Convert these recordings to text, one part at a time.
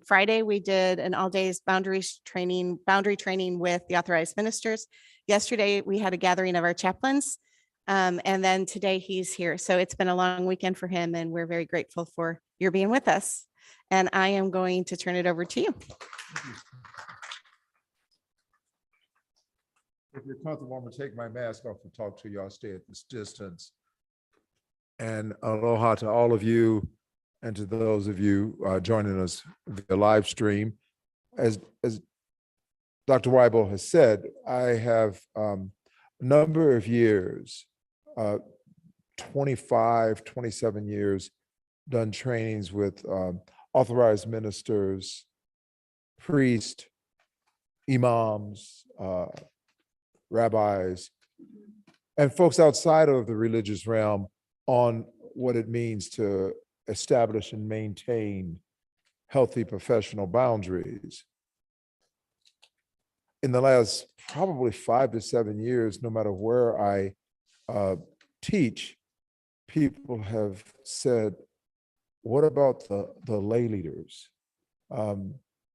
Friday, we did an all-days boundary training with the authorized ministers. Yesterday, we had a gathering of our chaplains. And then today he's here. So it's been a long weekend for him, and we're very grateful for your being with us. And I am going to turn it over to you. If you're comfortable, I'm gonna take my mask off and talk to you. I'll stay at this distance. And aloha to all of you and to those of you joining us via live stream. As Dr. Weibel has said, I have a number of years, 25, 27 years, done trainings with authorized ministers, priests, imams, rabbis, and folks outside of the religious realm on what it means to establish and maintain healthy professional boundaries. In the last probably 5 to 7 years, no matter where I teach, people have said, what about the lay leaders?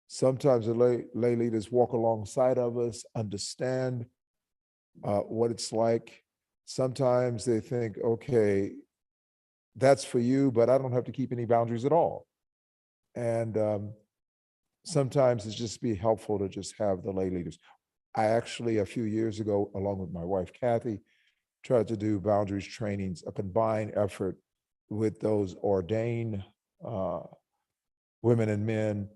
Sometimes the lay leaders walk alongside of us, understand what it's like. Sometimes they think, okay, that's for you, but I don't have to keep any boundaries at all. And sometimes it's just be helpful to just have the lay leaders. I actually, a few years ago, along with my wife, Kathy, tried to do boundaries trainings, a combined effort with those ordained women and men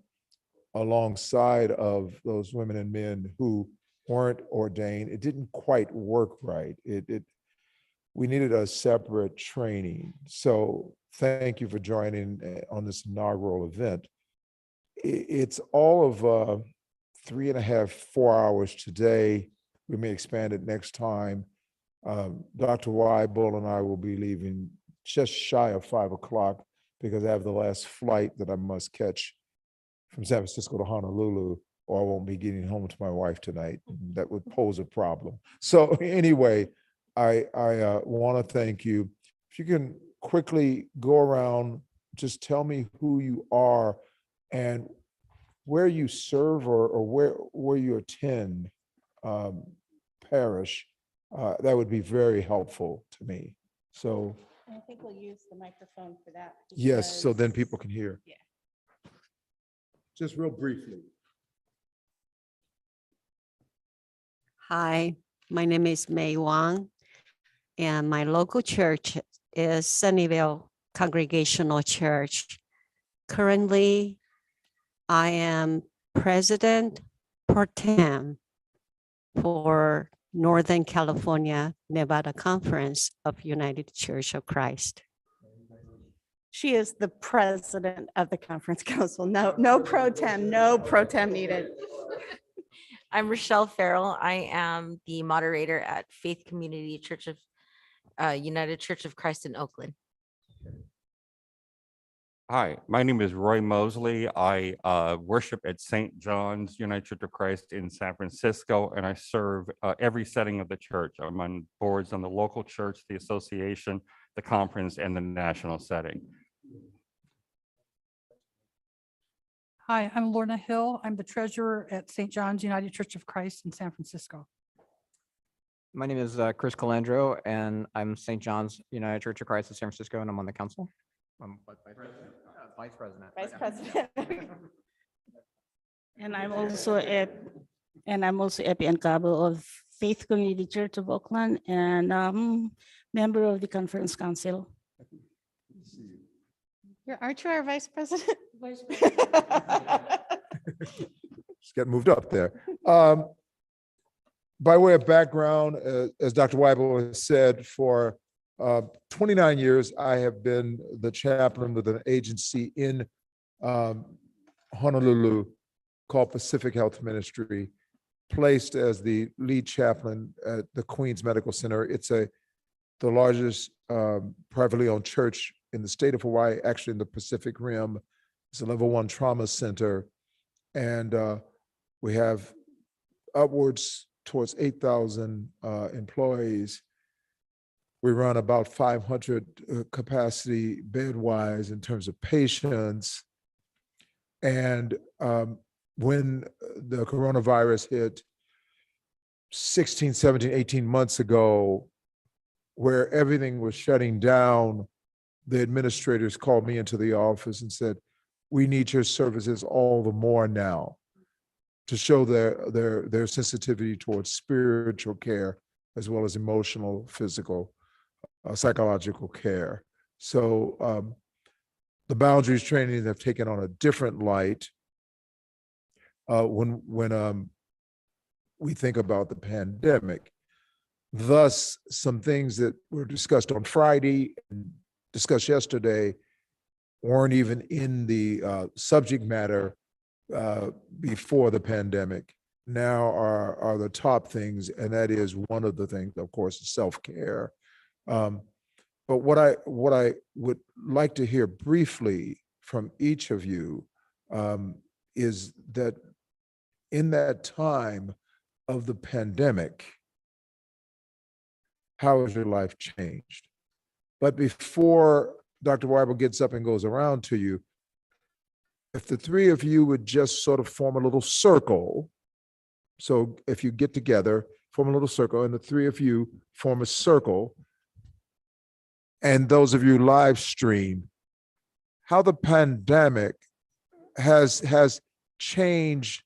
alongside of those women and men who weren't ordained. It didn't quite work right. We needed a separate training. So thank you for joining on this inaugural event. It's all of 3.5, 4 hours today. We may expand it next time. Dr. Weibel and I will be leaving just shy of 5 o'clock because I have the last flight that I must catch from San Francisco to Honolulu, or I won't be getting home to my wife tonight. That would pose a problem. So anyway, I want to thank you. If you can quickly go around, just tell me who you are and where you serve or where you attend parish. That would be very helpful to me. So I think we'll use the microphone for that. yes, so then people can hear. Yeah. Just real briefly. Hi, my name is Mei Wang, and my local church is Sunnyvale Congregational Church. Currently, I am president pro tem for Northern California Nevada Conference of United Church of Christ. She is the president of the conference council. No pro tem needed. I'm Rochelle Farrell. I am the moderator at Faith Community Church of United Church of Christ in Oakland. Hi, my name is Roy Mosley. I worship at St. John's United Church of Christ in San Francisco, and I serve every setting of the church. I'm on boards on the local church, the association, the conference, and the national setting. Hi, I'm Lorna Hill. I'm the treasurer at St. John's United Church of Christ in San Francisco. My name is Chris Calandro, and I'm St. John's United Church of Christ in San Francisco, and I'm on the council. I'm vice president. Vice president. And I'm also Epi Cabo of Faith Community Church of Oakland and member of the conference council. Aren't you our vice president? Just got moved up there. By way of background, as Dr. Weibel has said, for 29 years, I have been the chaplain with an agency in Honolulu called Pacific Health Ministry, placed as the lead chaplain at the Queens Medical Center. It's the largest privately owned church in the state of Hawaii, actually in the Pacific Rim. It's a level 1 trauma center. And we have upwards towards 8,000 employees. We run about 500 capacity bed-wise in terms of patients. And when the coronavirus hit 16, 17, 18 months ago, where everything was shutting down, the administrators called me into the office and said, we need your services all the more now to show their sensitivity towards spiritual care as well as emotional, physical, psychological care. So the boundaries training have taken on a different light when we think about the pandemic. Thus, some things that were discussed on Friday and discussed yesterday weren't even in the subject matter before the pandemic. Now are the top things, and that is one of the things, of course, is self-care. But what I would like to hear briefly from each of you is that in that time of the pandemic, how has your life changed? But before Dr. Weibel gets up and goes around to you, if the three of you would just sort of form a little circle. So if you get together, form a little circle, and the three of you form a circle, and those of you live stream, how the pandemic has changed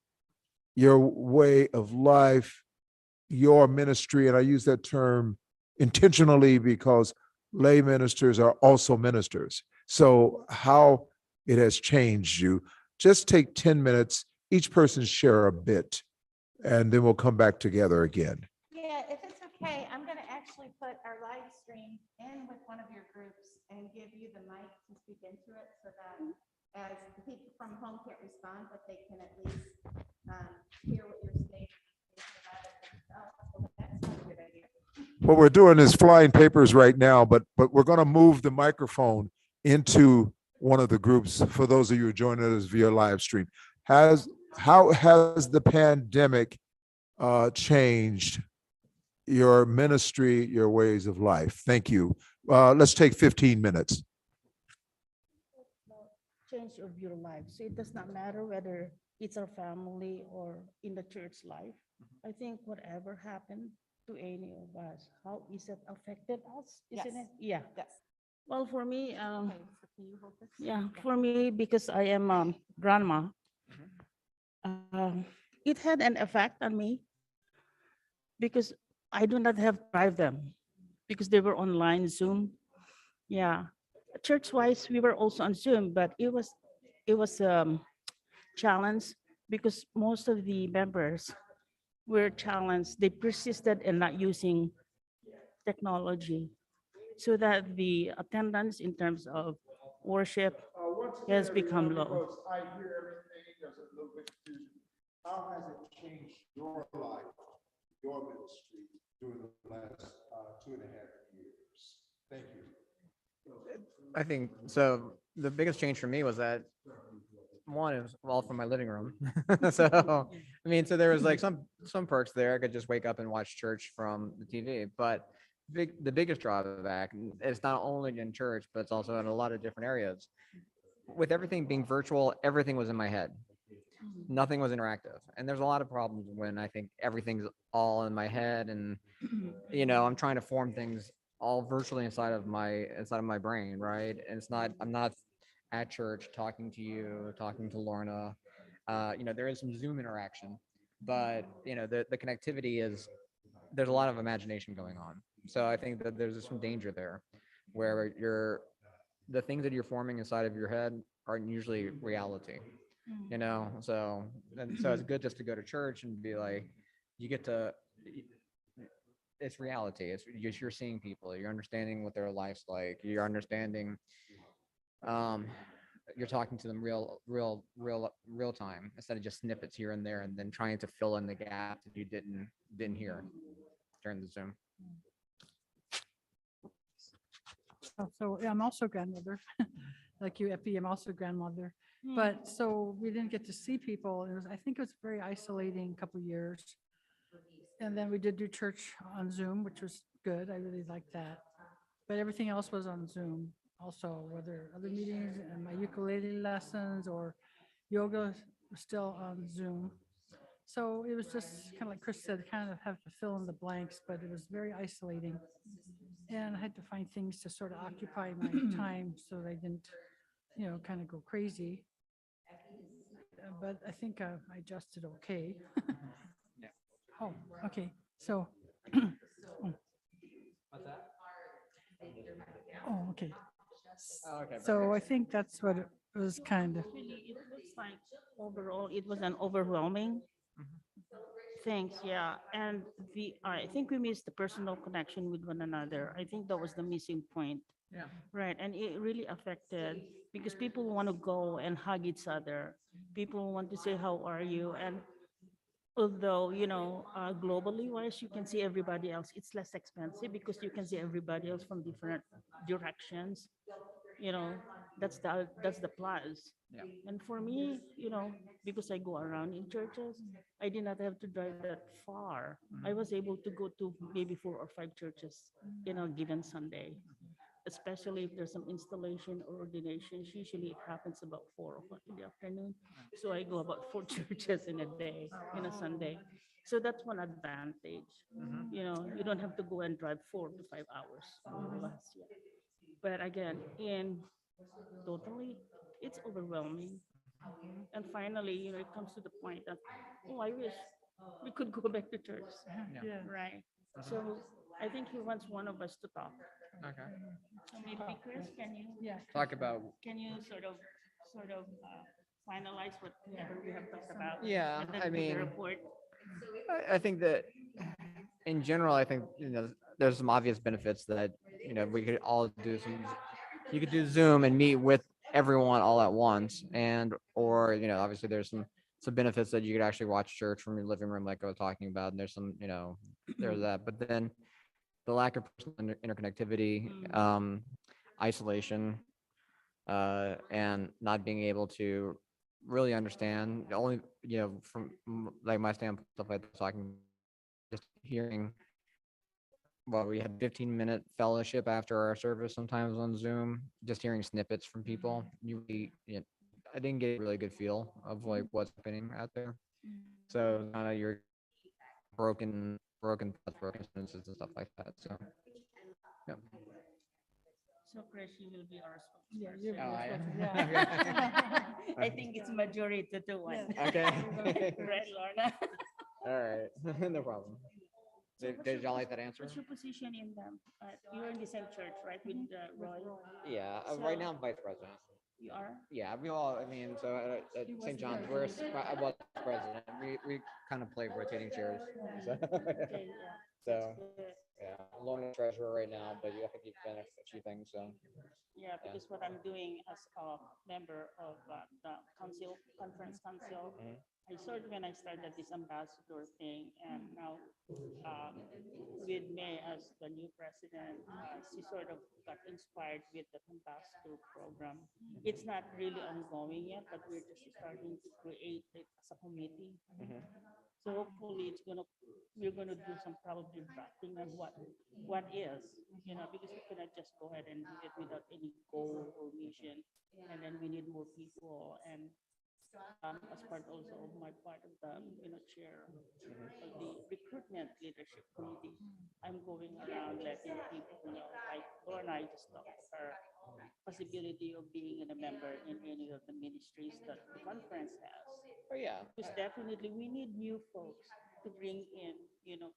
your way of life, your ministry, and I use that term intentionally because lay ministers are also ministers. So how it has changed you. Just take 10 minutes, each person share a bit, and then we'll come back together again. Yeah, if it's okay, I'm going to actually put our live stream in with one of your groups and give you the mic to speak into it so that as the people from home can't respond, but they can at least hear what you're saying. So that's not a good idea. What we're doing is flying papers right now, but we're going to move the microphone into one of the groups for those of you who joining us via live stream. How has the pandemic changed your ministry, your ways of life? Thank you. Let's take 15 minutes. Change of your life. So it does not matter whether it's our family or in the church life. I think whatever happened to any of us, how is it affected us? Isn't Yes. it? Yeah. Yes. Well, for me, Okay, so can you hold this? yeah, for me, because I am grandma, it had an effect on me because I do not have to drive them because they were online Zoom. Yeah, church-wise, we were also on Zoom, but it was challenge because most of the members were challenged. They persisted in not using technology, so that the attendance in terms of worship has become low. I hear everything, there's a little bit confusion. How has it changed your life, your ministry during the last 2.5 years? Thank you. I think so. The biggest change for me was that one is all from my living room. So I mean, so there was like some perks there. I could just wake up and watch church from the TV. But the biggest drawback is not only in church, but it's also in a lot of different areas. With everything being virtual, everything was in my head. Nothing was interactive. And there's a lot of problems when I think everything's all in my head, and I'm trying to form things all virtually inside of my brain, right? And I'm not at church talking to you, talking to Lorna. There is some Zoom interaction, but the connectivity there's a lot of imagination going on. So I think that there's some danger there where the things that you're forming inside of your head aren't usually reality, so it's good just to go to church and be like, it's reality. You're seeing people, you're understanding what their life's like, you're understanding, you're talking to them real time instead of just snippets here and there and then trying to fill in the gap that you didn't hear during the Zoom. So yeah, I'm also grandmother, like you, Epi, I'm also grandmother. But so we didn't get to see people. I think it was very isolating couple years. And then we did do church on Zoom, which was good. I really liked that. But everything else was on Zoom also, whether other meetings and my ukulele lessons or Yoga was still on Zoom. So it was just kind of like Chris said, kind of have to fill in the blanks, but it was very isolating. And I had to find things to sort of occupy my time so that I didn't, kind of go crazy. But I think I adjusted okay. Yeah. Oh, okay. So. Oh, okay. Oh, okay. So I think that's what it was kind of. Really, it looks like overall, it was an overwhelming things, yeah. And I think we missed the personal connection with one another. I think that was the missing point. Yeah. Right, and it really affected because people want to go and hug each other. People want to say, how are you? And although, globally wise, you can see everybody else, it's less expensive because you can see everybody else from different directions. You know, that's the plus. Yeah. And for me, because I go around in churches, I did not have to drive that far. I was able to go to maybe 4 or 5 churches in a given Sunday, especially if there's some installation or ordinations. Usually it happens about 4 o'clock in the afternoon. So I go about 4 churches in a day, in a Sunday. So that's one advantage. You don't have to go and drive 4 to 5 hours or less. Yeah. But again, in totally, it's overwhelming. And finally, it comes to the point that, oh, I wish we could go back to church. Yeah. Right. So I think he wants one of us to talk. Okay. So maybe Chris, Yeah. Talk about, can you sort of finalize whatever we have talked about? Yeah, And then I give the mean, report. I think that in general, I think, there's some obvious benefits that, we could all do you could do Zoom and meet with everyone all at once. And, or, obviously there's some benefits that you could actually watch church from your living room, like I was talking about. And there's some, there's that, but then the lack of personal interconnectivity, isolation, and not being able to really understand only, from like my standpoint, stuff like talking, just hearing. Well, we had 15-minute fellowship after our service sometimes on Zoom, just hearing snippets from people. I didn't get a really good feel of like what's happening out there. So kind of your broken thoughts, broken sentences and stuff like that. So yeah. So Chris, you will be our Yeah. spokesperson. You're Oh, I am. yeah. I think it's majority to one. Okay. Right, Lorna? All right. No problem. Did y'all like that answer? What's your position in them? You're in the same church, right, with Roy? Yeah, So- right now I'm vice president. You are? Yeah, we all, I mean, so at He was St. the John's, I was president. We kind of play rotating chairs. So, Okay, yeah. so That's good. yeah, I'm loan treasurer right now, but I think you've done a few things, so. Yeah, because what I'm doing as a member of the conference council, Mhm. I started when I started this ambassador thing, and now with May as the new president, she sort of got inspired with the ambassador program. It's not really ongoing yet, but we're just starting to create it as a committee. Mhm. So hopefully we're gonna do some probably drafting on what is, because we cannot just go ahead and do it without any goal or mission. And then we need more people, and as part also of my part of the, chair of the recruitment leadership committee, I'm going around letting people know, like Lorna, I just talked to her, possibility of being a member in any of the ministries that the conference has. Oh, yeah. Because definitely we need new folks to bring in,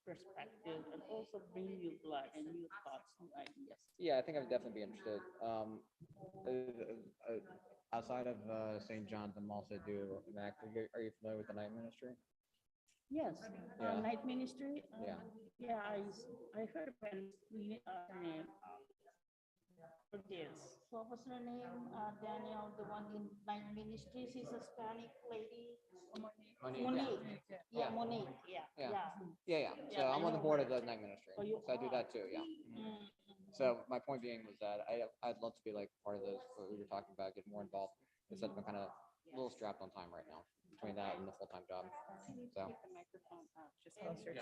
perspective, and also bring new blood and new thoughts, new ideas. Yeah, I think I'd definitely be interested. Outside of St. John's, I'm also do MAC. Are you familiar with the night ministry? Yes, Yeah. night ministry. Yeah. Yeah, I heard when her name. Yes. What was her name? Daniel, the one in night ministries. She's a Hispanic lady. Monique, Monique. Yeah, Yeah. Monique. Yeah. Yeah. Yeah. Yeah. So Yeah, I I'm on the know board her. of the night ministry. Oh, you So I do are? that too, yeah. Mhm. So my point being was that I'd love to be like part of those, what we were talking about, get more involved. Except I'm kind of a little strapped on time right now between that and the full-time job. So. Just closer to.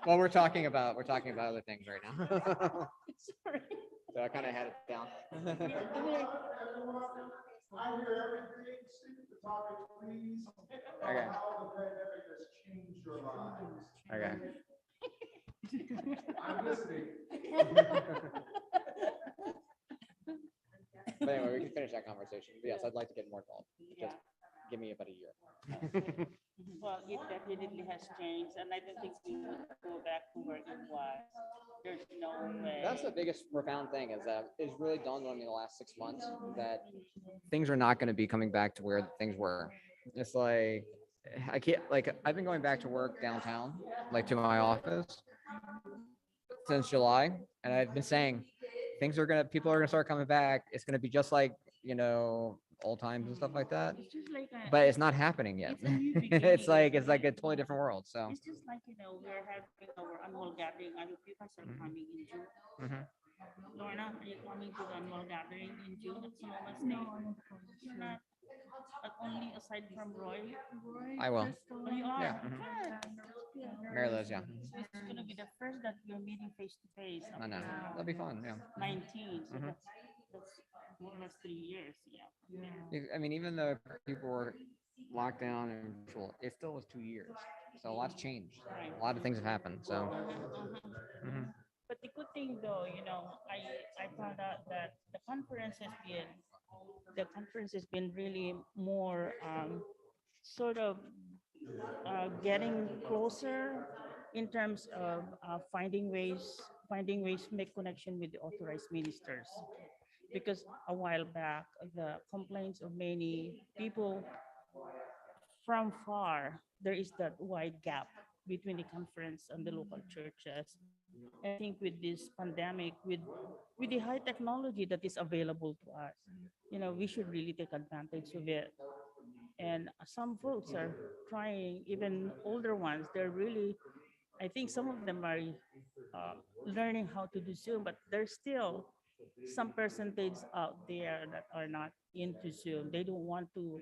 Well, we're talking about other things right now. Sorry. So I kind of had it down. Okay. Okay. But anyway, we can finish that conversation. But yes, I'd like to get more involved. Just give me about a year. Well, it definitely has changed, and I don't think we will go back to where it was. There's no way. That's the biggest profound thing is that it's really dawned on me the last 6 months that things are not going to be coming back to where things were. It's like I can't like I've been going back to work downtown, like to my office since July, and I've been saying people are gonna start coming back. It's gonna be just like old times and stuff like that. It's just like But it's not happening yet. It's a new it's like beginning. a totally different world. So It's just like, we're having our annual gathering. I hope you guys are coming in June. mhm. Lorna, are you coming to the annual gathering in June at Sonoma State? You're not, but only aside from Roy. I will. Oh, you are? Yeah, mhm. Good. Mary Liz, yeah. So it's gonna be the first that you're meeting face to face. I know. That'll be fun. Yeah. 19, so Mhm. that's more or less 3 years, yeah. I mean, even though people were locked down and virtual, it still was 2 years. So a lot's changed. Right. A lot of things have happened. So mhm. But the good thing though, I found out that the conference has been really more sort of getting closer in terms of finding ways to make connection with the authorized ministers. Because a while back, the complaints of many people from far, there is that wide gap between the conference and the local churches. I think with this pandemic, with the high technology that is available to us, we should really take advantage of it. And some folks are trying, even older ones, I think some of them are learning how to do Zoom, but there's still some percentage out there that are not into Zoom. They don't want to,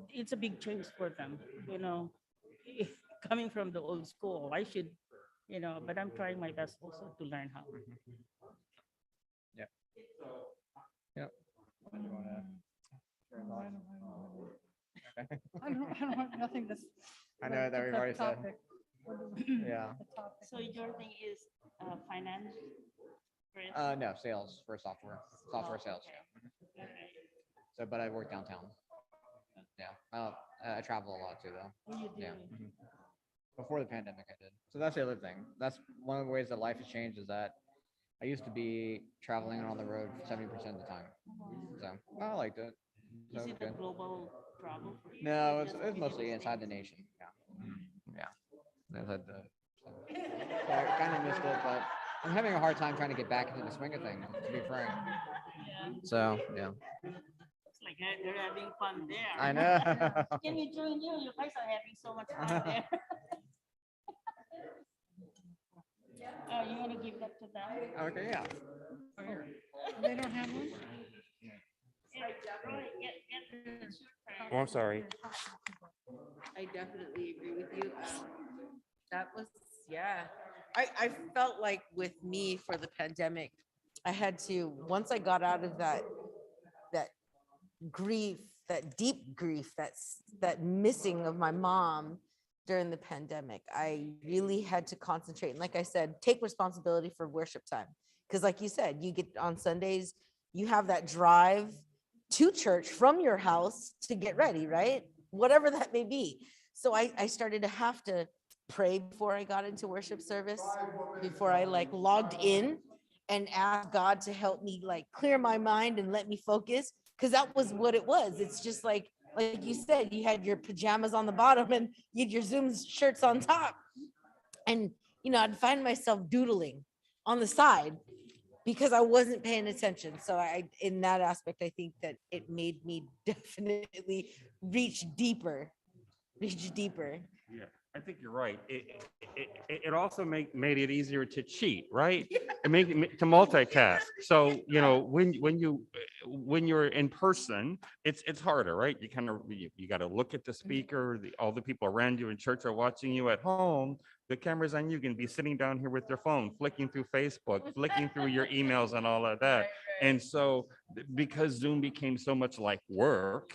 it's a big change for them, coming from the old school. I should, but I'm trying my best also to learn how. Yeah. Yeah. What do you wanna- I don't have nothing that's. I know that we've already said. Yeah. So your thing is finance? Chris? No, sales for software sales. Yeah. So, but I work downtown. Yeah. I travel a lot too, though. What do you do? Yeah. Mhm. Before the pandemic, I did. So that's the other thing. That's one of the ways that life has changed is that I used to be traveling and on the road 70% of the time. So I liked it. So Is it it was a good. global problem for you? No, or it's just within mostly the inside the States? nation. Yeah. Yeah. Inside the, so I kind of missed it, but I'm having a hard time trying to get back into the swing of things, to be frank. Yeah. So yeah. It's like they're having fun there. I know. Can you join you? You guys are having so much fun there. You want to give that to them? Okay, yeah. They don't have one? Roy, get the- Oh, I'm sorry. I definitely agree with you. That was, yeah. I felt like with me for the pandemic, I had to, once I got out of that grief, that deep grief, that missing of my mom during the pandemic, I really had to concentrate. And like I said, take responsibility for worship time. Because like you said, you get on Sundays, you have that drive to church from your house to get ready, right? Whatever that may be. So I started to have to pray before I got into worship service, before I logged in, and ask God to help me clear my mind and let me focus. Cause that was what it was. It's just like you said, you had your pajamas on the bottom and you had your Zoom shirts on top. And, I'd find myself doodling on the side because I wasn't paying attention. So in that aspect, I think that it made me definitely reach deeper. Yeah, I think you're right. It also made it easier to cheat, right? It made it to multitask. So, when you're in person, it's harder, right? You got to look at the speaker, all the people around you in church are watching you at home. The camera's on you. You can be sitting down here with your phone, flicking through Facebook, flicking through your emails and all of that. And so because Zoom became so much like work,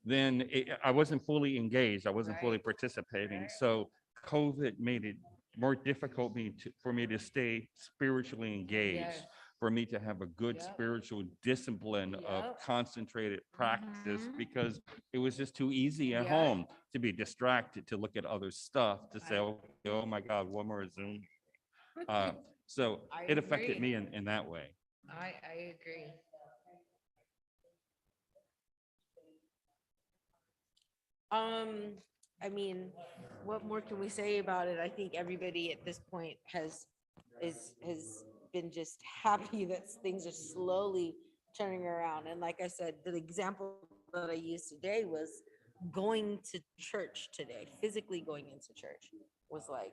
then I wasn't fully engaged. I wasn't fully participating. So COVID made it more difficult for me to stay spiritually engaged, for me to have a good spiritual discipline of concentrated practice, because it was just too easy at home to be distracted, to look at other stuff, to say, oh my God, one more Zoom. So I it affected agree. me in that way. I agree. I mean, what more can we say about it? I think everybody at this point has been just happy that things are slowly turning around. And like I said, the example that I used today was going to church today, physically going into church was like,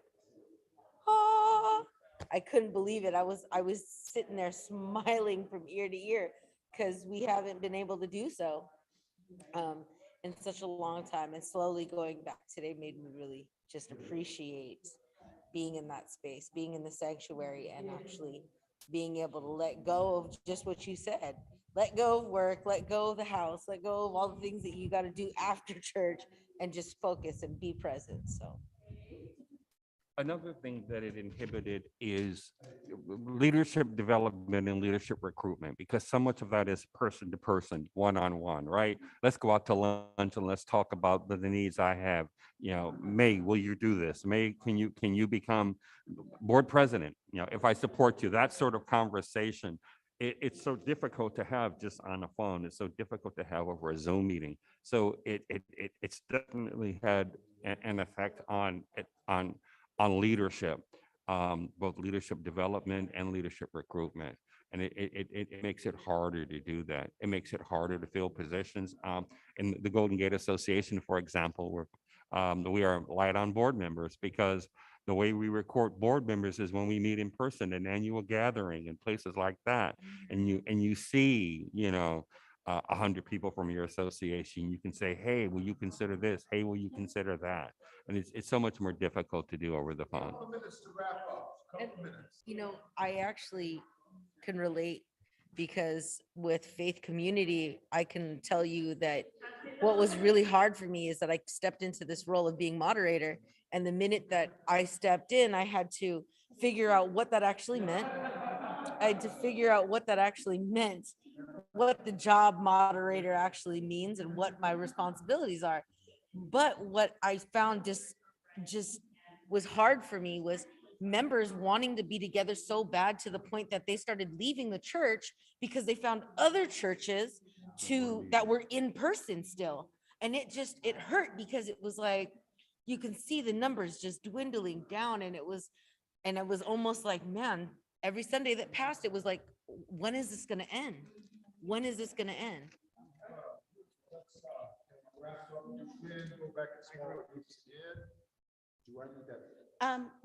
ah, I couldn't believe it. I was sitting there smiling from ear to ear because we haven't been able to do so in such a long time. And slowly going back today made me really just appreciate being in that space, being in the sanctuary, and actually being able to let go of just what you said. Let go of work, let go of the house, let go of all the things that you got to do after church, and just focus and be present. So Another thing that it inhibited is leadership development and leadership recruitment, because so much of that is person to person, one-on-one, right? Let's go out to lunch and let's talk about the needs I have. You know, May, will you do this? May, can you become board president? You know, if I support you, that sort of conversation. It's so difficult to have just on a phone. It's so difficult to have over a Zoom meeting. So it's definitely had an effect on leadership, both leadership development and leadership recruitment. And it makes it harder to do that. It makes it harder to fill positions. In the Golden Gate Association, for example, we are light on board members, because the way we record board members is when we meet in person, an annual gathering and places like that. And you see, 100 people from your association. You can say, hey, will you consider this? Hey, will you consider that? And it's so much more difficult to do over the phone. I actually can relate, because with Faith Community, I can tell you that what was really hard for me is that I stepped into this role of being moderator. And the minute that I stepped in, I had to figure out what that actually meant. I had to figure out what that actually meant, what the job moderator actually means, and what my responsibilities are. But what I found just was hard for me was members wanting to be together so bad, to the point that they started leaving the church because they found other churches that were in person still. And it hurt, because it was like, you can see the numbers just dwindling down. And it was almost like, man, every Sunday that passed, it was like, when is this going to end? When is this going to end?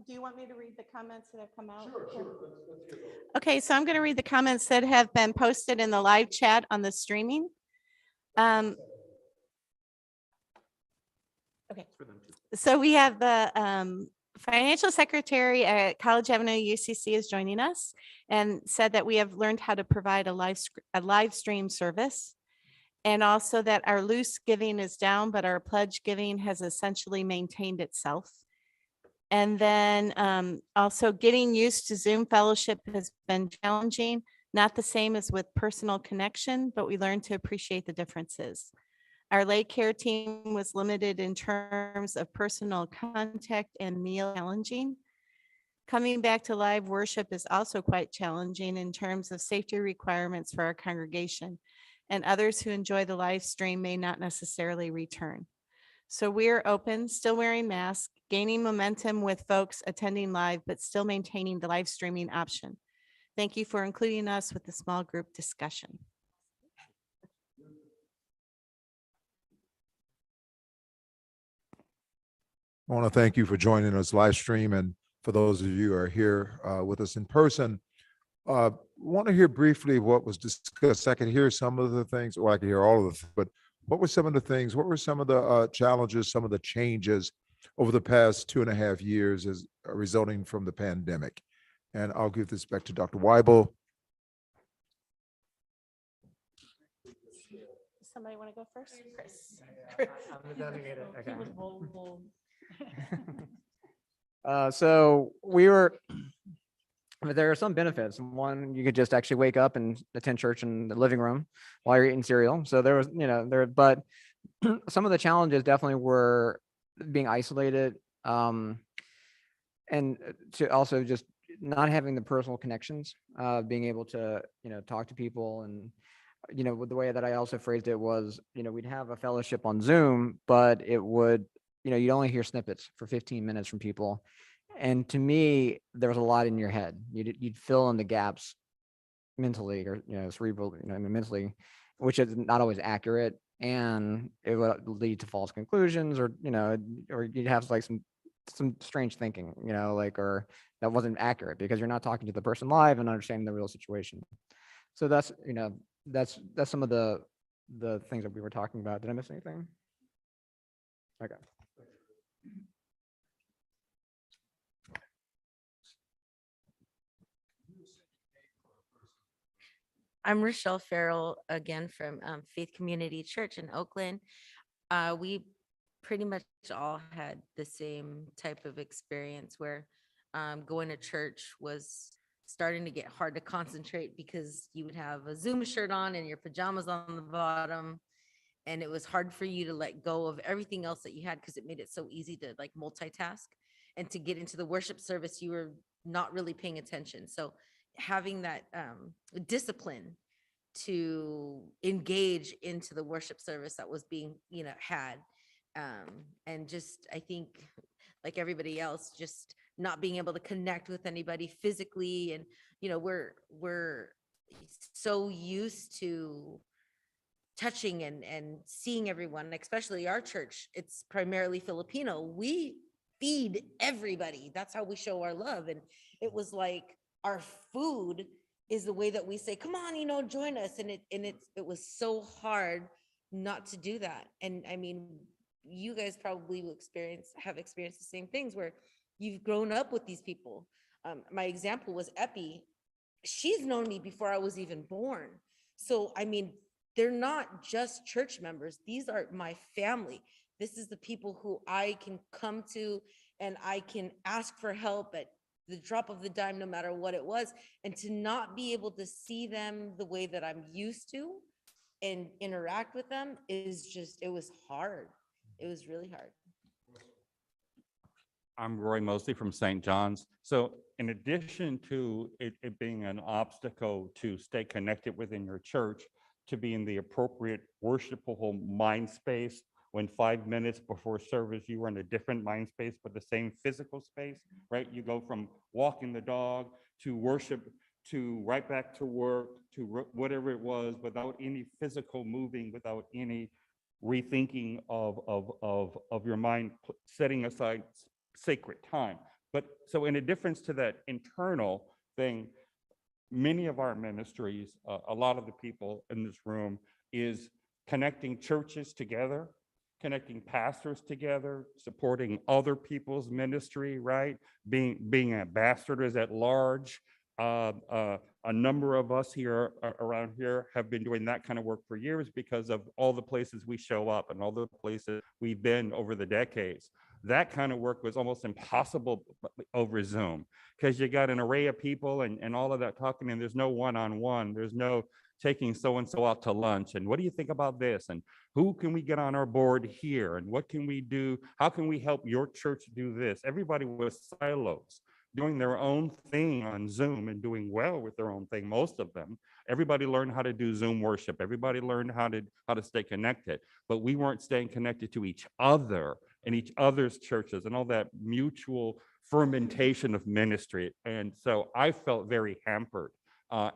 Do you want me to read the comments that have come out? Sure. Okay, so I'm going to read the comments that have been posted in the live chat on the streaming. Okay. So we have the financial secretary at College Avenue UCC is joining us, and said that we have learned how to provide a live stream service. And also that our loose giving is down, but our pledge giving has essentially maintained itself. And then also getting used to Zoom fellowship has been challenging, not the same as with personal connection, but we learned to appreciate the differences. Our lay care team was limited in terms of personal contact and meal challenging. Coming back to live worship is also quite challenging in terms of safety requirements for our congregation, and others who enjoy the live stream may not necessarily return. So we're open, still wearing masks, gaining momentum with folks attending live, but still maintaining the live streaming option. Thank you for including us with the small group discussion. I want to thank you for joining us live stream, and for those of you who are here with us in person. Want to hear briefly what was discussed. I could hear some of the things, or I could hear all of them, but what were some of the things, what were some of the challenges, some of the changes over the past 2.5 years as resulting from the pandemic. And I'll give this back to Dr. Weibel. Somebody want to go first? Chris. He was bold. So we were, but there are some benefits. One, you could just actually wake up and attend church in the living room while you're eating cereal. So there was, but some of the challenges definitely were being isolated, and to also just not having the personal connections, being able to, talk to people. And, with the way that I also phrased it was, we'd have a fellowship on Zoom, but it would, you'd only hear snippets for 15 minutes from people. And to me, there was a lot in your head. You'd fill in the gaps mentally, or, cerebral, mentally, which is not always accurate. And it would lead to false conclusions, or, or you'd have like some strange thinking, or that wasn't accurate because you're not talking to the person live and understanding the real situation. So that's, that's some of the things that we were talking about. Did I miss anything? Okay. I'm Rochelle Farrell again from Faith Community Church in Oakland. We pretty much all had the same type of experience where going to church was starting to get hard to concentrate because you would have a Zoom shirt on and your pajamas on the bottom. And it was hard for you to let go of everything else that you had because it made it so easy to like multitask. And to get into the worship service, you were not really paying attention. So having that discipline to engage into the worship service that was being, had. And just, I think like everybody else, just not being able to connect with anybody physically. And, we're so used to touching and seeing everyone, especially our church. It's primarily Filipino. We feed everybody. That's how we show our love. And it was like our food is the way that we say, come on, join us. And it was so hard not to do that. And I mean, you guys probably will have experienced the same things where you've grown up with these people. My example was Epi. She's known me before I was even born. So, I mean, they're not just church members. These are my family. This is the people who I can come to and I can ask for help at the drop of the dime, no matter what it was. And to not be able to see them the way that I'm used to and interact with them is just, it was hard. It was really hard. I'm Roy Mosley from St. John's. So in addition to it being an obstacle to stay connected within your church, to be in the appropriate worshipful mind space, when 5 minutes before service, you were in a different mind space, but the same physical space, right? You go from walking the dog to worship, to right back to work, to whatever it was, without any physical moving, without any rethinking of your mind, setting aside sacred time. But so in a difference to that internal thing, many of our ministries, a lot of the people in this room, is connecting churches together, connecting pastors together, supporting other people's ministry, right? Being ambassadors at large. A number of us here around here have been doing that kind of work for years because of all the places we show up and all the places we've been over the decades. That kind of work was almost impossible over Zoom because you got an array of people and all of that talking, and there's no one-on-one. There's no taking so-and-so out to lunch. And what do you think about this? And who can we get on our board here? And what can we do? How can we help your church do this? Everybody was silos, doing their own thing on Zoom and doing well with their own thing, most of them. Everybody learned how to do Zoom worship. Everybody learned how to stay connected, but we weren't staying connected to each other and each other's churches and all that mutual fermentation of ministry. And so I felt very hampered.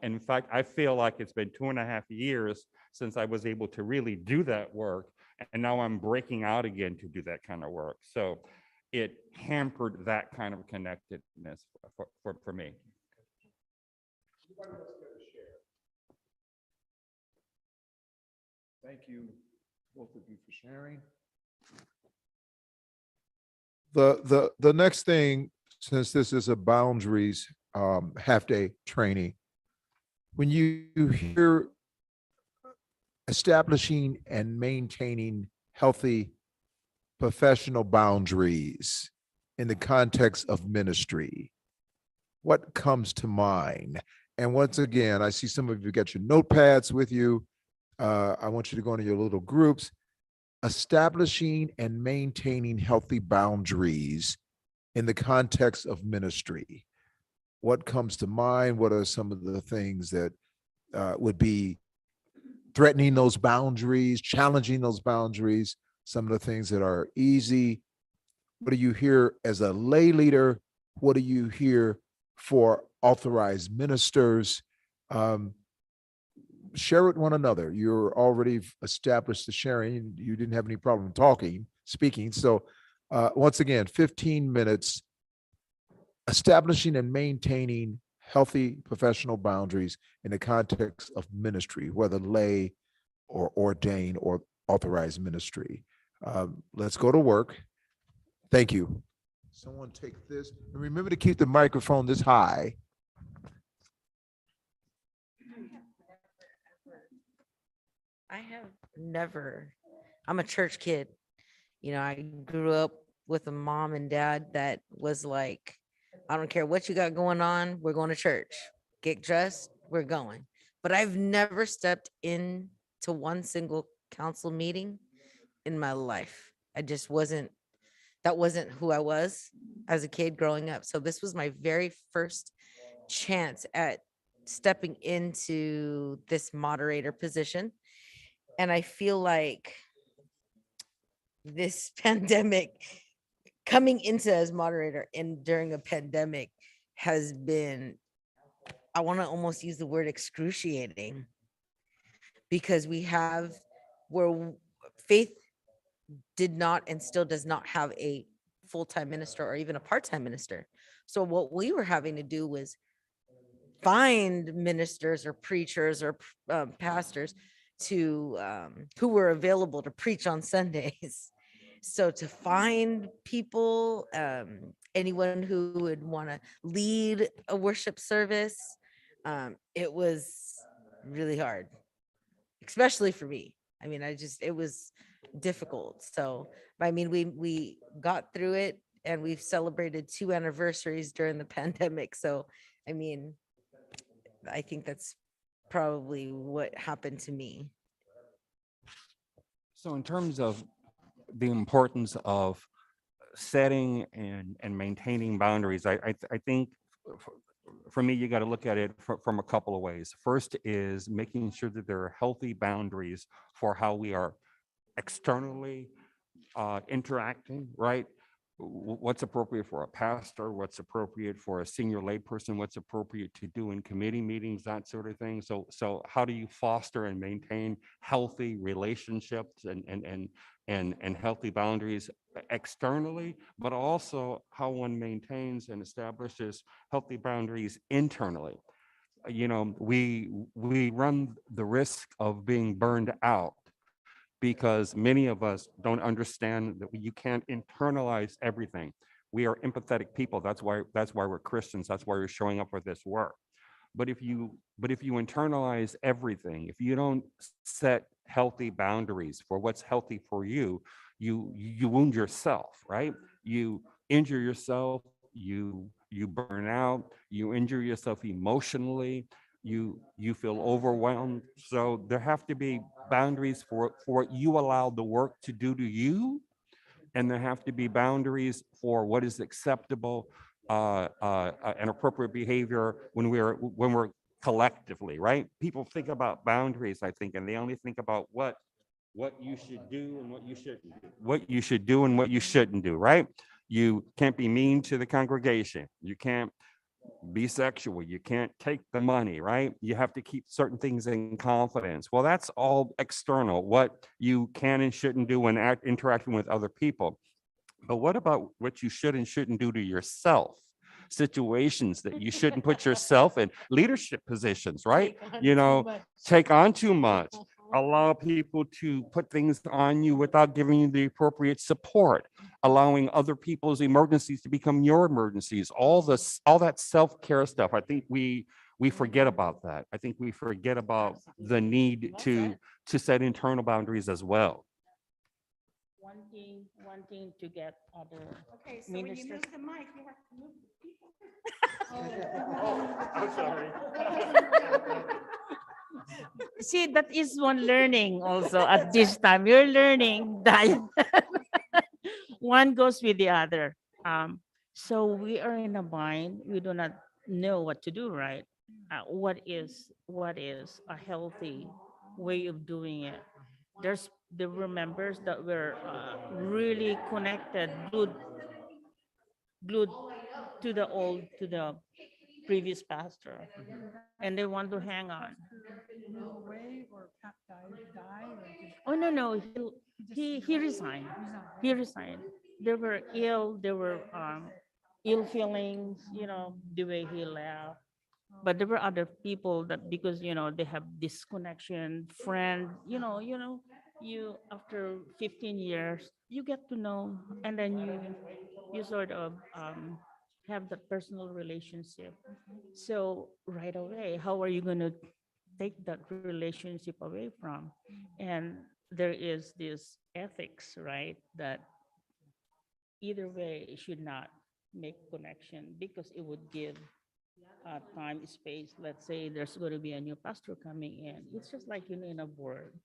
In fact, I feel like it's been 2.5 years since I was able to really do that work. And now I'm breaking out again to do that kind of work. So it hampered that kind of connectedness for me. Thank you, both of you, for sharing. The next thing, since this is a boundaries half-day training, when you hear establishing and maintaining healthy professional boundaries in the context of ministry, what comes to mind? And once again, I see some of you got your notepads with you. I want you to go into your little groups. Establishing and maintaining healthy boundaries in the context of ministry. What comes to mind? What are some of the things that would be threatening those boundaries, challenging those boundaries? Some of the things that are easy. What do you hear as a lay leader? What do you hear for authorized ministers? Share with one another. You're already established the sharing. You didn't have any problem speaking. So once again, 15 minutes, establishing and maintaining healthy professional boundaries in the context of ministry, whether lay or ordained or authorized ministry. Let's go to work. Thank you. Someone take this. And remember to keep the microphone this high. I have never, I'm a church kid. You know, I grew up with a mom and dad that was like, I don't care what you got going on, we're going to church. Get dressed, we're going. But I've never stepped into one single council meeting in my life. I just wasn't, that wasn't who I was as a kid growing up. So this was my very first chance at stepping into this moderator position. And I feel like this pandemic, coming into as moderator and during a pandemic, has been, I want to almost use the word excruciating, because we have, where Faith did not and still does not have a full-time minister or even a part-time minister. So what we were having to do was find ministers or preachers or pastors to who were available to preach on Sundays. So to find people, anyone who would want to lead a worship service, it was really hard, especially for me. I mean, it was difficult. So, I mean, we got through it, and we've celebrated 2 anniversaries during the pandemic. So, I mean, I think that's probably what happened to me. So in terms of the importance of setting and maintaining boundaries, I think for me, you got to look at it from a couple of ways. First is making sure that there are healthy boundaries for how we are externally interacting, right? What's appropriate for a pastor, what's appropriate for a senior layperson, what's appropriate to do in committee meetings, that sort of thing. So how do you foster and maintain healthy relationships and healthy boundaries externally, but also how one maintains and establishes healthy boundaries internally? You know, we run the risk of being burned out because many of us don't understand that you can't internalize everything. We are empathetic people. That's why we're Christians. That's why we're showing up for this work. But if you internalize everything, if you don't set healthy boundaries for what's healthy for you, you wound yourself, right? You injure yourself, you burn out, you injure yourself emotionally, you feel overwhelmed. So there have to be boundaries for what you allow the work to do to you, and there have to be boundaries for what is acceptable and appropriate behavior when we're collectively, right? People think about boundaries, I think, and they only think about what you should do and what you shouldn't do, what you should do and what you shouldn't do, right? You can't be mean to the congregation. You can't be sexual. You can't take the money, right? You have to keep certain things in confidence. Well, that's all external, what you can and shouldn't do when interacting with other people. But what about what you should and shouldn't do to yourself? Situations that you shouldn't put yourself in, leadership positions, right? You know, take on too much. allow people to put things on you without giving you the appropriate support, allowing other people's emergencies to become your emergencies, all this, all that self-care stuff. I think we forget about that. I think we forget about the need to set internal boundaries as well. Wanting to get other Okay, so when you move the mic, you have to move the people. I'm sorry. See, that is one learning also at this time. You're learning that one goes with the other. So we are in a bind. We do not know what to do, right? What is a healthy way of doing it? There were members that were really connected, glued to the previous pastor, and they want to hang on. Move away or die or just Oh no, he resigned. resign? He resigned. There were ill feelings, the way he left. But there were other people that because they have disconnection, friend, you after 15 years you get to know, and then you sort of have that personal relationship. So right away, how are you going to take that relationship away from? And there is this ethics, right? That either way it should not make connection because it would give time, space. Let's say there's going to be a new pastor coming in. It's just like in a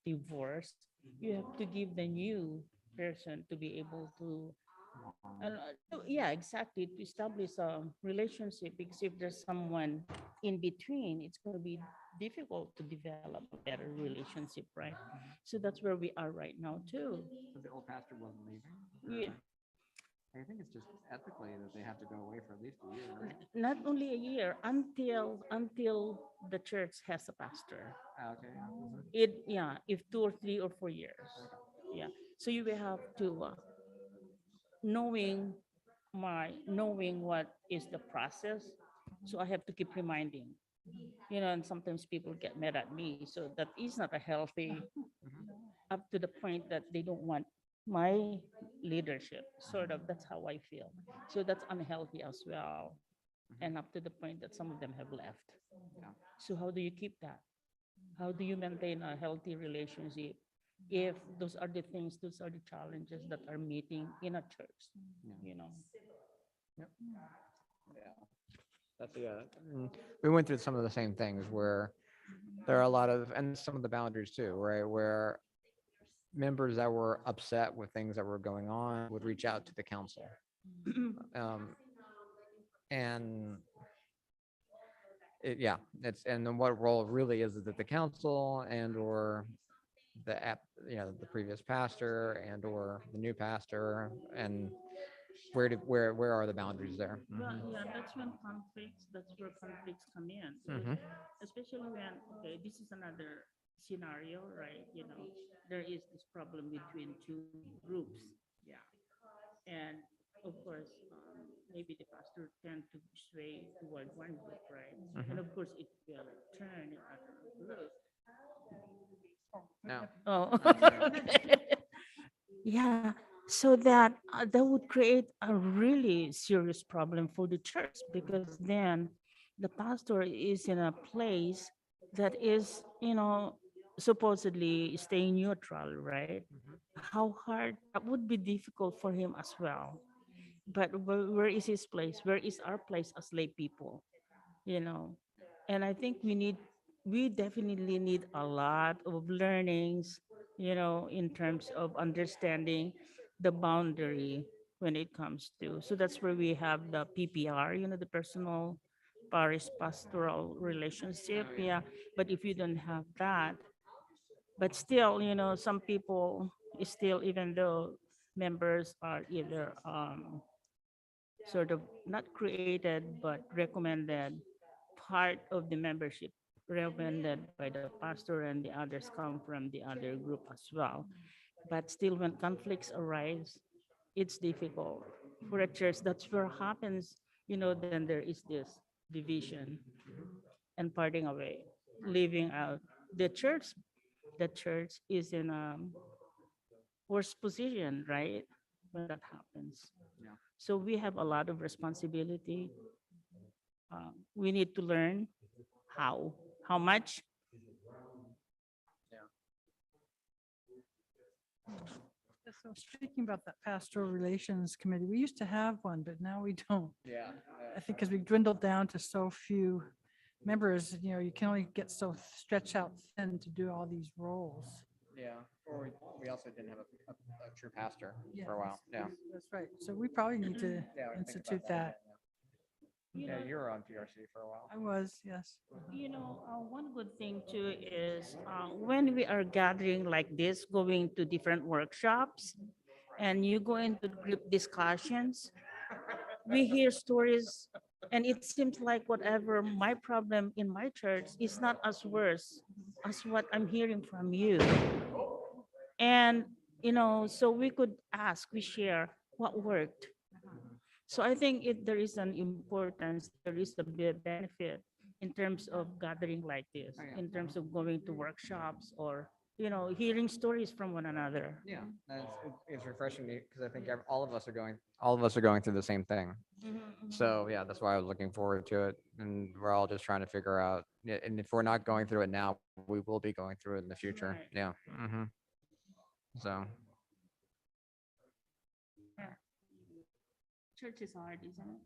divorce. You have to give the new person to be able to, yeah, exactly, to establish a relationship. Because if there's someone in between, it's going to be difficult to develop a better relationship, right? So that's where we are right now too. So the old pastor wasn't leaving? Yeah. I think it's just ethically that they have to go away for at least a year, right? Not only a year until the church has a pastor. Okay. Yeah. If 2 or 3 or 4 years. Yeah. So you will have to knowing knowing what is the process. So I have to keep reminding. And sometimes people get mad at me. So that is not a healthy up to the point that they don't want my leadership. Sort of that's how I feel. So that's unhealthy as well. And up to the point that some of them have left. Yeah. So how do you keep that? How do you maintain a healthy relationship if those are the things, those are the challenges that are meeting in a church? You know. Yeah. That's we went through some of the same things where there are a lot of, and some of the boundaries too, right? Where members that were upset with things that were going on would reach out to the council. And and then what role really is it that the council and or the previous pastor and or the new pastor, and where are the boundaries there? Well, yeah, that's where conflicts come in. Mhm. Especially when, okay, this is another scenario, right? There is this problem between two groups. Yeah. And of course, maybe the pastor tend to sway toward one group, right? And of course, it will turn in other group. No. Oh. Yeah. So that would create a really serious problem for the church, because then the pastor is in a place that is, supposedly staying neutral, right? How hard that would be difficult for him as well. But where is his place? Where is our place as lay people? you know and I think we definitely need a lot of learnings, in terms of understanding the boundary when it comes to. So that's where we have the PPR, the personal parish pastoral relationship. Yeah. But if you don't have that, but still, some people is still, even though members are either sort of not created but recommended, part of the membership recommended by the pastor, and the others come from the other group as well. But still, when conflicts arise, it's difficult for a church. That's where happens, then there is this division and parting away, leaving out the church. the church is in a worse position, right? When that happens. Yeah. So we have a lot of responsibility. We need to learn how much. So speaking about that pastoral relations committee, we used to have one, but now we don't. Yeah. I think because we dwindled down to so few members, you can only get so stretched out thin to do all these roles. Yeah. Or we also didn't have a true pastor Yeah, for a while. Yeah. That's right. So we probably need to Yeah. we think about institute again, that. Yeah, you were on PRC for a while. I was, yes. One good thing too is when we are gathering like this, going to different workshops, and you go into group discussions, we hear stories, and it seems like whatever my problem in my church is not as worse as what I'm hearing from you. And so we could ask, we share what worked. So I think there is an importance, there is a benefit in terms of gathering like this, Oh, yeah. in terms of going to workshops or, hearing stories from one another. Yeah, it's refreshing because I think all of us are going through the same thing. So yeah, that's why I was looking forward to it, and we're all just trying to figure out. Yeah, and if we're not going through it now, we will be going through it in the future. Right. Yeah. So Church is hard, isn't it?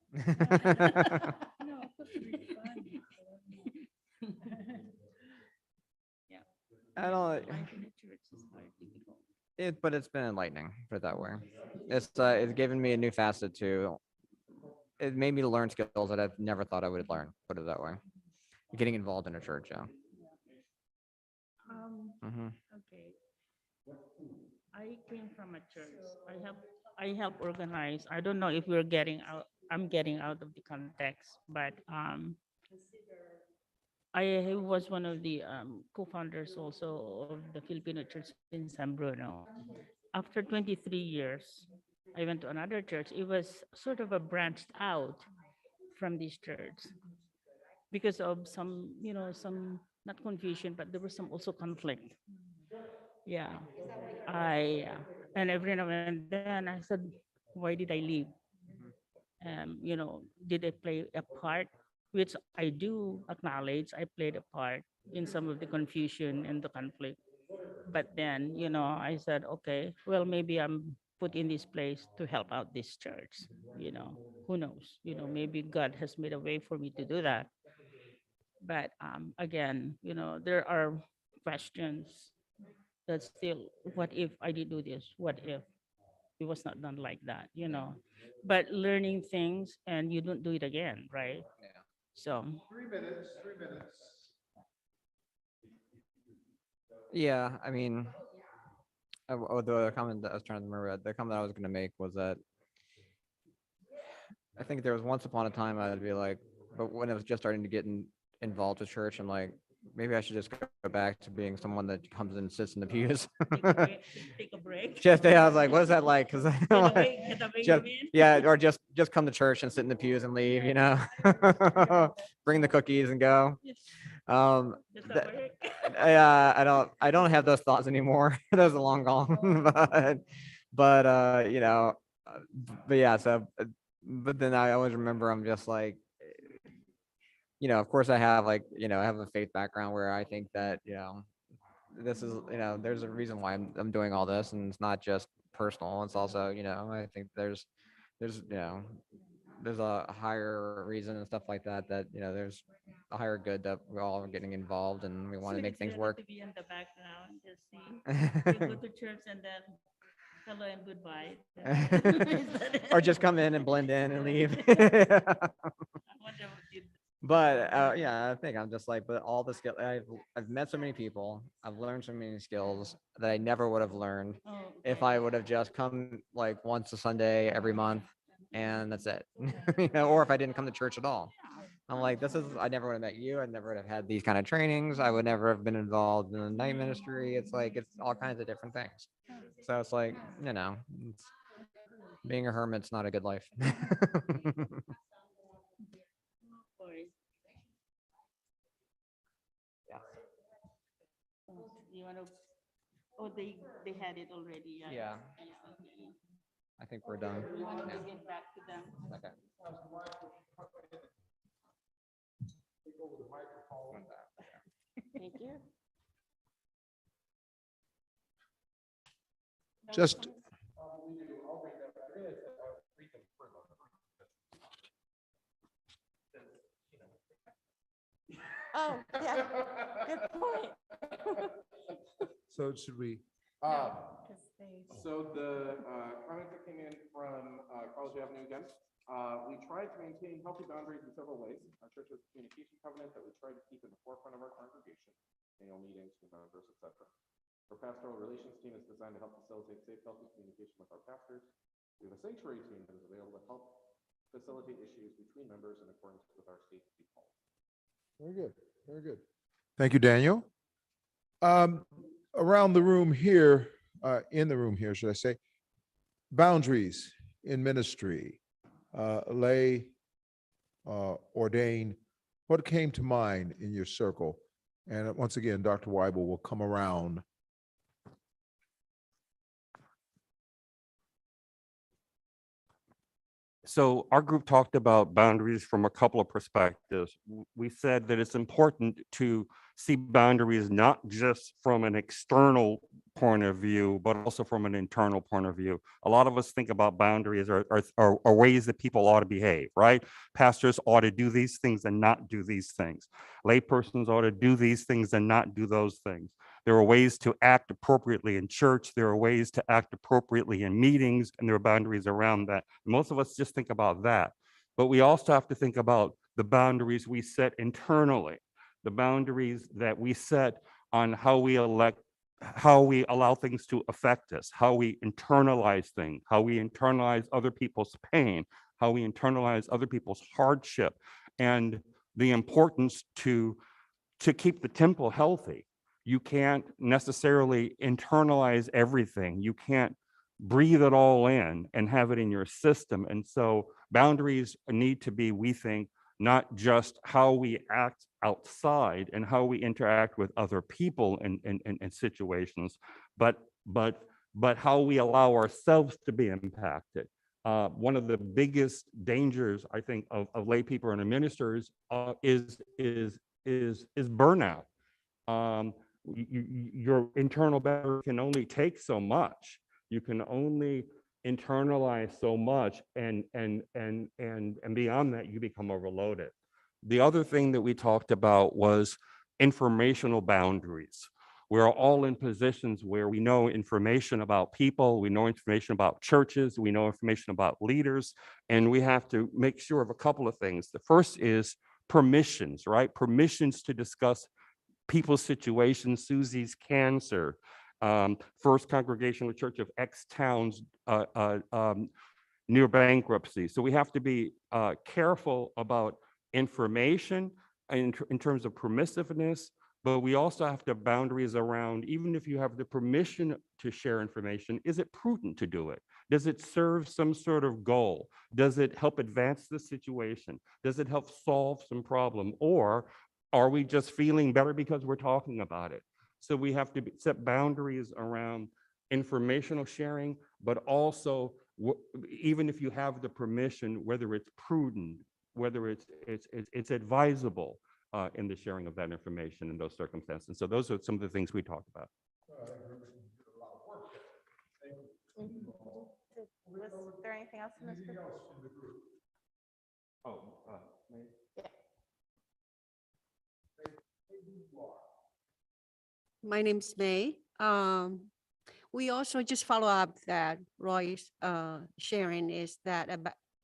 No, of course it's fun. Yeah. I don't. Life in the church is hard, difficult. But it's been enlightening, put it that way. It's given me a new facet to. It made me learn skills that I've never thought I would learn. Put it that way. Getting involved in a church, yeah. Okay. I came from a church. I help organize. I don't know if we're getting out. I'm getting out of the context, but I was one of the co-founders also of the Filipino church in San Bruno. After 23 years, I went to another church. It was sort of a branched out from this church because of some, some not confusion, but there was some also conflict. Yeah. And every now and then I said, why did I leave? Did I play a part? Which I do acknowledge, I played a part in some of the confusion and the conflict. But then, I said, okay, well, maybe I'm put in this place to help out this church. Who knows? Maybe God has made a way for me to do that. But again, there are questions that still, what if I did do this? What if it was not done like that? But learning things and you don't do it again, right? Yeah. So 3 minutes. Yeah, I mean, the comment that I was trying to remember, the comment I was going to make was that I think there was once upon a time I'd be like, but when I was just starting to get involved with church, I'm like, maybe I should just go back to being someone that comes and sits in the pews. take a break. Just I was like, what is that like? Because Get away, you mean? yeah, or just come to church and sit in the pews and leave, bring the cookies and go. Just a that- break. I don't have those thoughts anymore. Those are long gone. but yeah. So, but then I always remember I'm just like, of course I have I have a faith background where I think that this is there's a reason why I'm doing all this, and it's not just personal. It's also I think there's a higher reason and stuff like that there's a higher good that we're all getting involved and we want to So make it's things better work. To be in the background, just see. You go to church and then hello and goodbye. Is that it? Or just come in and blend in and leave. I wonder what you- But yeah, I think I'm just like, but all the skill I've met so many people, I've learned so many skills that I never would have learned Oh, if okay. I would have just come like once a Sunday every month, and that's it. Or if I didn't come to church at all. I'm like, I never would have met you. I never would have had these kind of trainings. I would never have been involved in the night ministry. It's like, it's all kinds of different things. So it's like, it's, being a hermit's not a good life. Boy. Yeah. You want to, oh, they had it already. Yeah. Okay. I think we're done. You want to Yeah. give back to them? Okay. Thank you. Just, Oh, yeah, good point. so should we? So the comments that came in from College Avenue again, we tried to maintain healthy boundaries in several ways. Our church has a communication covenant that we try to keep in the forefront of our congregation, annual meetings, new members, etc. Our pastoral relations team is designed to help facilitate safe, healthy communication with our pastors. We have a sanctuary team that is available to help facilitate issues between members in accordance with our state policy. Very good, very good. Thank you, Daniel. Around the room here, in the room here, should I say, boundaries in ministry, lay, ordain, what came to mind in your circle? And once again, Dr. Weibel will come around. So our group talked about boundaries from a couple of perspectives. We said that it's important to see boundaries not just from an external point of view, but also from an internal point of view. A lot of us think about boundaries are ways that people ought to behave, right? Pastors ought to do these things and not do these things. Laypersons ought to do these things and not do those things. There are ways to act appropriately in church. There are ways to act appropriately in meetings, and there are boundaries around that. Most of us just think about that. But we also have to think about the boundaries we set internally, the boundaries that we set on how we allow things to affect us, how we internalize things, how we internalize other people's pain, how we internalize other people's hardship, and the importance to keep the temple healthy. You can't necessarily internalize everything. You can't breathe it all in and have it in your system. And so boundaries need to be, we think, not just how we act outside and how we interact with other people in situations, but how we allow ourselves to be impacted. One of the biggest dangers, I think, of lay people and ministers is burnout. Your internal boundary can only take so much. You can only internalize so much, and beyond that, you become overloaded. The other thing that we talked about was informational boundaries. We're all in positions where we know information about people, we know information about churches, we know information about leaders, and we have to make sure of a couple of things. The first is permissions, right? Permissions to discuss people's situations. Susie's cancer, First Congregational Church of X towns near bankruptcy. So we have to be careful about information in terms of permissiveness, but we also have to have boundaries around, even if you have the permission to share information, is it prudent to do it? Does it serve some sort of goal? Does it help advance the situation? Does it help solve some problem? Or are we just feeling better because we're talking about it? So we have to set boundaries around informational sharing, but also even if you have the permission, whether it's prudent, whether it's advisable in the sharing of that information in those circumstances. So those are some of the things we talked about. Was there anything else in this group? Oh, My name's May. We also just follow up that Roy's sharing is that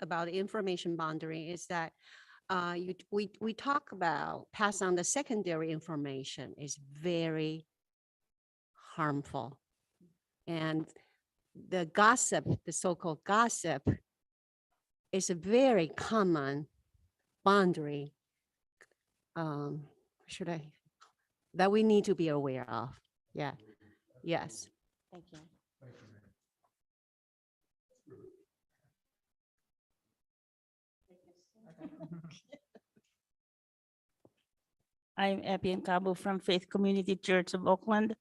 about the information boundary is that we talk about pass on the secondary information is very harmful. And the gossip, the so-called gossip, is a very common boundary. That we need to be aware of. Yeah. Yes. Thank you. I'm Epian Cabo from Faith Community Church of Oakland.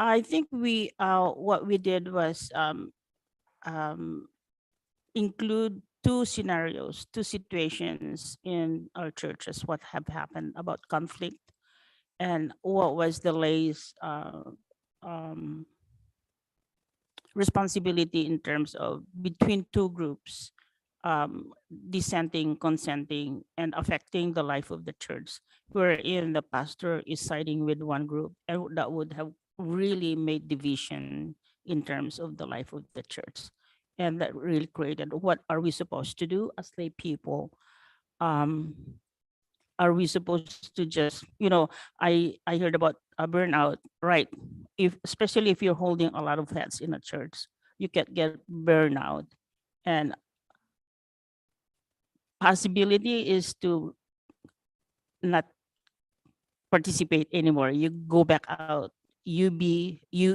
I think what we did was um, include two scenarios, two situations in our churches, what have happened about conflict and what was the lay's um, responsibility in terms of between two groups, dissenting, consenting, and affecting the life of the church, wherein the pastor is siding with one group, and that would have really made division in terms of the life of the church. And that really created what are we supposed to do as lay people? Um, are we supposed to just, I heard about a burnout, right? If especially if you're holding a lot of hats in a church, you can get burnout. And possibility is to not participate anymore. You go back out, you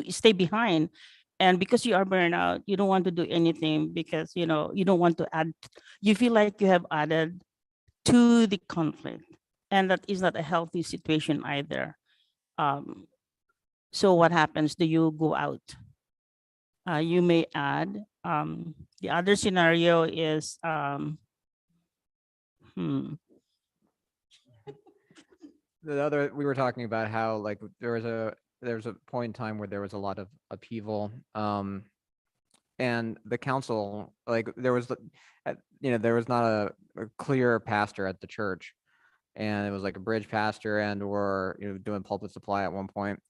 stay behind. And because you are burnout, you don't want to do anything because you don't want to add, you feel like you have added to the conflict. And that is not a healthy situation either. Um, so what happens? Do you go out? You may add. The other scenario is The other, we were talking about how like there was a point in time where there was a lot of upheaval, and the council, like there was there was not a clear pastor at the church, and it was like a bridge pastor and or doing pulpit supply at one point,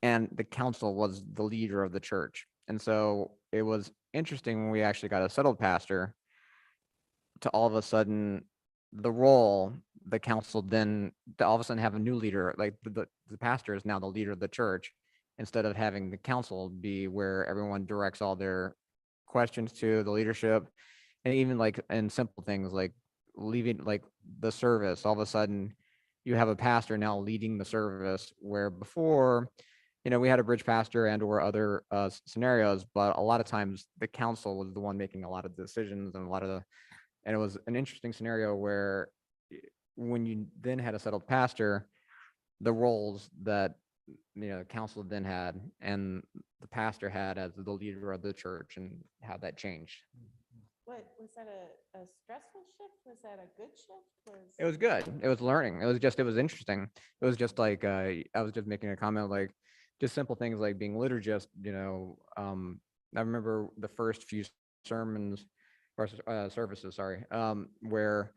and the council was the leader of the church. And so it was interesting when we actually got a settled pastor to all of a sudden the council then to all of a sudden have a new leader, like the pastor is now the leader of the church, instead of having the council be where everyone directs all their questions to the leadership. And even like in simple things like leaving like the service, all of a sudden you have a pastor now leading the service, where before we had a bridge pastor and or other scenarios, but a lot of times the council was the one making a lot of decisions and and it was an interesting scenario where when you then had a settled pastor, the roles that the council then had and the pastor had as the leader of the church, and how that changed. What, was that a stressful shift? Was that a good shift? It was good. It was learning. It was interesting. It was just like I was just making a comment, like just simple things like being liturgist. I remember the first few sermons or services, sorry, where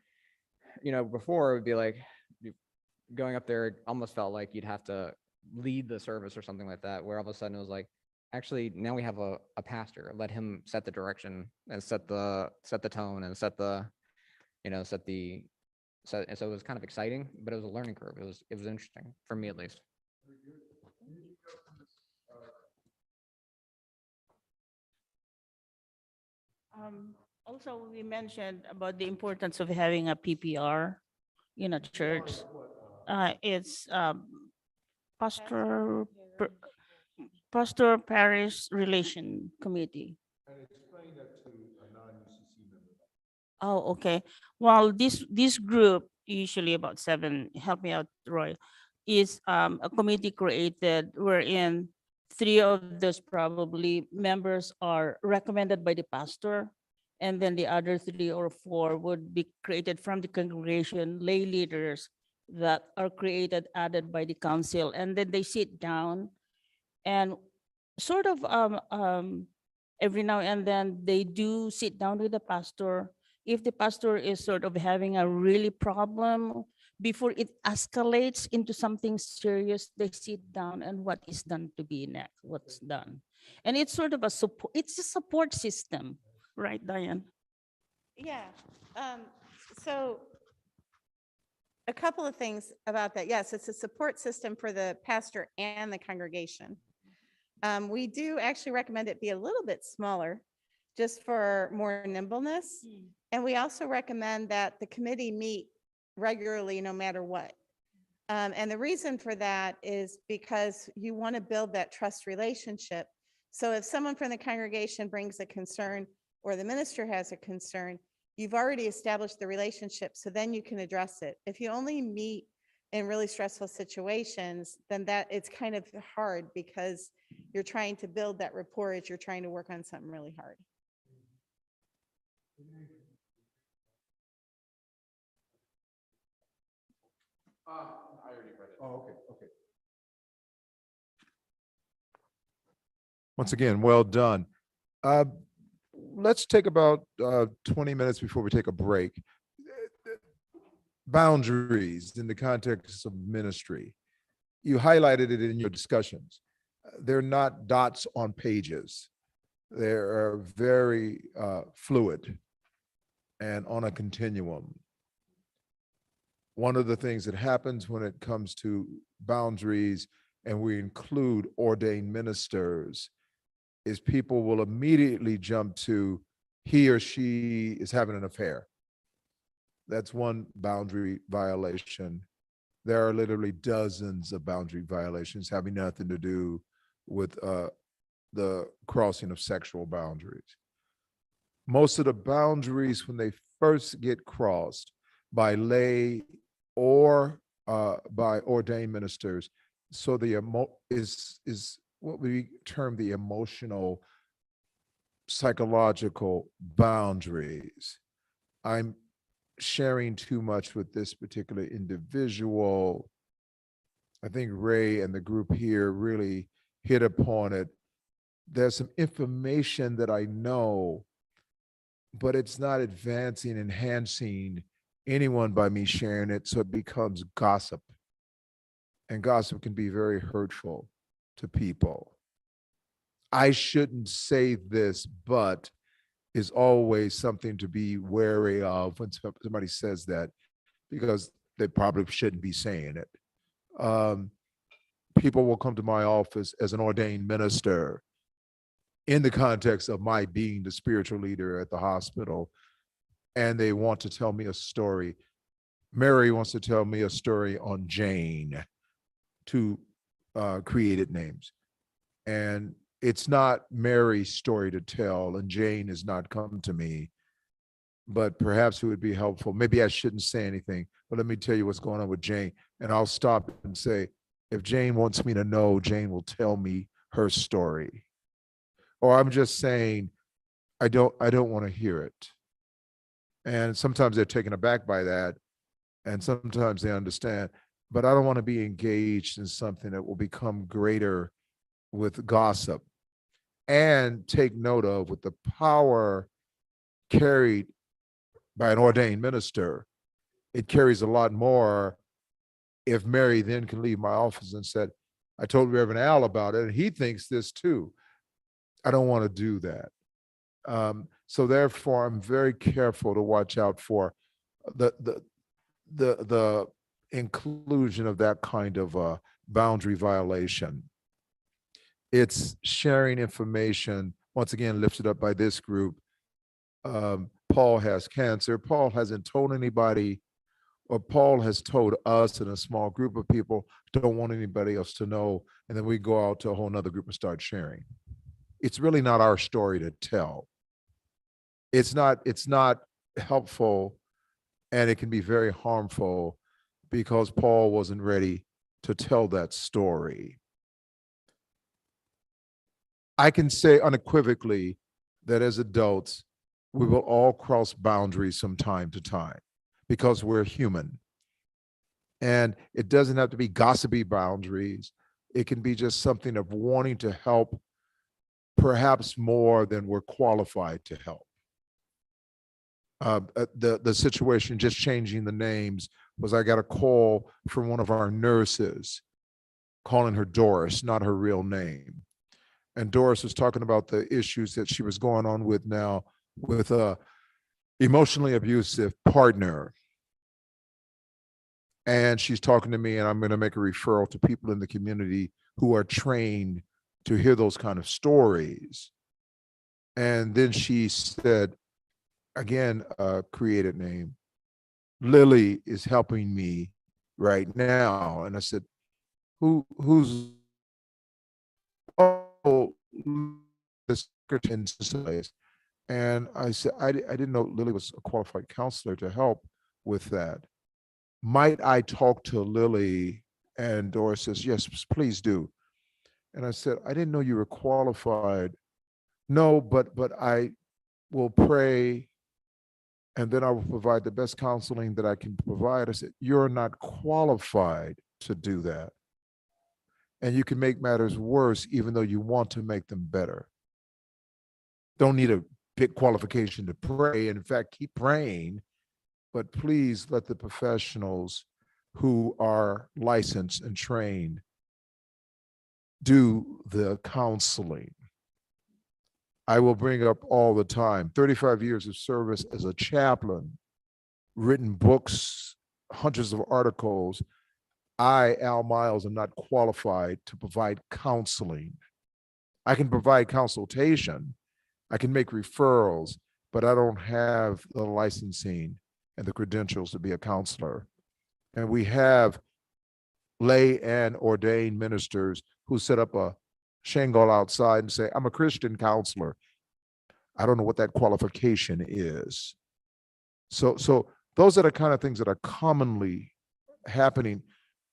before it would be like going up there, it almost felt like you'd have to lead the service or something like that, where all of a sudden it was like, actually now we have a pastor, let him set the direction and set the tone and set the and so it was kind of exciting, but it was a learning curve. It was interesting for me at least. Also, we mentioned about the importance of having a PPR in a church. It's pastor pastor parish relation committee. Oh, okay. Well, this group, usually about 7, help me out, Roy, is a committee created wherein 3 of those probably members are recommended by the pastor, and then the other 3 or 4 would be created from the congregation, lay leaders that are created, added by the council, and then they sit down and sort of every now and then they do sit down with the pastor. If the pastor is sort of having a really problem, before it escalates into something serious, they sit down and what is done to be next, what's done. And it's sort of a support, it's a support system, right, Diane? Yeah, so a couple of things about that. Yes, it's a support system for the pastor and the congregation. We do actually recommend it be a little bit smaller, just for more nimbleness. And we also recommend that the committee meet regularly, no matter what. And the reason for that is because you want to build that trust relationship. So if someone from the congregation brings a concern or the minister has a concern, you've already established the relationship, so then you can address it. If you only meet in really stressful situations, then that it's kind of hard because you're trying to build that rapport as you're trying to work on something really hard. I already read it. Oh, okay, okay. Once again, well done. Uh, Let's take about 20 minutes before we take a break. Boundaries in the context of ministry. You highlighted it in your discussions. They're not dots on pages. They are very fluid and on a continuum. One of the things that happens when it comes to boundaries, and we include ordained ministers, is people will immediately jump to he or she is having an affair. That's one boundary violation. There are literally dozens of boundary violations having nothing to do with the crossing of sexual boundaries. Most of the boundaries, when they first get crossed by lay or by ordained ministers, so the is what we term the emotional, psychological boundaries. I'm sharing too much with this particular individual. I think Ray and the group here really hit upon it. There's some information that I know, but it's not advancing, enhancing anyone by me sharing it, so it becomes gossip. And gossip can be very hurtful to people. I shouldn't say this, but is always something to be wary of when somebody says that, because they probably shouldn't be saying it. People will come to my office as an ordained minister in the context of my being the spiritual leader at the hospital, and they want to tell me a story. Mary wants to tell me a story on Jane, two created names. And it's not Mary's story to tell, and Jane has not come to me, but perhaps it would be helpful. Maybe I shouldn't say anything, but let me tell you what's going on with Jane. And I'll stop and say, if Jane wants me to know, Jane will tell me her story. Or I'm just saying, I don't want to hear it. And sometimes they're taken aback by that, and sometimes they understand, but I don't want to be engaged in something that will become greater with gossip. And take note of, with the power carried by an ordained minister, it carries a lot more if Mary then can leave my office and said, I told Reverend Al about it, and he thinks this too. I don't want to do that. So therefore, I'm very careful to watch out for the inclusion of that kind of boundary violation. It's sharing information, once again, lifted up by this group. Paul has cancer. Paul hasn't told anybody, or Paul has told us and a small group of people, don't want anybody else to know. And then we go out to a whole nother group and start sharing. It's really not our story to tell. It's not helpful, and it can be very harmful because Paul wasn't ready to tell that story. I can say unequivocally that as adults, we will all cross boundaries from time to time because we're human. And it doesn't have to be gossipy boundaries. It can be just something of wanting to help, perhaps more than we're qualified to help. The situation, just changing the names, was I got a call from one of our nurses calling her Doris, not her real name. And Doris was talking about the issues that she was going on with now with a emotionally abusive partner. And she's talking to me, and I'm going to make a referral to people in the community who are trained to hear those kind of stories. And then she said, again, created name, Lily is helping me right now. And I said, who's, oh, the secretary. And I said, I didn't know Lily was a qualified counselor to help with that. might I talk to Lily? And Doris says, yes, please do. And I said, I didn't know you were qualified. No, but I will pray and then I will provide the best counseling that I can provide. I said, you're not qualified to do that. And you can make matters worse even though you want to make them better. Don't need a big qualification to pray. In fact, keep praying, but please let the professionals who are licensed and trained do the counseling. I will bring up all the time, 35 years of service as a chaplain, written books, hundreds of articles. I, Al Miles, am not qualified to provide counseling. I can provide consultation, I can make referrals, but I don't have the licensing and the credentials to be a counselor. And we have lay and ordained ministers who set up a shingle outside and say, I'm a Christian counselor. I don't know what that qualification is. So those are the kind of things that are commonly happening.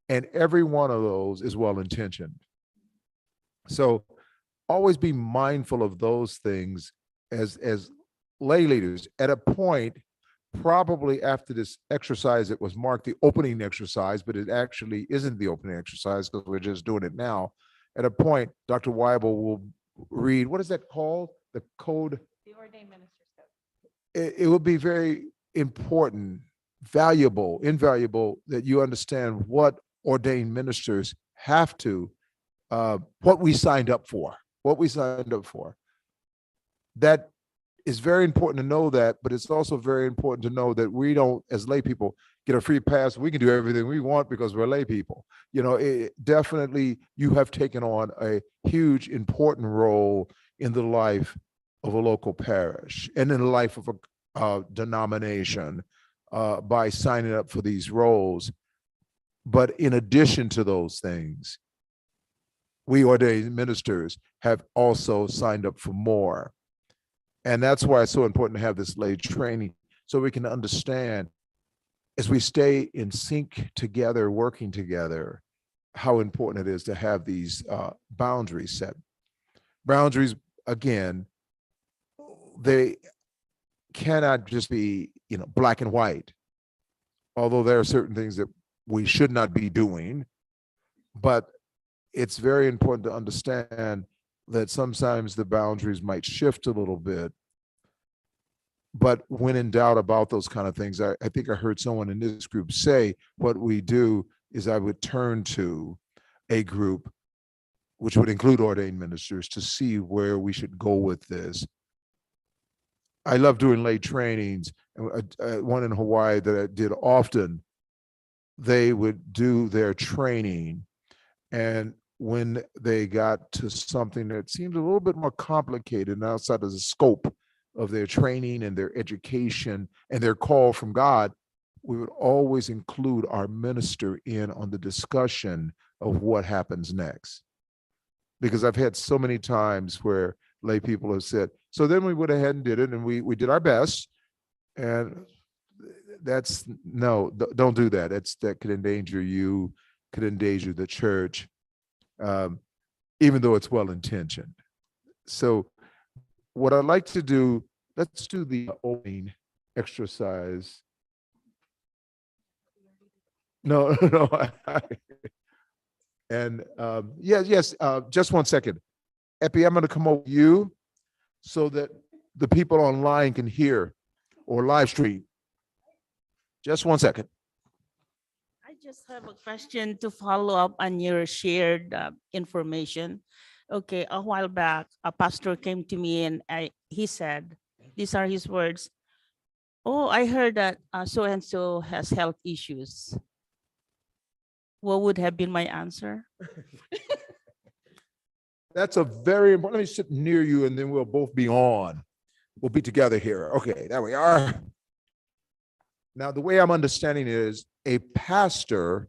And every one of those is well-intentioned. So always be mindful of those things as lay leaders. At a point, probably after this exercise, it was marked the opening exercise, but it actually isn't the opening exercise because we're just doing it now. At a point, Dr. Weibel will read, what is that called? The code? The ordained minister's code. It will be very important, valuable, invaluable that you understand what ordained ministers have to, what we signed up for, That is very important to know that, but it's also very important to know that we don't, as lay people, get a free pass. We can do everything we want because we're lay people. You know, definitely you have taken on a huge, important role in the life of a local parish and in the life of a denomination by signing up for these roles. But in addition to those things, we ordained ministers have also signed up for more. And that's why it's so important to have this lay training so we can understand as we stay in sync together, working together, how important it is to have these boundaries set. Boundaries, again, they cannot just be, black and white, although there are certain things that we should not be doing, but it's very important to understand that sometimes the boundaries might shift a little bit. But when in doubt about those kind of things, I think I heard someone in this group say, what we do is I would turn to a group, which would include ordained ministers, to see where we should go with this. I love doing lay trainings. One in Hawaii that I did often, they would do their training, and when they got to something that seemed a little bit more complicated and outside of the scope of their training and their education and their call from God, we would always include our minister in on the discussion of what happens next. Because I've had so many times where lay people have said, so then we went ahead and did it, and we did our best. And that's, no, don't do that. That could endanger you, could endanger the church, even though it's well-intentioned. So what I'd like to do, let's do the opening exercise. No. And yes, just 1 second. Epi, I'm going to come over to you so that the people online can hear or live stream. Just 1 second. I just have a question to follow up on your shared information. Okay, a while back, a pastor came to me and he said, these are his words, oh, I heard that so-and-so has health issues. What would have been my answer? That's a very important, let me sit near you and then we'll both be on. We'll be together here. Okay, there we are. Now, the way I'm understanding it is a pastor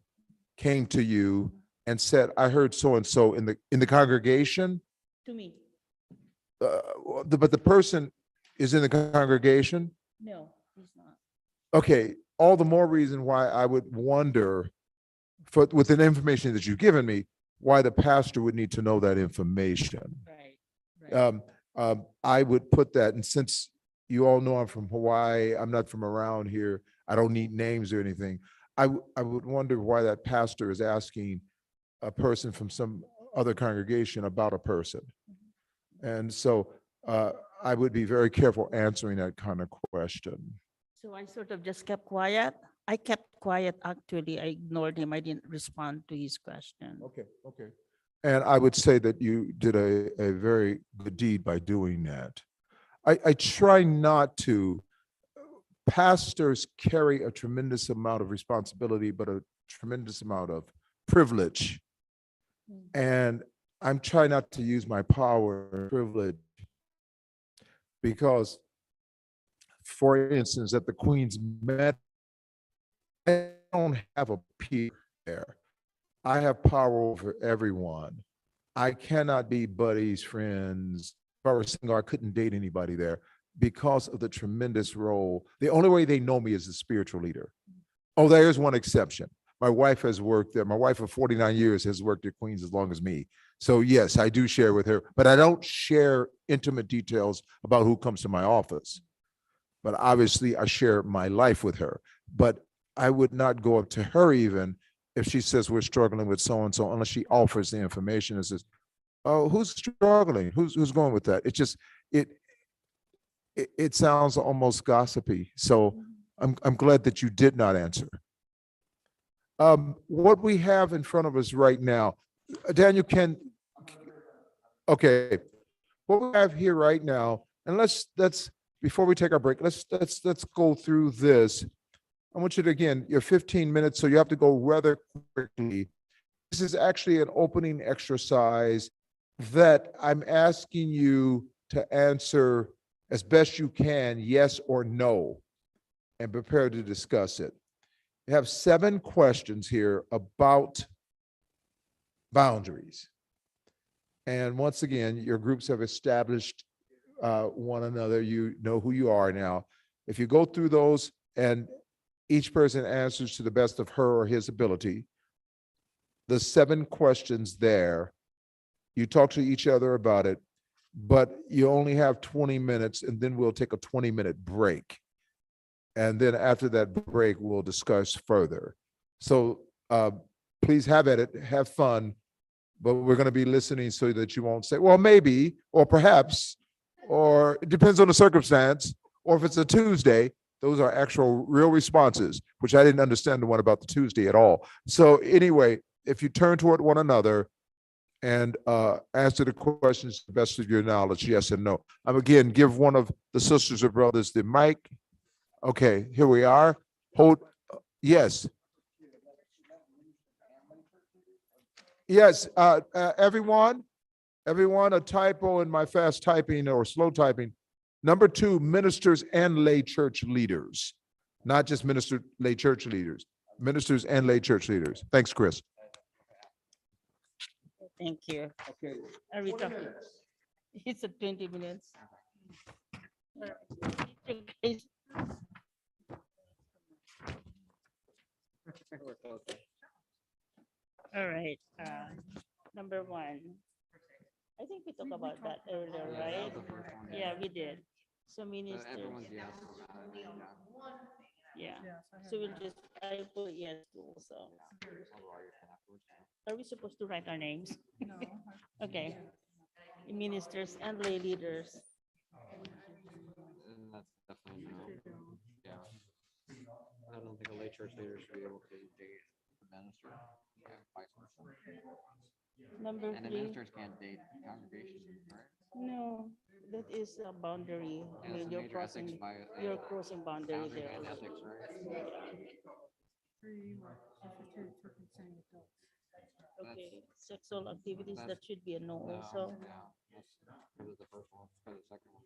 came to you and said, I heard so-and-so in the congregation. To me, But the person is in the congregation? no, he's not. Okay, all the more reason why I would wonder, with the information that you've given me, why the pastor would need to know that information. Right. I would put that, and since you all know I'm from Hawaii, I'm not from around here, I don't need names or anything. I would wonder why that pastor is asking a person from some other congregation about a person. And so I would be very careful answering that kind of question. So I sort of just kept quiet. I kept quiet, actually. I ignored him. I didn't respond to his question. Okay, okay. And I would say that you did a very good deed by doing that. I try not to. Pastors carry a tremendous amount of responsibility, but a tremendous amount of privilege. And I'm trying not to use my power and privilege because, for instance, at the Queen's Med, I don't have a peer there. I have power over everyone. I cannot be buddies, friends. If I were single, I couldn't date anybody there because of the tremendous role. The only way they know me is the spiritual leader. Oh, there's one exception. My wife has worked there. My wife of 49 years has worked at Queens as long as me. So yes, I do share with her, but I don't share intimate details about who comes to my office. But obviously I share my life with her. But I would not go up to her even if she says we're struggling with so-and-so, unless she offers the information and says, oh, who's struggling? Who's going with that? It just, it sounds almost gossipy. So I'm glad that you did not answer. What we have in front of us right now, Daniel, okay, what we have here right now, and let's before we take our break, let's go through this. I want you to, again, you're 15 minutes, so you have to go rather quickly. This is actually an opening exercise that I'm asking you to answer as best you can, yes or no, and prepare to discuss it. You have 7 questions here about boundaries. And once again, your groups have established one another. You know who you are now. If you go through those and each person answers to the best of her or his ability, the 7 questions there, you talk to each other about it, but you only have 20 minutes, and then we'll take a 20-minute break. And then after that break, we'll discuss further. So please have at it, have fun, but we're going to be listening so that you won't say, well, maybe, or perhaps, or it depends on the circumstance, or if it's a Tuesday. Those are actual real responses, which I didn't understand the one about the Tuesday at all. So anyway, if you turn toward one another and answer the questions to the best of your knowledge, yes and no. Again, give one of the sisters or brothers the mic. Okay, here we are. Hold, yes. Yes, everyone, a typo in my fast typing or slow typing. Number 2, ministers and lay church leaders, not just lay church leaders, ministers and lay church leaders. Thanks, Chris. Thank you. Okay. Are we talking? It's at 20 minutes. All right, number 1. I think we talked about that earlier, right? Yeah, we did. So ministers. Yeah, so we'll just, I put yes also. Are we supposed to write our names? No. Okay. Ministers and lay leaders. And that's definitely no. Yeah. I don't think a lay church leader should be able to date the minister. Yeah, vice versa. Number And the 3. ministers can't date congregations, right? No, that is a boundary. I Yeah, mean, it's a major ethics you're crossing boundary boundary there. and ethics, right? 3, associated circumcision adults. Okay, sexual activities, that's- that should be a no No, also. yeah, that's because of the first one, because of the second one.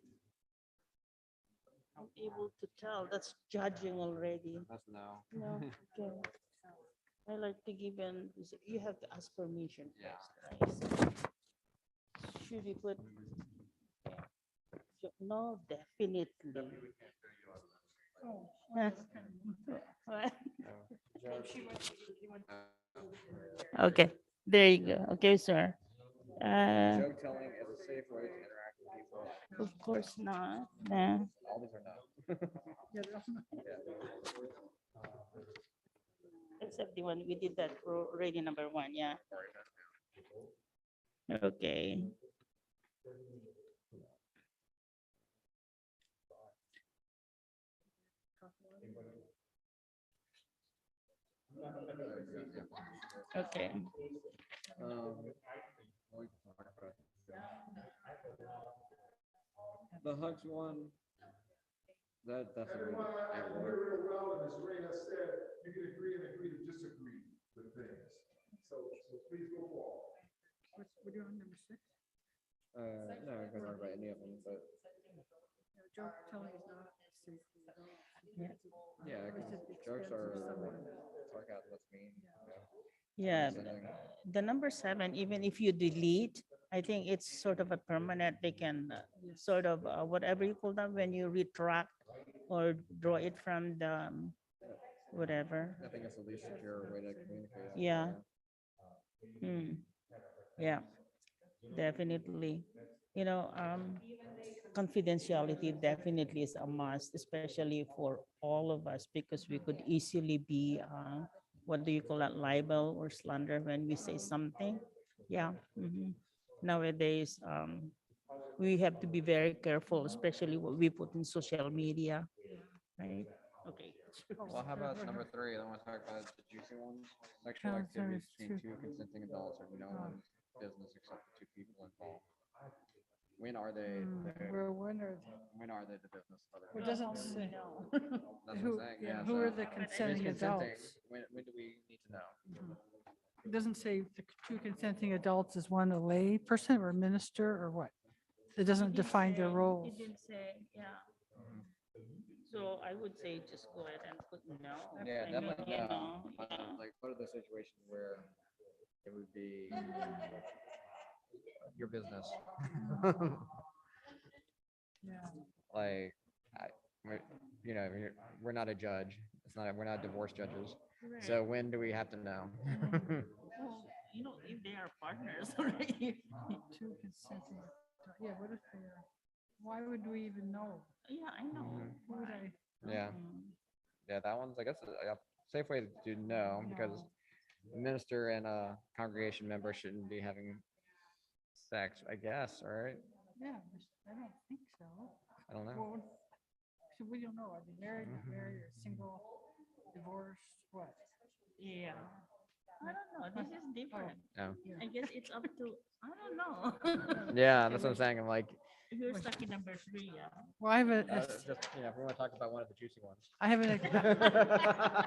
I'm able to tell, that's judging already. That's no. No, okay. I like to give an, you have to ask permission Yeah. first, right? Should we put? No, definitely. Oh, Yes. What? Uh, Okay, there you go. Okay, sir. Joke telling is a safe way to interact with people. Of course not. No. All these are no. Except the one we did that already, number one, yeah. Okay. Okay. The hugs one, that's a Everyone, real well, and as Ray has said, you can agree and agree to disagree with things. So please go forward. We're doing number 6. No, I can talk about any of them, but Joke telling is not safe. yeah, 'cause jokes are sarcasm, that's mean. Yeah, Condescending. the number 7, even if you delete, I think it's sort of a permanent, they can sort of, whatever you call that, when you retract or draw it from the, whatever. I think it's the least secure way to communicate. Yeah. Yeah, definitely. You know, confidentiality definitely is a must, especially for all of us, because we could easily be, what do you call that, libel or slander when we say something. Yeah. Nowadays, we have to be very careful, especially what we put in social media, right? Okay. Well, how about number 3? I want to talk about the juicy ones. Sexual activities between 2 consenting adults are no one's business except the 2 people involved. When are they? When are they the business of other It people? doesn't say. That's what Who, I'm saying. yeah, Yeah. who so are the if it's consenting consenting, adults? when do we need to know? It doesn't say the 2 consenting adults is one a lay person or a minister or what? It doesn't define their roles. It didn't say, yeah. So I would say just go ahead and put no. Yeah, I definitely mean, you no. know, yeah. Like, what are the situations where it would be your business? Yeah. Like, you know, we're not a judge. We're not divorce judges. So when do we have to know? Well, you know, if they are partners already. 2 consenting. Yeah, what if they are? Why would we even know? Yeah, I know. Who would I? Yeah, yeah, that one's, I guess, a safe way to know, because the minister and a congregation member shouldn't be having sex, I guess, right? Yeah, I don't think so. I don't know. Well, so we don't know. Are they married, not married, or single, divorced, what? Yeah. I don't know. This is different. No. I guess it's up to, I don't know. Yeah, that's what I'm saying. I'm like, If you're stuck in number 3, yeah. Well, I have just, you know, if we want to talk about one of the juicy ones. I have an,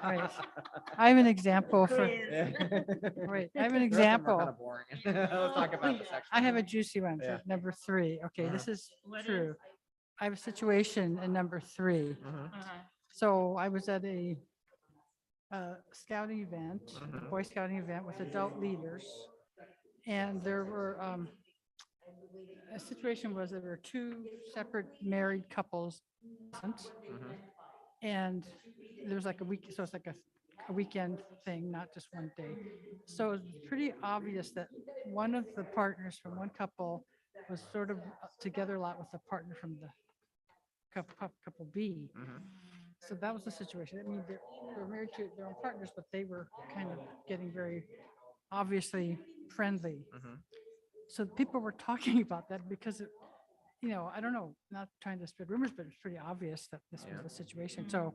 right. I have an example for, Yeah. wait, I have an The rest of them are example. kind of boring. Let's talk about the sex. I have a juicy one Yeah. for number 3. Okay, this is What true. is- I have a situation in number 3. So I was at a scouting event, Boy Scouting event with adult leaders. And there were, a situation was there were 2 separate married couples present. And there was like a week, so it's like a weekend thing, not just one day. So it's pretty obvious that one of the partners from one couple was sort of together a lot with the partner from the couple B. So that was the situation. I mean, they're married to their own partners, but they were kind of getting very obviously friendly. So people were talking about that because it, you know, I don't know, not trying to spread rumors, but it's pretty obvious that this was the situation. So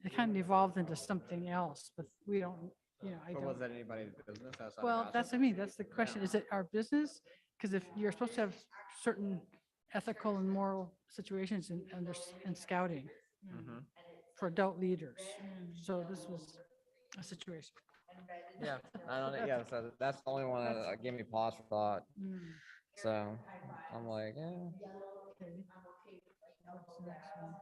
it kind of evolved into something else, but we don't, you know, I But was don't. that anybody's business? Outside of Well, gossip? that's what I mean. That's the question. Is it our business? Because if you're supposed to have certain ethical and moral situations in scouting for adult leaders. So this was a situation. Yeah, I don't know. Yeah, so that's the only one that gave me pause for thought. Mm, So I'm like, yeah. okay. What's the next one?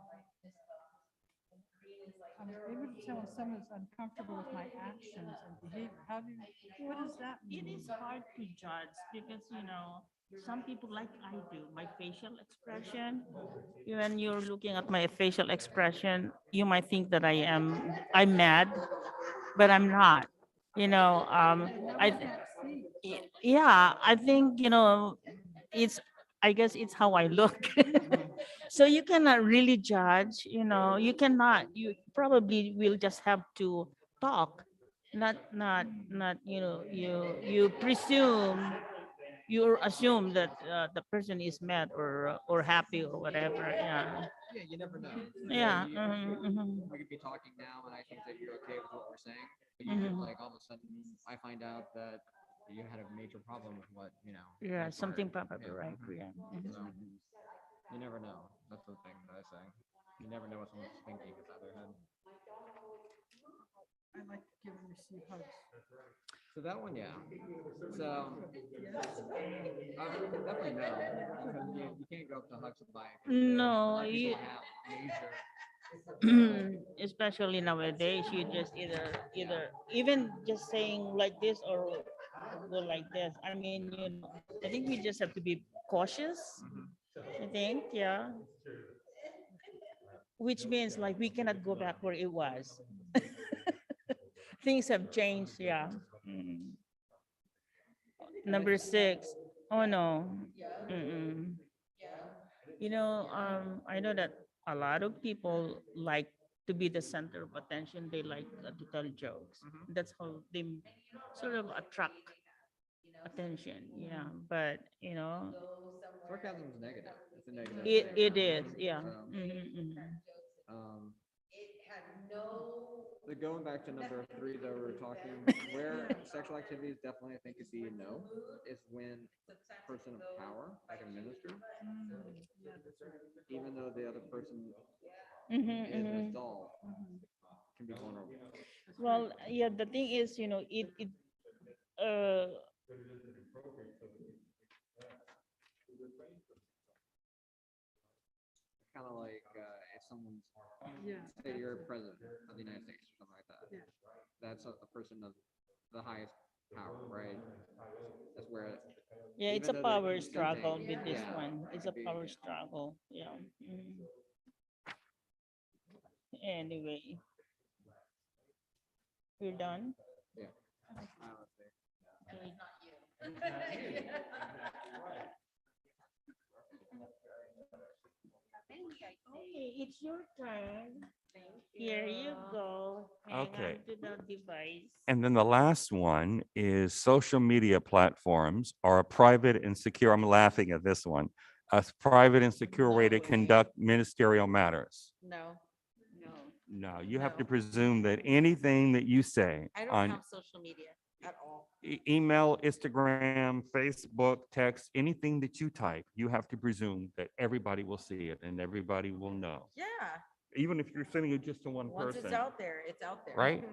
I'm able to tell when someone's uncomfortable with my actions and behavior. How do you, what does that It mean? is hard to judge because, you know, some people like I do, my facial expression. When you're looking at my facial expression, you might think that I'm mad, but I'm not. You know, I, yeah, I think, it's, I guess it's how I look. So you cannot really judge, you cannot, you probably will just have to talk, not, you assume that the person is mad or happy or whatever. Yeah. Yeah, you never know. Yeah. You, we could be talking now, and I think that you're okay with what we're saying, but you could, Mhm. like, all of a sudden, I find out that you had a major problem with what, Yeah, something transpired. probably Yeah. right. Yeah. Mhm. So, you never know. That's the thing that I say. You never know what someone's thinking inside their head. I like to give and receive hugs. So that one, yeah. So definitely no, because you can't go up to hug somebody. No, People you, have major. especially nowadays, you just either even just saying like this or go like this. I mean, I think we just have to be cautious. I think, yeah. Which means like we cannot go back where it was. Things have changed, yeah. Mm. Number 6. Oh no. Mm-mm. I know that a lot of people like to be the center of attention. They like to tell jokes. That's how they sort of attract attention. Yeah, but Sarcasm is negative. It's a negative it thing. is. Yeah. So, um, but going back to number 3 that we were talking, where sexual activity is definitely, I think, could be a no, is when a person of power, like a minister, even though the other person is an adult, can be vulnerable. Well, yeah. The thing is, it uh Kind of like if someone's, Yeah. say you're president of the United States or something like that. Yeah. That's a person of the highest power, right? That's where, yeah, it's a even though they're power struggle consenting, with this yeah, one. that It's a could be, power yeah. struggle. Yeah. Anyway, we're done. Yeah. Okay. Okay, it's your turn. Here you go. Hang Okay. on to the device. And then the last one is social media platforms are a private and secure, I'm laughing at this one, a private and secure way to conduct ministerial matters. No, No, you have to No. presume that anything that you say I don't on have social media at all. email, Instagram, Facebook, text, anything that you type, you have to presume that everybody will see it and everybody will know. Yeah, Even if you're sending it just to one once person. it's out there, it's out there. Right?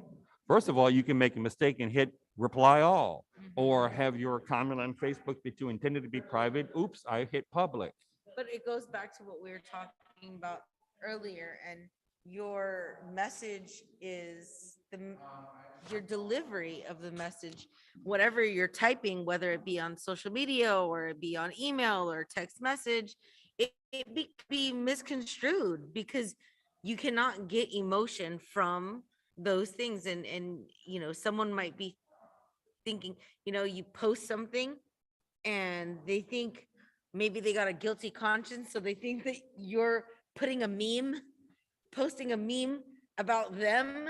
First of all, you can make a mistake and hit reply all, Mhm. or have your comment on Facebook that you intended to be private. Oops, I hit public. But it goes back to what we were talking about earlier, and your message is your delivery of the message, whatever you're typing, whether it be on social media or it be on email or text message, it be misconstrued because you cannot get emotion from those things. And someone might be thinking, you post something and they think maybe they got a guilty conscience, so they think that you're putting a meme, posting a meme about them,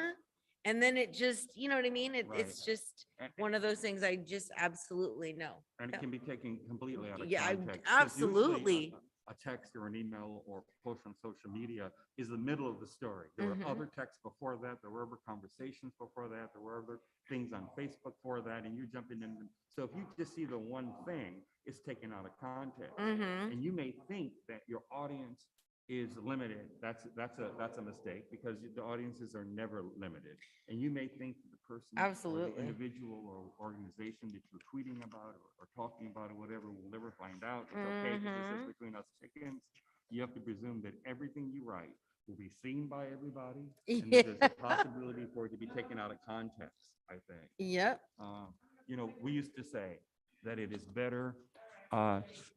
and then it just, you know what I mean? It's just And- one of those things I just absolutely know. And it can be taken completely out of Yeah, context. 'cause usually absolutely. A text or an email or post on social media is the middle of the story. There were Mhm. other texts before that, there were other conversations before that, there were other things on Facebook for that, and you're jumping in. So if you just see the one thing, it's taken out of context. Mhm. And you may think that your audience is limited. That's a mistake, because the audiences are never limited. And you may think the person or the Absolutely. individual or organization that you're tweeting about or talking about or whatever will never find out. It's okay, because this is Mhm. between us chickens. You have to presume that everything you write will be seen by everybody, and Yeah. that there's a possibility for it to be taken out of context, I think. Yep. We used to say that it is better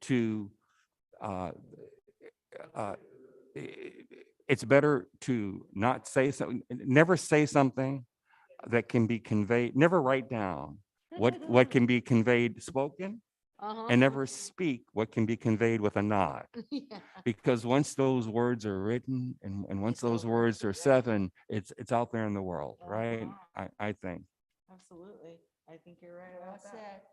to, uh, uh, it's better to not say something, never say something that can be conveyed, never write down what can be conveyed spoken, Uh-huh. and never speak what can be conveyed with a nod. Yeah. Because once those words are written and once It's those over, words are right. said, it's out there in the world, right? Uh-huh. I think. Absolutely. I think you're right about that.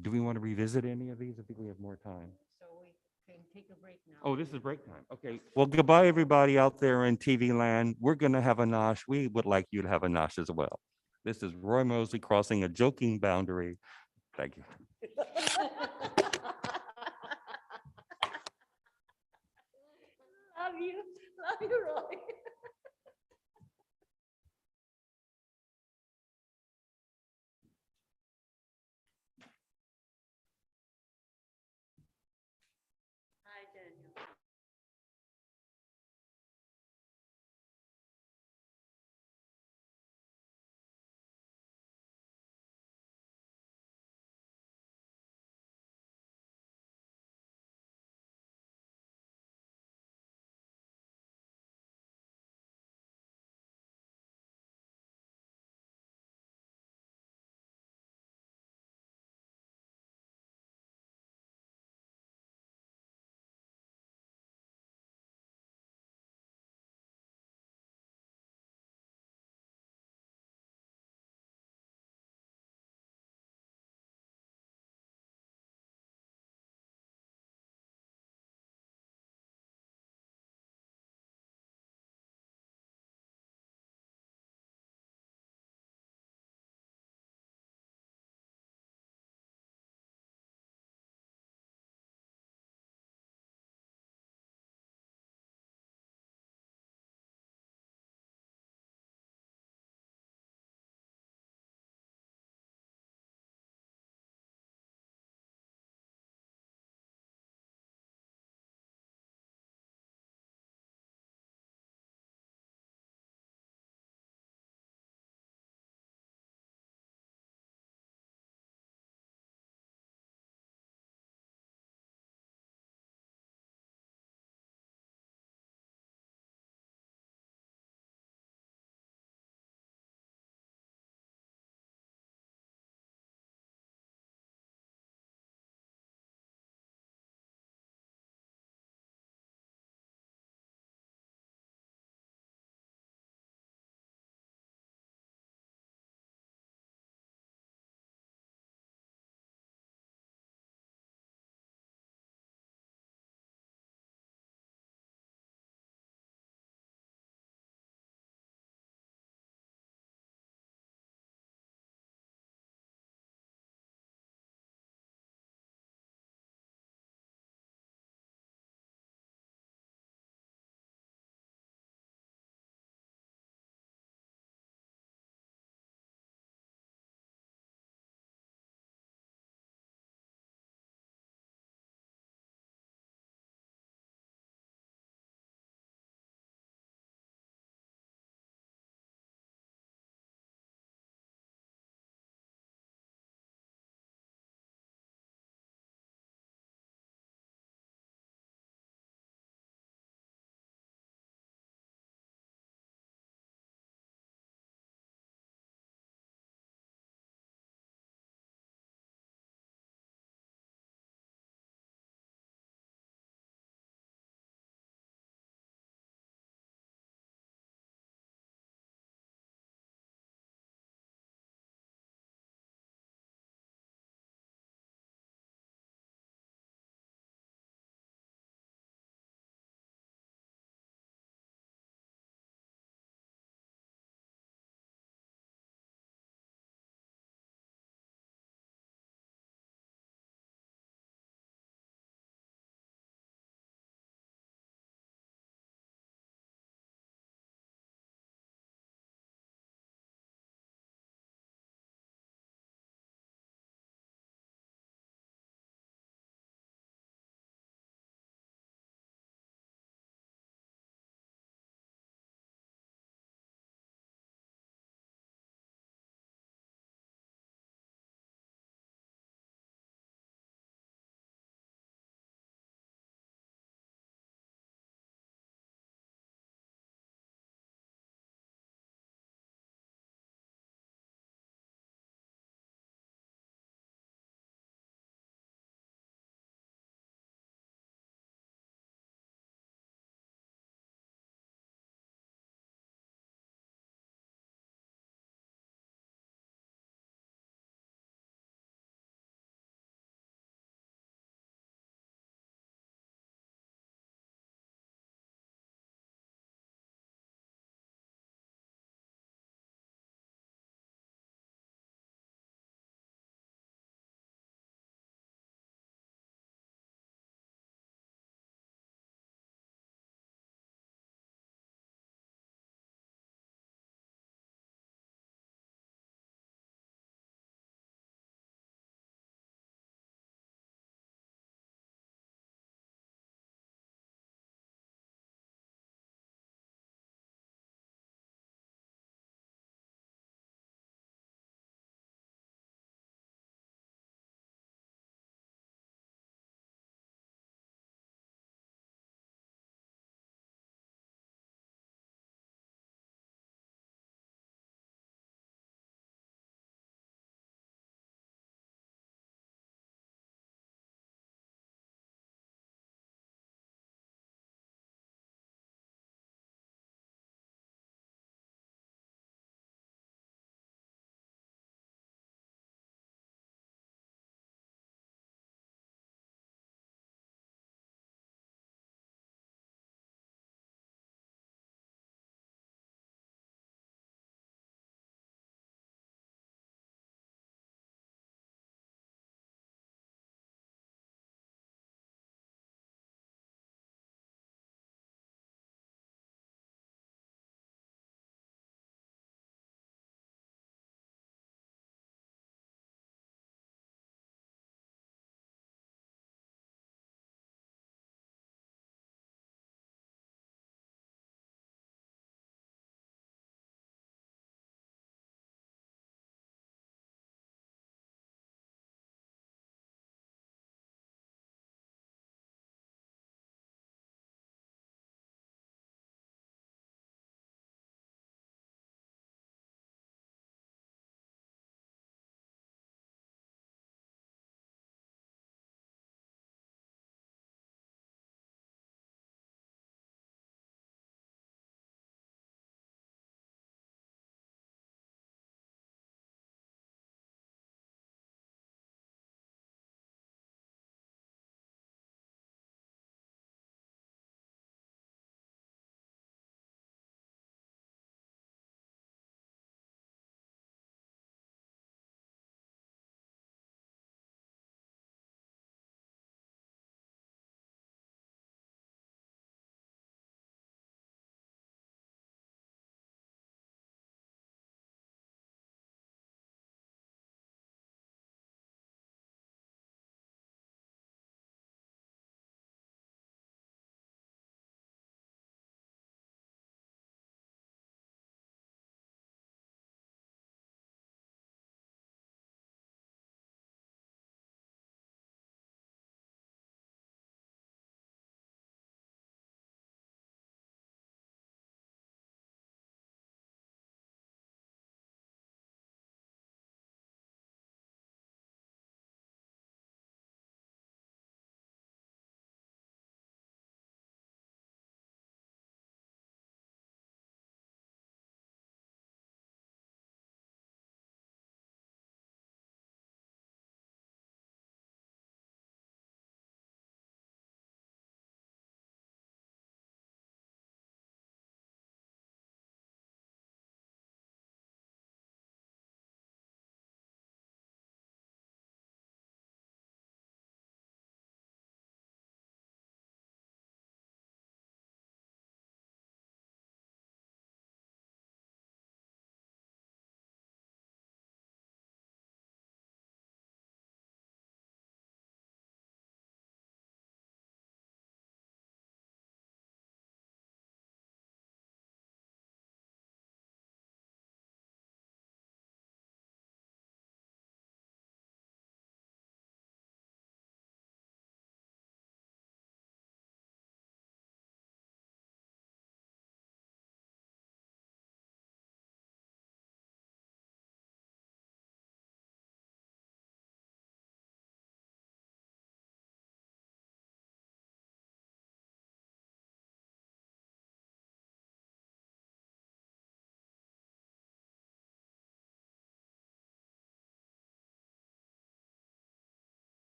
Do we want to revisit any of these? I think we have more time. So we can take a break now. Oh, this is break time. Okay. Well, goodbye, everybody out there in TV land. We're going to have a nosh. We would like you to have a nosh as well. This is Roy Mosley crossing a joking boundary. Thank you. Love you. Love you, Roy.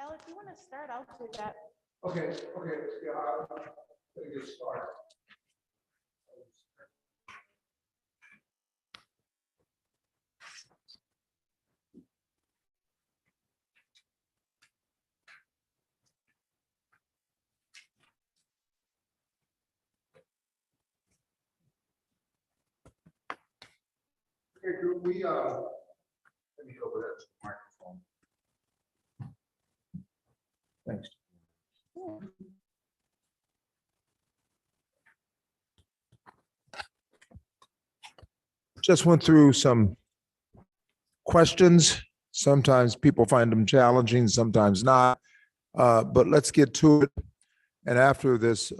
Al, if you want to start, I'll do that. Okay, yeah, I'm gonna get started. Okay, could we, let me go over that microphone. Thanks. Just went through some questions. Sometimes people find them challenging, sometimes not. But let's get to it. And after this,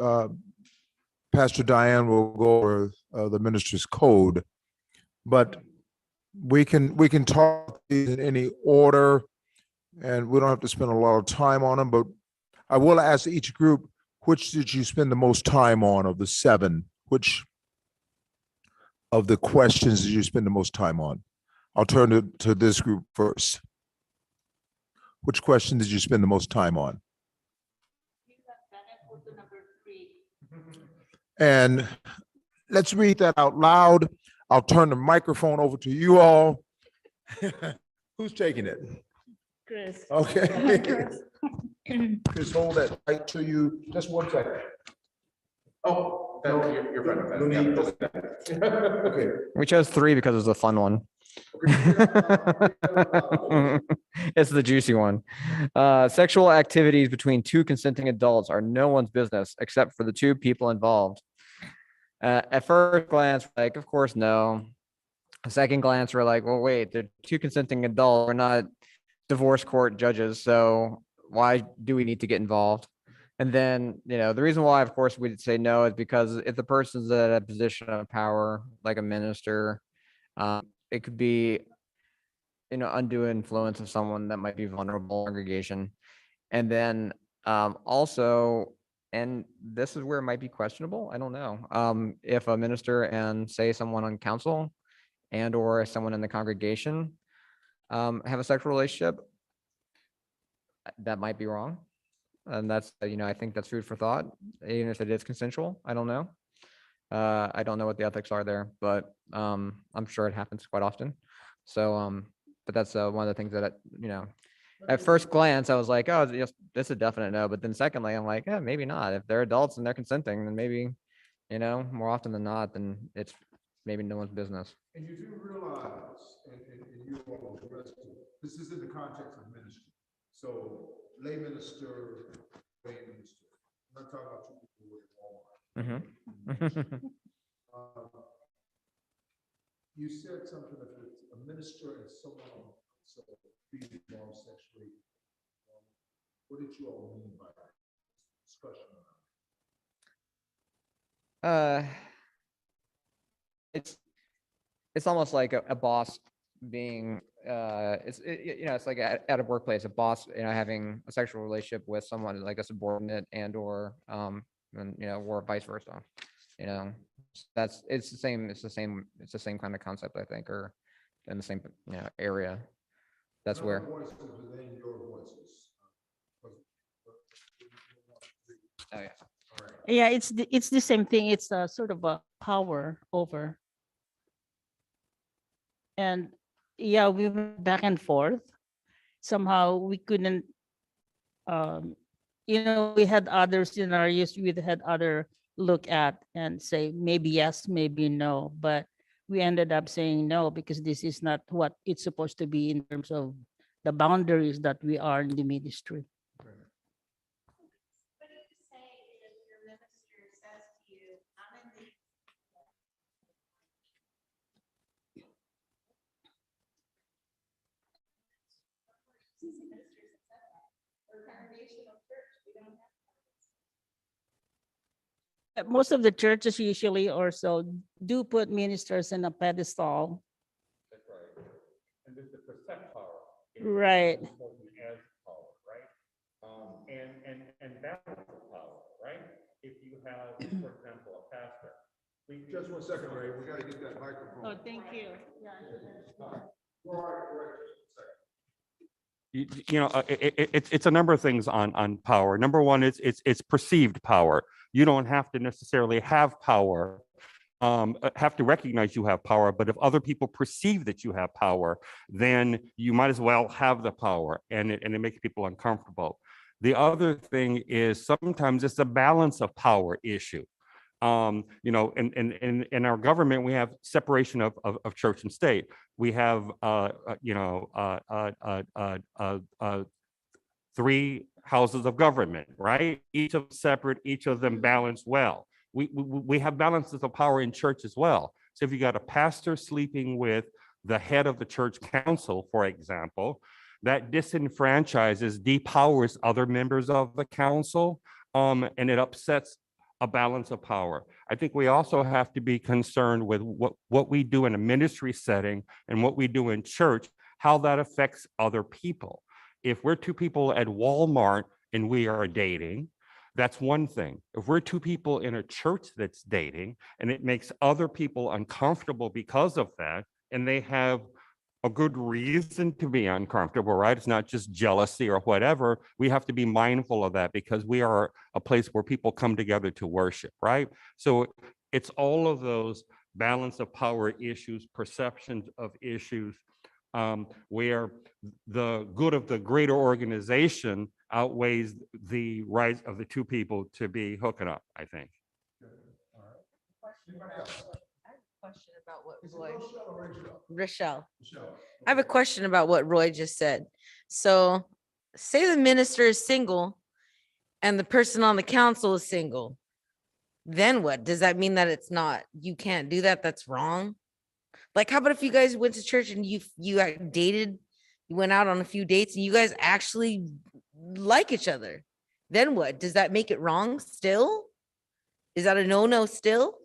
Pastor Diane will go over the minister's code. But we can talk in any order, and we don't have to spend a lot of time on them. But I will ask each group, which did you spend the most time on of the 7? Which of the questions did you spend the most time on? I'll turn to this group first. Which question did you spend the most time on? And let's read that out loud. I'll turn the microphone over to you all. Who's taking it? Chris. Okay. Chris. Chris, hold that right to you. Just one second. Oh, No, you're right. no need. Okay. We chose 3 because it was a fun one. It's the juicy one. Sexual activities between 2 consenting adults are no one's business except for the 2 people involved. At first glance, like, of course, no. A second glance, we're like, well, wait, they're 2 consenting adults. We're not divorce court judges, so why do we need to get involved? And then, the reason why, of course, we'd say no is because if the person's at a position of power, like a minister, it could be, undue influence of someone that might be vulnerable congregation. And then also, and this is where it might be questionable, I don't know, if a minister and say someone on council and or someone in the congregation have a sexual relationship, that might be wrong. And that's, I think that's food for thought, even if it is consensual. I don't know. I don't know what the ethics are there, but I'm sure it happens quite often. So, but that's one of the things that, at first glance, I was like, oh, yes, this is a definite no. But then secondly, I'm like, yeah, maybe not. If they're adults and they're consenting, then maybe, more often than not, then it's maybe no one's business. And you do realize, and you all addressed it, this is in the context of ministry. So lay minister, lay minister. I'm not talking about 2 people with Walmart. You said something that a minister and someone so being involved sexually. What did you all mean by that discussion? It's almost like a boss being it's like at a workplace, a boss having a sexual relationship with someone like a subordinate and or or vice versa. It's the same kind of concept, I think, or in the same area. That's where Voices within your voices. Oh yeah. Yeah, it's the same thing. It's a sort of a power over. And yeah, we went back and forth. Somehow we couldn't, we had other scenarios we had other look at and say maybe yes, maybe no. But we ended up saying no because this is not what it's supposed to be in terms of the boundaries that we are in the ministry. Most of the churches usually also do put ministers in a pedestal. That's right. And there's the percent power. Right. As power, right? And balance of power, right? If you have, for example, a pastor. Just 1 second, Ray. We got to get that microphone. Oh, thank you. All right, just 1 second. it's a number of things on power. Number one, it's perceived power. You don't have to necessarily have power, have to recognize you have power, but if other people perceive that you have power, then you might as well have the power, and it makes people uncomfortable. The other thing is sometimes it's a balance of power issue. In our government, we have separation of church and state. We have, 3 houses of government, right? Each of them separate, each of them balanced well. We have balances of power in church as well. So if you got a pastor sleeping with the head of the church council, for example, that disenfranchises, depowers other members of the council, and it upsets a balance of power. I think we also have to be concerned with what we do in a ministry setting and what we do in church, how that affects other people. If we're 2 people at Walmart and we are dating, that's one thing. If we're 2 people in a church that's dating and it makes other people uncomfortable because of that, and they have a good reason to be uncomfortable, right? It's not just jealousy or whatever. We have to be mindful of that because we are a place where people come together to worship, right? So it's all of those balance of power issues, perceptions of issues, where the good of the greater organization outweighs the right of the 2 people to be hooking up, I think. Question about what Rochelle. I have a question about what Roy just said. So say the minister is single and the person on the council is single. Then what? Does that mean that it's not, you can't do that? That's wrong? Like, how about if you guys went to church and you dated, you went out on a few dates and you guys actually like each other? Then what? Does that make it wrong still? Is that a no-no still?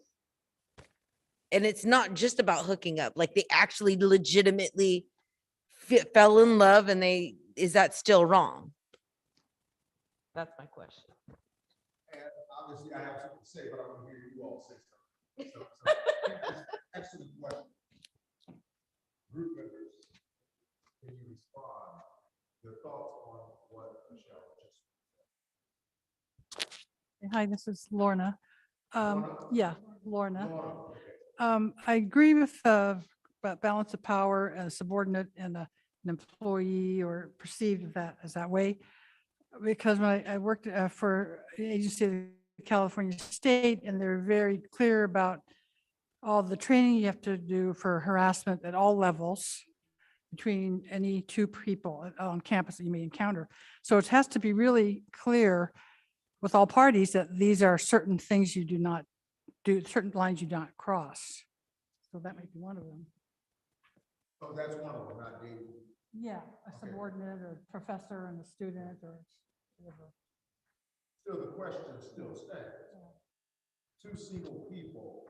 And it's not just about hooking up, like they actually legitimately fell in love and is that still wrong? That's my question. And obviously I have something to say, but I want to hear you all say something. Excellent question. Group members, can you respond? Your thoughts on what Michelle just said? Hi, this is Lorna. Yeah, Lorna. Laura, okay. I agree with about balance of power and a subordinate and an employee or perceived of that as that way. Because when I worked for an agency of the California State, and they're very clear about all the training you have to do for harassment at all levels between any 2 people on campus that you may encounter. So it has to be really clear with all parties that these are certain things you do not do, certain lines you do not cross. So that might be one of them. Oh, that's one of them, not dating. Yeah, a subordinate or professor and a student or whatever. Still, the question still stands. 2 single people.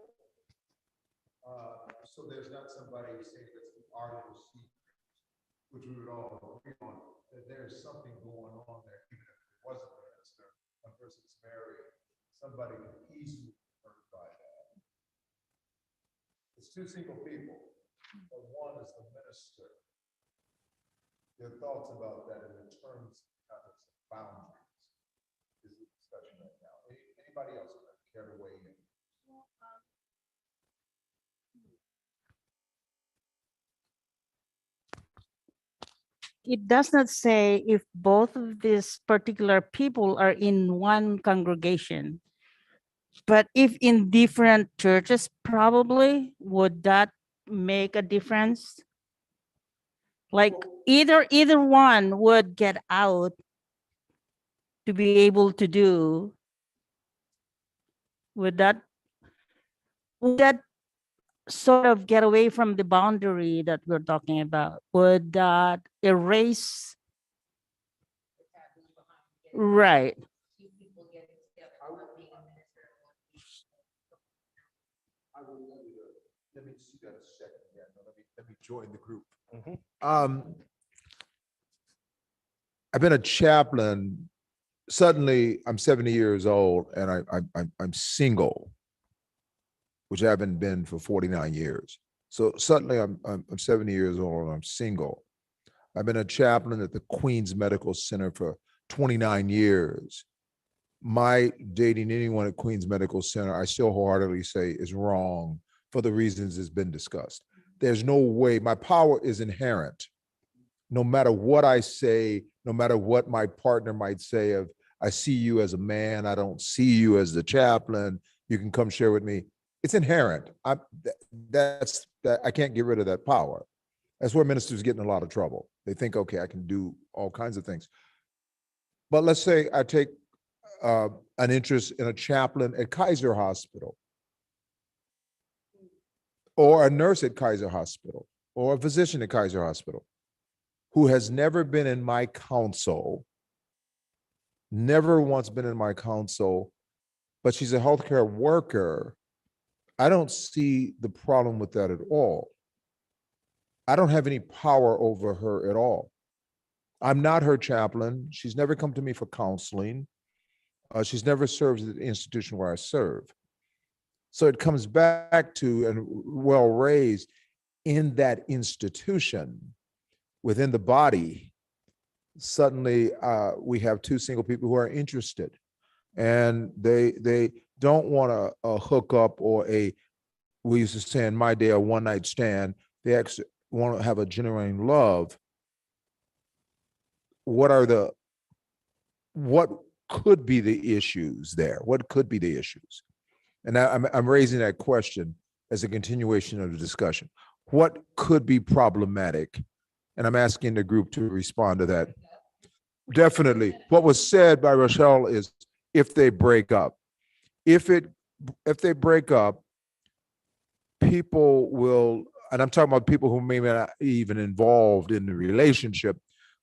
So there's not somebody saying that's the art of the secret, which we would all agree on, that there's something going on there, even if it wasn't a minister, one person's married, somebody could easily be hurt by that. It's 2 single people, but one is the minister. Your thoughts about that in the terms of boundaries is the discussion right now. Anybody else care to weigh in? It does not say if both of these particular people are in one congregation. But if in different churches, probably, would that make a difference? Like either one would get out to be able to do. Would that sort of get away from the boundary that we're talking about? Would that erase? Right. I will let me see that a second. Yeah, no, let me join the group. I've been a chaplain. Suddenly, I'm 70 years old, and I'm single, which I haven't been for 49 years. So suddenly, I'm 70 years old and I'm single. I've been a chaplain at the Queens Medical Center for 29 years. My dating anyone at Queens Medical Center, I still wholeheartedly say is wrong for the reasons has been discussed. There's no way, my power is inherent. No matter what I say, no matter what my partner might say of, I see you as a man, I don't see you as the chaplain, you can come share with me. It's inherent. I can't get rid of that power. That's where ministers get in a lot of trouble. They think, okay, I can do all kinds of things. But let's say I take an interest in a chaplain at Kaiser Hospital, or a nurse at Kaiser Hospital, or a physician at Kaiser Hospital, who has never been in my counsel, never once been in my counsel, but she's a healthcare worker. I don't see the problem with that at all. I don't have any power over her at all. I'm not her chaplain. She's never come to me for counseling. She's never served at the institution where I serve. So it comes back to, and well raised in that institution, within the body, suddenly we have two single people who are interested, and they don't want a hookup or we used to say in my day, a one-night stand. They actually want to have a genuine love. What could be the issues there? What could be the issues? And I'm raising that question as a continuation of the discussion. What could be problematic? And I'm asking the group to respond to that. Definitely. What was said by Rochelle is if they break up. If they break up, people will, and I'm talking about people who may not even involved in the relationship,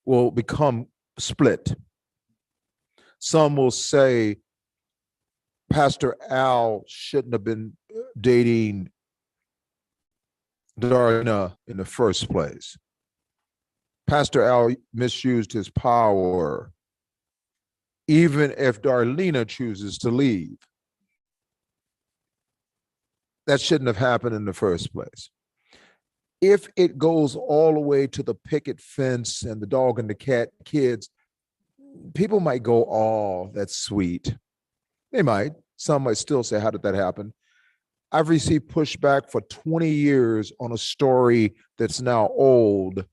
will become split. Some will say Pastor Al shouldn't have been dating Darlena in the first place. Pastor Al misused his power, even if Darlena chooses to leave. That shouldn't have happened in the first place. If it goes all the way to the picket fence and the dog and the cat kids, people might go, oh, that's sweet. They might. Some might still say, how did that happen? I've received pushback for 20 years on a story that's now old,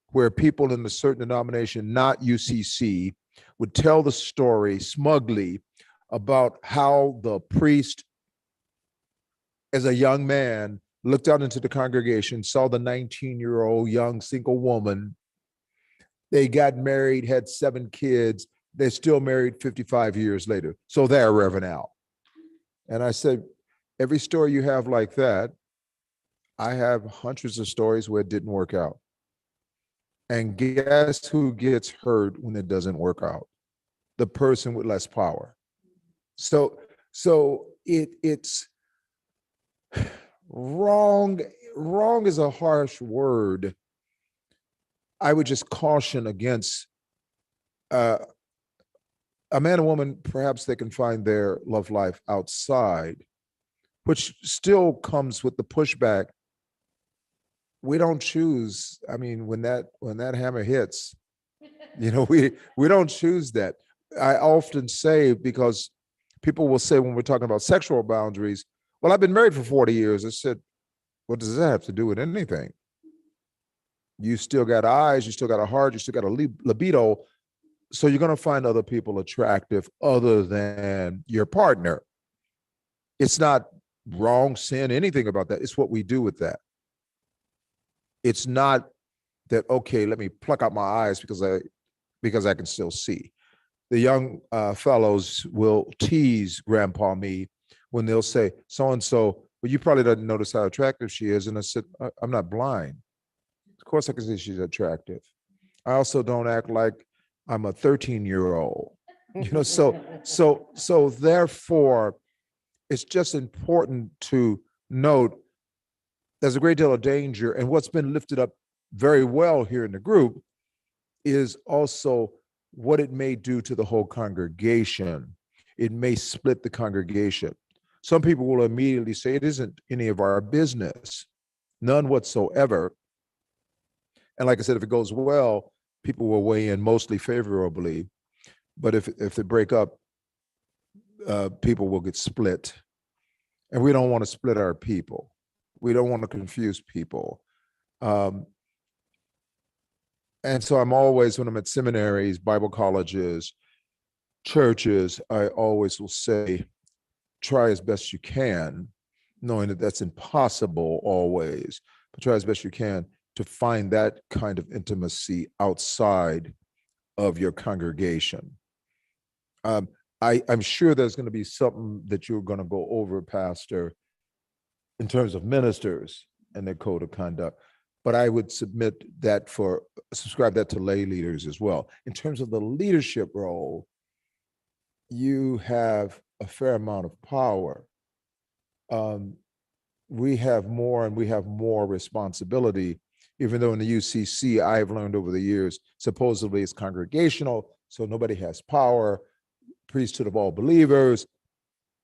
where people in a certain denomination, not UCC, would tell the story smugly about how the priest, as a young man, looked out into the congregation, saw the 19-year-old young single woman. They got married, had 7 kids. They're still married 55 years later. So there, Reverend Al. And I said, every story you have like that, I have hundreds of stories where it didn't work out. And guess who gets hurt when it doesn't work out? The person with less power. So it's wrong. Wrong is a harsh word. I would just caution against a man and woman, perhaps they can find their love life outside, which still comes with the pushback. We don't choose. I mean, when that hammer hits, we don't choose that. I often say, because people will say when we're talking about sexual boundaries, well, I've been married for 40 years. I said, what does that have to do with anything? You still got eyes, you still got a heart, you still got a libido. So you're going to find other people attractive other than your partner. It's not wrong, sin, anything about that. It's what we do with that. It's not that, okay, let me pluck out my eyes because I can still see. The young fellows will tease Grandpa me when they'll say, so-and-so, well, you probably didn't notice how attractive she is. And I said, I'm not blind. Of course I can see she's attractive. I also don't act like I'm a 13-year-old, so therefore, it's just important to note there's a great deal of danger. And what's been lifted up very well here in the group is also what it may do to the whole congregation. It may split the congregation. Some people will immediately say it isn't any of our business, none whatsoever. And like I said, if it goes well, people will weigh in mostly favorably. But if they break up, people will get split. And we don't want to split our people. We don't want to confuse people. And so I'm always, when I'm at seminaries, Bible colleges, churches, I always will say, try as best you can, knowing that that's impossible always, but try as best you can to find that kind of intimacy outside of your congregation. I'm sure there's going to be something that you're going to go over, Pastor, in terms of ministers and their code of conduct. But I would subscribe that to lay leaders as well. In terms of the leadership role, you have a fair amount of power. We have more and we have more responsibility, even though in the UCC, I've learned over the years, supposedly it's congregational, so nobody has power, priesthood of all believers.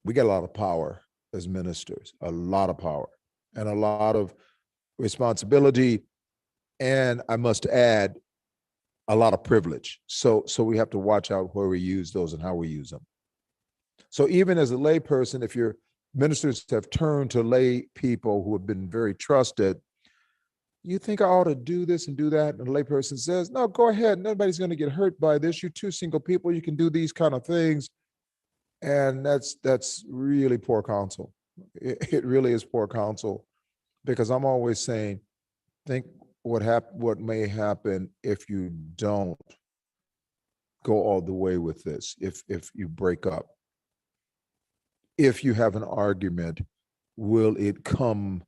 We get a lot of power as ministers, a lot of power and a lot of responsibility, and I must add, a lot of privilege. So we have to watch out where we use those and how we use them. So even as a lay person, if your ministers have turned to lay people who have been very trusted, you think I ought to do this and do that, and the lay person says, no, go ahead, nobody's going to get hurt by this. You're two single people, you can do these kind of things. And that's really poor counsel. It really is poor counsel. Because I'm always saying, think what may happen if you don't go all the way with this, if you break up. If you have an argument, will it come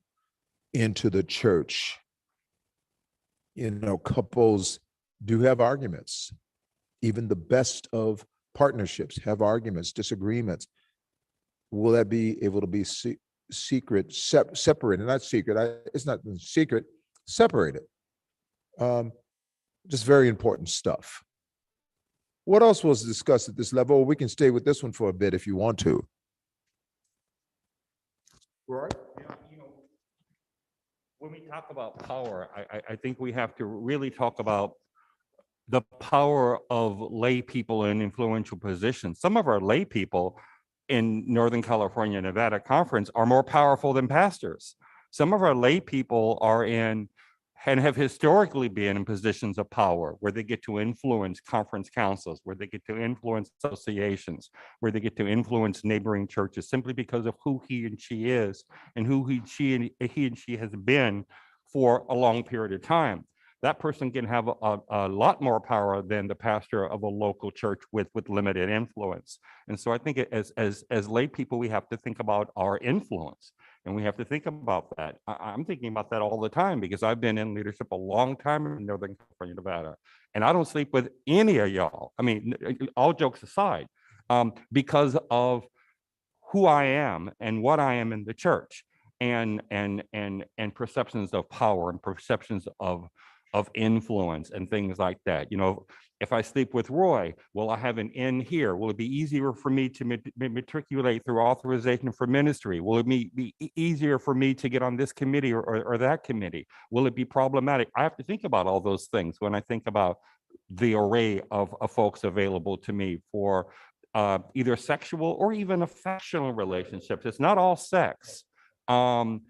into the church? You know, couples do have arguments. Even the best of partnerships have arguments, disagreements. Will that be able to be separated, not secret, it's not secret, separated. Just very important stuff. What else was discussed at this level? We can stay with this one for a bit if you want to. Right. You know, when we talk about power, I think we have to really talk about the power of lay people in influential positions. Some of our lay people in Northern California, Nevada Conference are more powerful than pastors. Some of our lay people are in and have historically been in positions of power where they get to influence conference councils, where they get to influence associations, where they get to influence neighboring churches simply because of who he and she is and who he and she has been for a long period of time. That person can have a lot more power than the pastor of a local church with limited influence. And so I think as lay people, we have to think about our influence, and we have to think about that. I'm thinking about that all the time because I've been in leadership a long time in Northern California, Nevada, and I don't sleep with any of y'all. I mean, all jokes aside, because of who I am and what I am in the church, and perceptions of power and perceptions of influence and things like that. You know, if I sleep with Roy, will I have an in here? Will it be easier for me to matriculate through authorization for ministry? Will it be easier for me to get on this committee or that committee? Will it be problematic? I have to think about all those things when I think about the array of folks available to me for either sexual or even affectional relationships. It's not all sex. And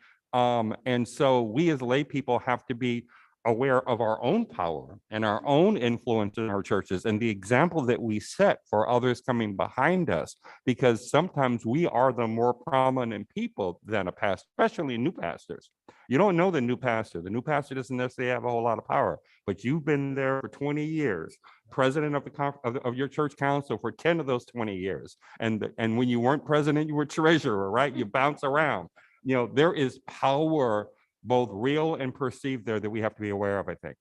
so we as lay people have to be aware of our own power and our own influence in our churches and the example that we set for others coming behind us, because sometimes we are the more prominent people than a pastor, especially new pastors. You don't know the new pastor. The new pastor doesn't necessarily have a whole lot of power, but you've been there for 20 years, president of of your church council for 10 of those 20 years. And when you weren't president, you were treasurer, right? You bounce around. You know, there is power, both real and perceived, there that we have to be aware of, I think.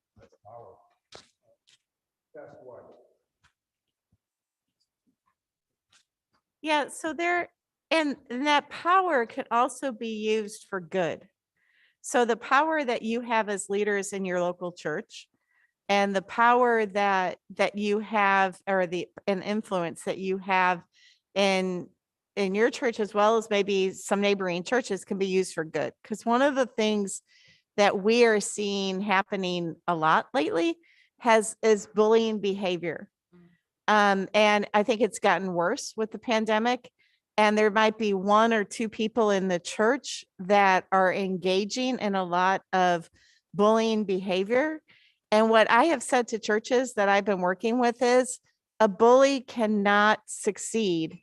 Yeah, so and that power could also be used for good. So the power that you have as leaders in your local church and the power that you have, or an influence that you have in your church, as well as maybe some neighboring churches, can be used for good. Because one of the things that we are seeing happening a lot lately is bullying behavior. And I think it's gotten worse with the pandemic. And there might be one or two people in the church that are engaging in a lot of bullying behavior. And what I have said to churches that I've been working with is a bully cannot succeed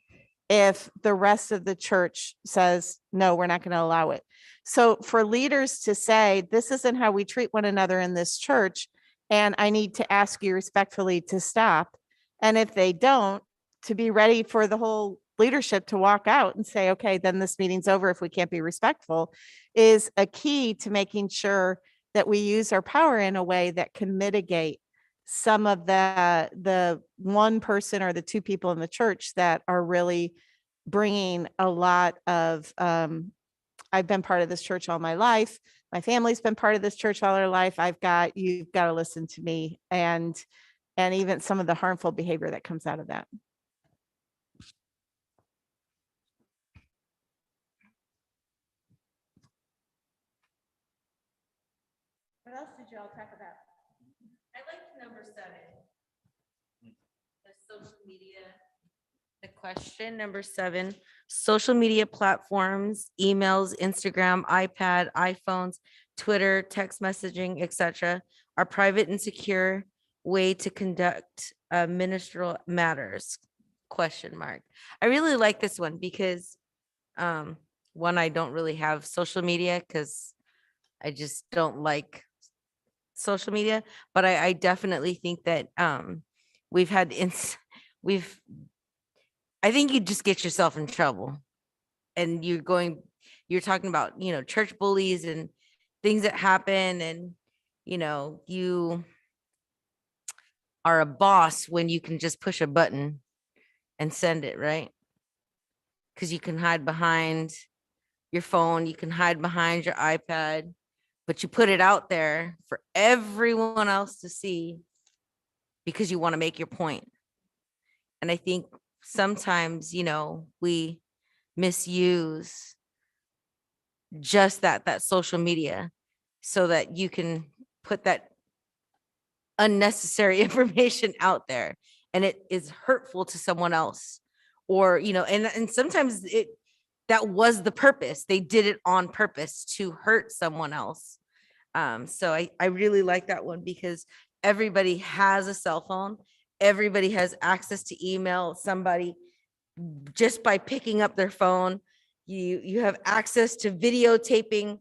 if the rest of the church says, no, we're not going to allow it. So for leaders to say, this isn't how we treat one another in this church, and I need to ask you respectfully to stop. And if they don't, to be ready for the whole leadership to walk out and say, okay, then this meeting's over if we can't be respectful, is a key to making sure that we use our power in a way that can mitigate some of the one person or the two people in the church that are really bringing a lot of, I've been part of this church all my life. My family's been part of this church all their life. You've got to listen to me, and even some of the harmful behavior that comes out of that. What else did y'all talk about? I like number 7. The social media. The question number 7, social media platforms, emails, Instagram, iPad, iPhones, Twitter, text messaging, etc., are private and secure way to conduct ministerial matters? Question mark. I really like this one because one, I don't really have social media because I just don't like social media, but I definitely think that I think you just get yourself in trouble, and you're talking about, church bullies and things that happen, and, you are a boss when you can just push a button and send it, right? Because you can hide behind your phone, you can hide behind your iPad, but you put it out there for everyone else to see because you want to make your point. And I think sometimes, we misuse just that social media so that you can put that unnecessary information out there, and it is hurtful to someone else, or, and sometimes that was the purpose. They did it on purpose to hurt someone else. So I really like that one because everybody has a cell phone. Everybody has access to email somebody just by picking up their phone. You have access to videotaping,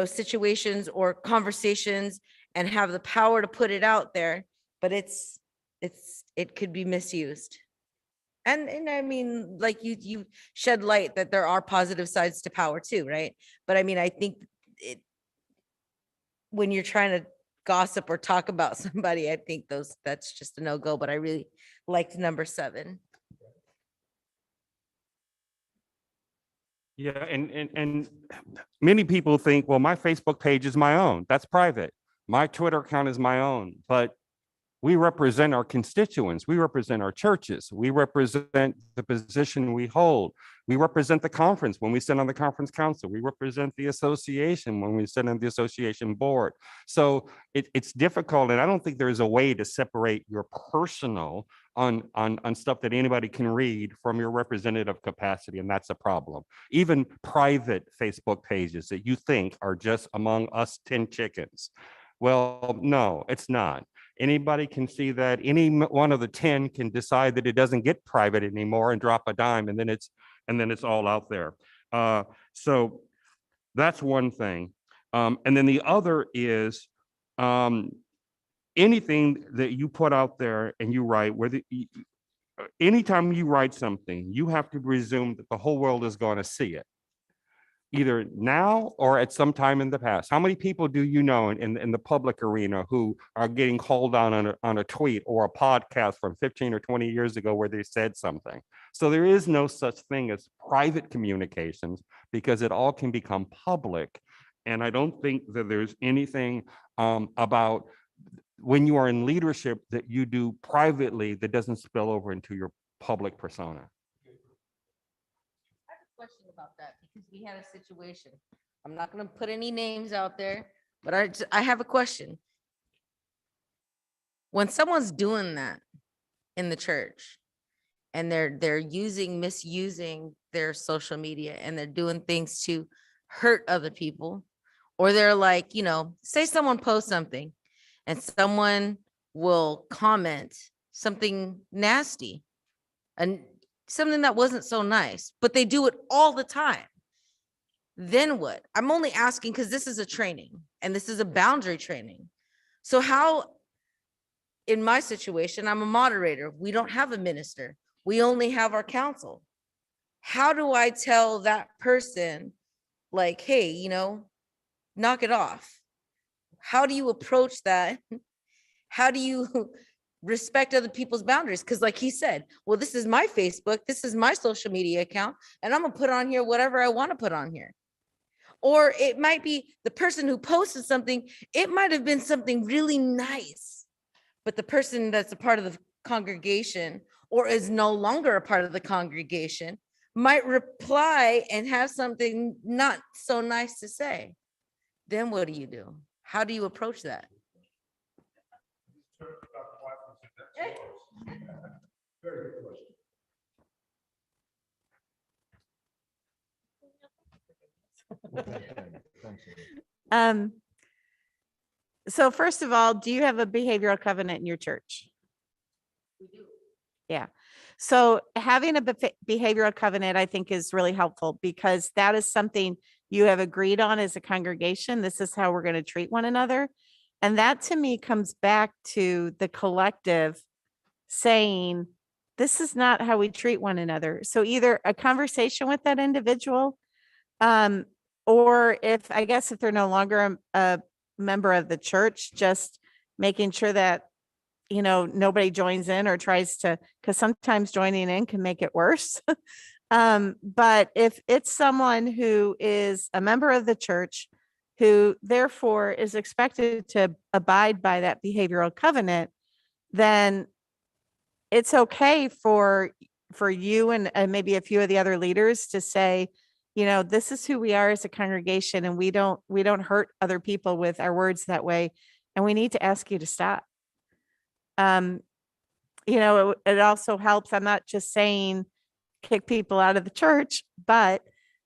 situations or conversations, and have the power to put it out there, but it could be misused. And I mean, like you shed light that there are positive sides to power too, right? But I mean, I think when you're trying to gossip or talk about somebody, I think that's just a no-go, but I really liked number 7. Yeah, and many people think, well, my Facebook page is my own. That's private. My Twitter account is my own, but we represent our constituents. We represent our churches. We represent the position we hold. We represent the conference when we sit on the conference council. We represent the association when we sit on the association board. So it's difficult, and I don't think there's a way to separate your personal on stuff that anybody can read from your representative capacity, and that's a problem. Even private Facebook pages that you think are just among us 10 chickens. Well, no, it's not. Anybody can see that. Any one of the 10 can decide that it doesn't get private anymore and drop a dime, and then it's all out there. So that's one thing. And then the other is anything that you put out there and you write, anytime you write something, you have to presume that the whole world is going to see it, either now or at some time in the past. How many people do you know in the public arena who are getting called on a tweet or a podcast from 15 or 20 years ago where they said something? So there is no such thing as private communications because it all can become public. And I don't think that there's anything about when you are in leadership that you do privately that doesn't spill over into your public persona. I have a question about about that because we had a situation. I'm not gonna put any names out there, but I have a question. When someone's doing that in the church and they're misusing their social media and they're doing things to hurt other people, or they're like, say someone posts something and someone will comment something nasty and something that wasn't so nice, but they do it all the time. Then what? I'm only asking because this is a training and this is a boundary training. So how, in my situation, I'm a moderator. We don't have a minister. We only have our council. How do I tell that person, like, hey, knock it off? How do you approach that? How do you respect other people's boundaries? Because like he said, well, this is my Facebook, this is my social media account, and I'm gonna put on here whatever I want to put on here. Or it might be the person who posted something, it might have been something really nice, but the person that's a part of the congregation or is no longer a part of the congregation might reply and have something not so nice to say. Then what do? How do you approach that? Very good question. So first of all, do you have a behavioral covenant in your church? We do. Yeah. So having a behavioral covenant, I think, is really helpful because that is something you have agreed on as a congregation. This is how we're going to treat one another. And that to me comes back to the collective saying, this is not how we treat one another. So either a conversation with that individual, or if they're no longer a member of the church, just making sure that, nobody joins in or tries to, because sometimes joining in can make it worse. But if it's someone who is a member of the church, who therefore is expected to abide by that behavioral covenant, then it's okay for you and maybe a few of the other leaders to say, this is who we are as a congregation, and we don't hurt other people with our words that way, and we need to ask you to stop. It also helps. I'm not just saying kick people out of the church, but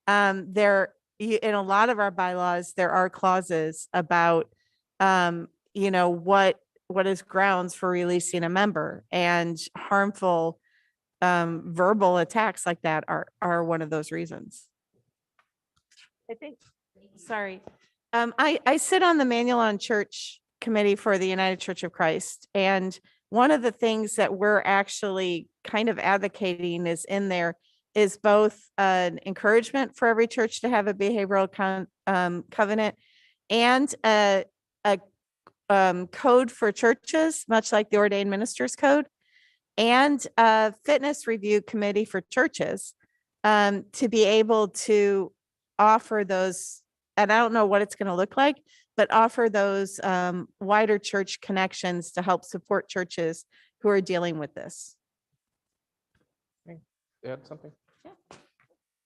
in a lot of our bylaws, there are clauses about, what is grounds for releasing a member, and harmful verbal attacks like that are one of those reasons. I think, sorry. I sit on the Manual on Church Committee for the United Church of Christ. And one of the things that we're actually kind of advocating is both an encouragement for every church to have a behavioral covenant, and a code for churches, much like the Ordained Ministers Code, and a fitness review committee for churches, to be able to offer those. And I don't know what it's going to look like, but offer those wider church connections to help support churches who are dealing with this. Add something?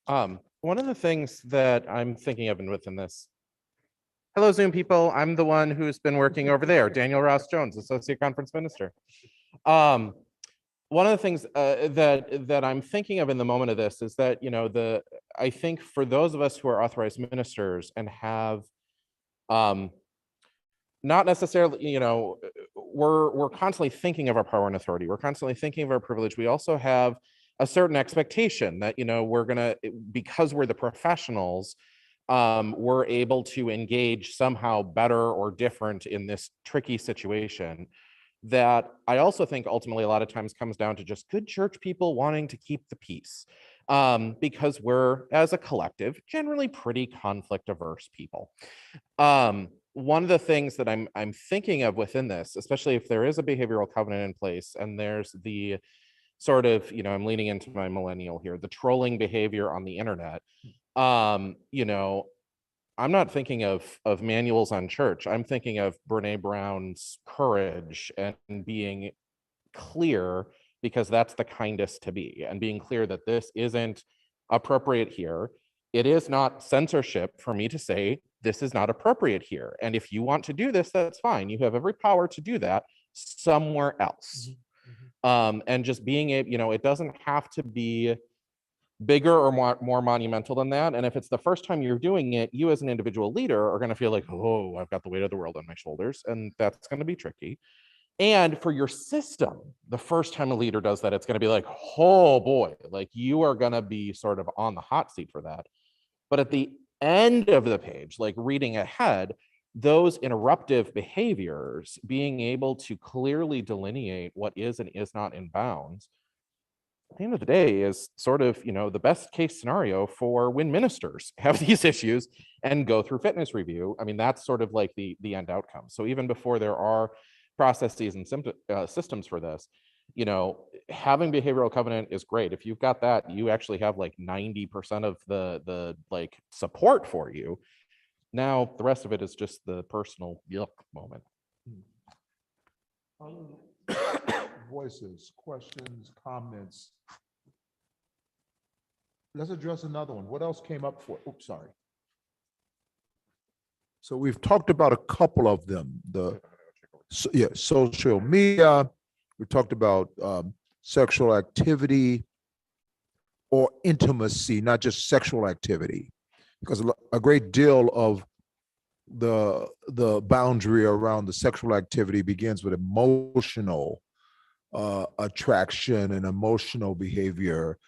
One of the things that I'm thinking of within this. Hello, Zoom people. I'm the one who's been working over there, Daniel Ross Jones, Associate Conference Minister. One of the things that I'm thinking of in the moment of this is that, I think for those of us who are authorized ministers and have, not necessarily, we're constantly thinking of our power and authority. We're constantly thinking of our privilege. We also have a certain expectation that, we're gonna, because we're the professionals, we're able to engage somehow better or different in this tricky situation. That I also think ultimately a lot of times comes down to just good church people wanting to keep the peace, because we're, as a collective, generally pretty conflict averse people. One of the things that I'm thinking of within this, especially if there is a behavioral covenant in place and there's the sort of, I'm leaning into my millennial here, the trolling behavior on the internet, I'm not thinking of manuals on church. I'm thinking of Brene Brown's courage and being clear, because that's the kindest to be, and being clear that this isn't appropriate here. it is not censorship for me to say this is not appropriate here. And if you want to do this, that's fine. You have every power to do that somewhere else. And just being able, it doesn't have to be bigger or more monumental than that. And if it's the first time you're doing it, you as an individual leader are going to feel like, oh, I've got the weight of the world on my shoulders. And that's going to be tricky. And for your system, the first time a leader does that, it's going to be like, oh boy, like you are going to be sort of on the hot seat for that. But at the end of the page, like reading ahead, those interruptive behaviors, being able to clearly delineate what is and is not in bounds, at the end of the day is sort of, the best case scenario for when ministers have these issues and go through fitness review. I mean, that's sort of like the end outcome. So even before there are processes and systems for this, having behavioral covenant is great. If you've got that, you actually have like 90% of the like support for you. Now, the rest of it is just the personal yuck moment. Voices, questions, comments. Let's address another one. What else came up for? Oops, sorry. So we've talked about a couple of them. Social media. We talked about sexual activity or intimacy, not just sexual activity, because a great deal of the boundary around the sexual activity begins with emotional attraction and emotional behavior.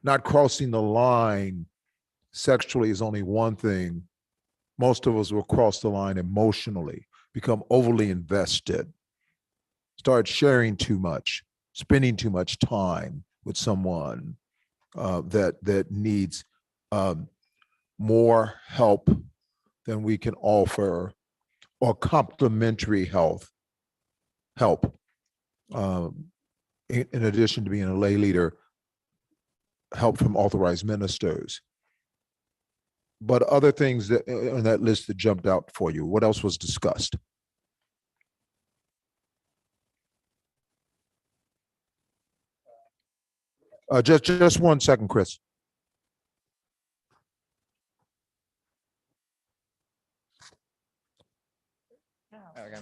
Not crossing the line sexually is only one thing. Most of us will cross the line emotionally, become overly invested, start sharing too much, spending too much time with someone that needs more help than we can offer, or complementary help. In addition to being a lay leader, help from authorized ministers. But other things that on that list that jumped out for you, what else was discussed? Just 1 second, Chris. Okay.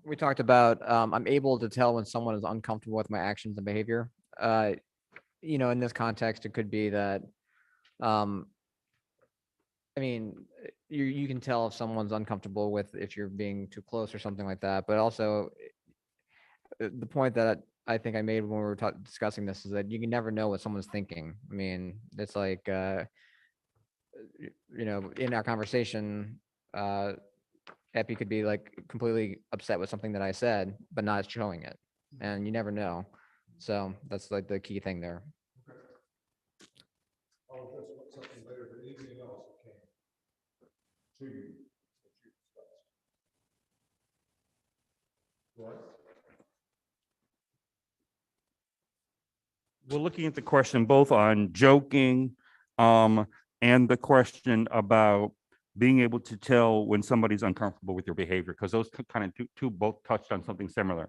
We talked about I'm able to tell when someone is uncomfortable with my actions and behavior. In this context, it could be that you can tell if someone's uncomfortable with if you're being too close or something like that. But also, the point that I think I made when we were discussing this is that you can never know what someone's thinking. I mean, it's like in our conversation, Epi could be like completely upset with something that I said, but not showing it, and you never know. So that's like the key thing there. We're looking at the question both on joking and the question about being able to tell when somebody's uncomfortable with your behavior, because those kind of two both touched on something similar.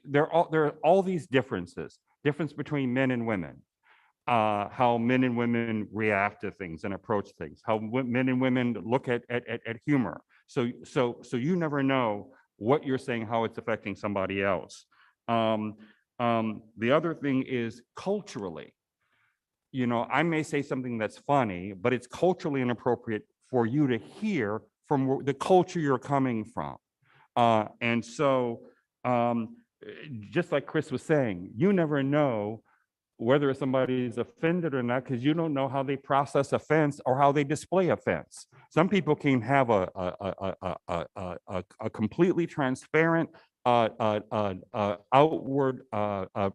There are all these difference between men and women, how men and women react to things and approach things, how men and women look at humor. So you never know what you're saying, how it's affecting somebody else. The other thing is culturally, I may say something that's funny, but it's culturally inappropriate for you to hear from the culture you're coming from. And so just like Chris was saying, you never know whether somebody is offended or not, because you don't know how they process offense or how they display offense. Some people can have a completely transparent outward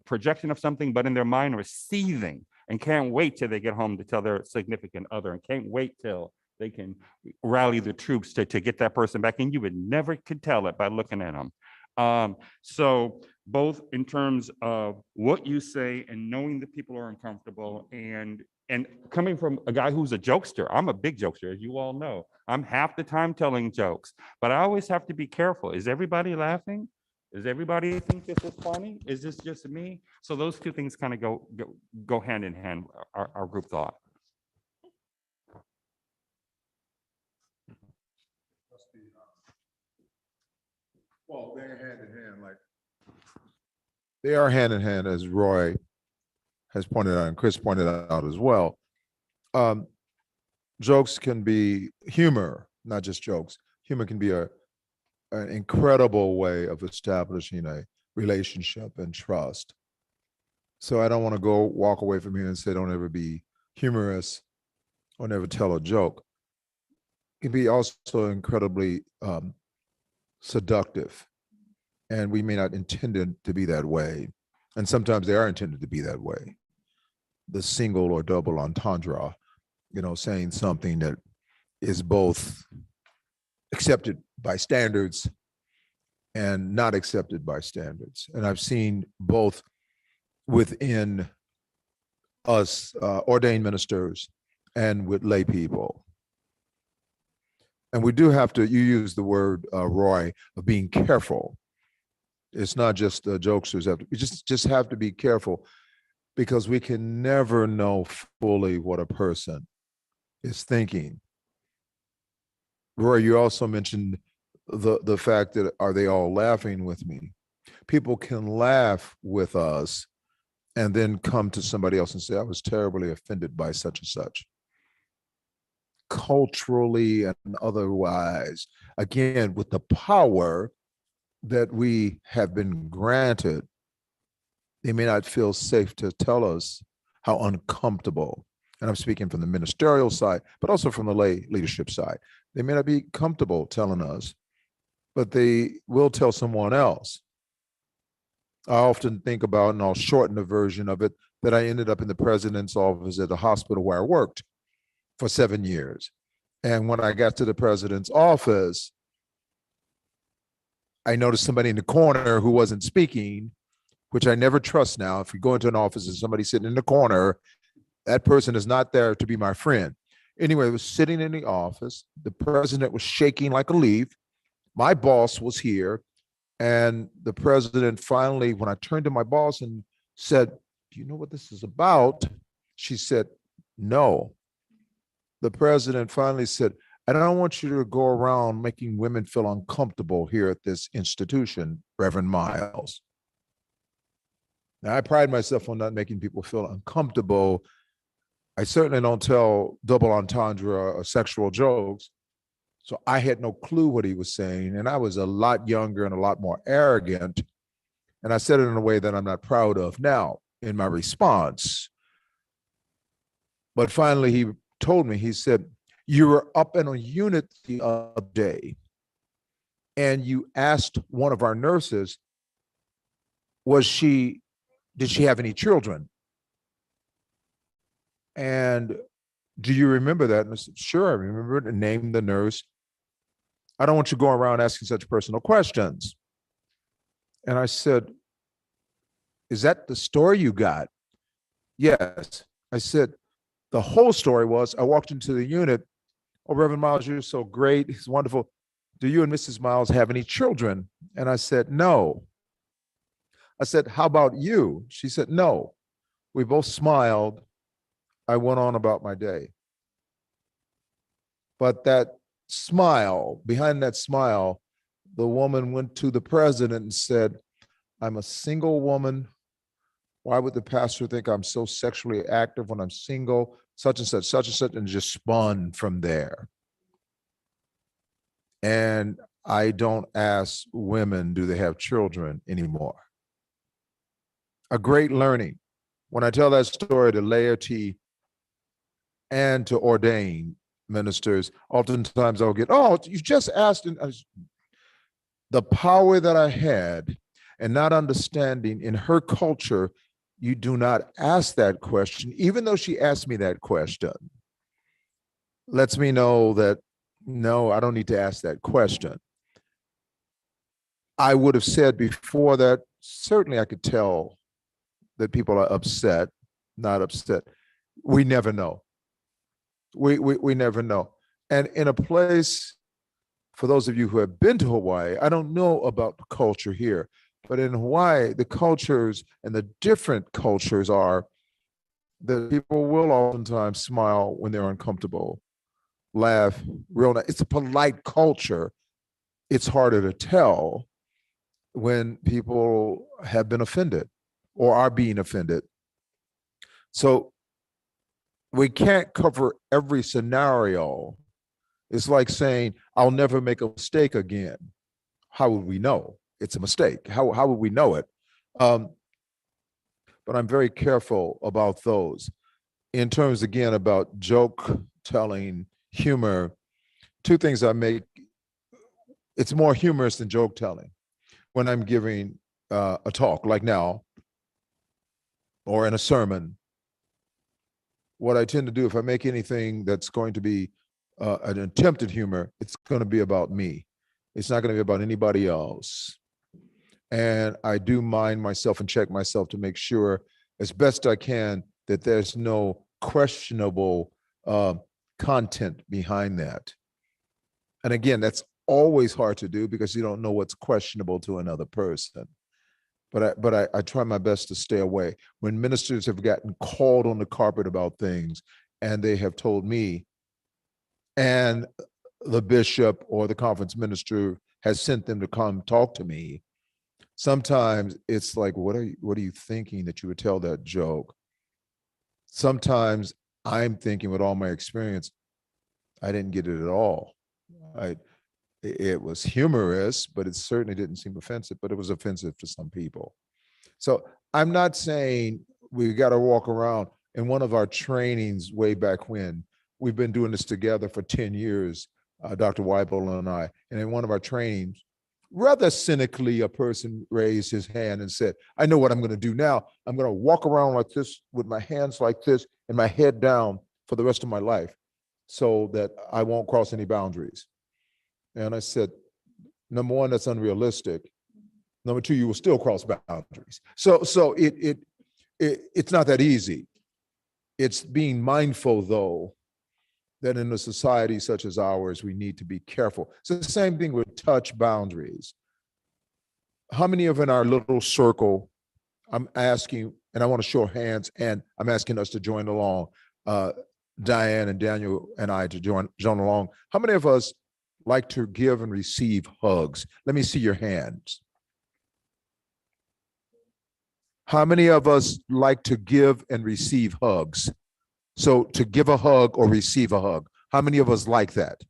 projection of something, but in their mind are seething and can't wait till they get home to tell their significant other, and can't wait till they can rally the troops to get that person back. And you would never could tell it by looking at them. So both in terms of what you say and knowing that people are uncomfortable, and coming from a guy who's a jokester. I'm a big jokester, as you all know. I'm half the time telling jokes, but I always have to be careful. Is everybody laughing? Does everybody think this is funny? Is this just me? So those two things kind of go hand in hand, our group thought. Well, they're hand in hand, like. They are hand in hand, as Roy has pointed out, and Chris pointed out as well. Jokes can be humor, not just jokes. Humor can be an incredible way of establishing a relationship and trust. So I don't want to walk away from here and say, don't ever be humorous or never tell a joke. It can be also incredibly seductive. And we may not intend it to be that way. And sometimes they are intended to be that way. The single or double entendre, saying something that is both accepted by standards and not accepted by standards. And I've seen both within us ordained ministers and with lay people. And we do have to, you use the word, Roy, of being careful. It's not just jokesters. We just have to be careful, because we can never know fully what a person is thinking. Roy, you also mentioned the fact that, are they all laughing with me? People can laugh with us and then come to somebody else and say, I was terribly offended by such and such. Culturally and otherwise, again, with the power that we have been granted, they may not feel safe to tell us how uncomfortable, and I'm speaking from the ministerial side, but also from the lay leadership side. They may not be comfortable telling us, but they will tell someone else. I often think about, and I'll shorten the version of it, that I ended up in the president's office at the hospital where I worked for 7 years. And when I got to the president's office, I noticed somebody in the corner who wasn't speaking, which I never trust now. If you go into an office and somebody's sitting in the corner, that person is not there to be my friend. Anyway, I was sitting in the office. The president was shaking like a leaf. My boss was here. And the president finally, when I turned to my boss and said, do you know what this is about? She said, no. The president finally said, I don't want you to go around making women feel uncomfortable here at this institution, Reverend Miles. Now, I pride myself on not making people feel uncomfortable. I certainly don't tell double entendre or sexual jokes. So I had no clue what he was saying. And I was a lot younger and a lot more arrogant. And I said it in a way that I'm not proud of now in my response. But finally, he told me, he said, you were up in a unit the other day and you asked one of our nurses, did she have any children? And do you remember that? And I said, sure, I remember it, and named the nurse. I don't want you going around asking such personal questions. And I said, is that the story you got? Yes. I said, the whole story was, I walked into the unit. Oh, Reverend Miles, you're so great. It's wonderful. Do you and Mrs. Miles have any children? And I said, no. I said, how about you? She said, no. We both smiled. I went on about my day. But that smile, behind that smile, the woman went to the president and said, I'm a single woman. Why would the pastor think I'm so sexually active when I'm single? Such and such, and just spun from there. And I don't ask women, do they have children anymore? A great learning. When I tell that story to laity and to ordained ministers, oftentimes I'll get, oh, you just asked. The power that I had and not understanding in her culture, you do not ask that question, even though she asked me that question, lets me know that, no, I don't need to ask that question. I would have said before that, certainly I could tell that people are upset, not upset. We never know. We never know. And in a place, for those of you who have been to Hawaii, I don't know about the culture here, but in Hawaii, the cultures and the different cultures are that people will oftentimes smile when they're uncomfortable, laugh real nice. It's a polite culture it's harder to tell when people have been offended or are being offended. So we can't cover every scenario. It's like saying, I'll never make a mistake again. How would we know it's a mistake? How would we know it? But I'm very careful about those. In terms, again, about joke telling, humor, two things I make, it's more humorous than joke telling. When I'm giving a talk like now, or in a sermon, what I tend to do, if I make anything that's going to be an attempt at humor, it's going to be about me. It's not going to be about anybody else. And I do mind myself and check myself to make sure as best I can that there's no questionable content behind that. And again, that's always hard to do because you don't know what's questionable to another person. But I try my best to stay away. When ministers have gotten called on the carpet about things and they have told me, and the bishop or the conference minister has sent them to come talk to me, sometimes it's like, what are you thinking that you would tell that joke? Sometimes I'm thinking, with all my experience, I didn't get it at all. It was humorous, but it certainly didn't seem offensive, but it was offensive to some people. So I'm not saying we got to walk around. In one of our trainings way back when, we've been doing this together for 10 years, Dr. Weibel and I, and in one of our trainings, rather cynically, a person raised his hand and said, I know what I'm going to do now. I'm going to walk around like this with my hands like this and my head down for the rest of my life so that I won't cross any boundaries. And I said, number one, that's unrealistic. Number two, you will still cross boundaries. So it's not that easy. It's being mindful, though, that in a society such as ours, we need to be careful. So the same thing with touch boundaries. How many of in our little circle, I'm asking, and I want to show hands, and I'm asking us to join along, Diane and Daniel and I to join along. How many of us like to give and receive hugs? Let me see your hands. How many of us like to give and receive hugs? So to give a hug or receive a hug, how many of us like that?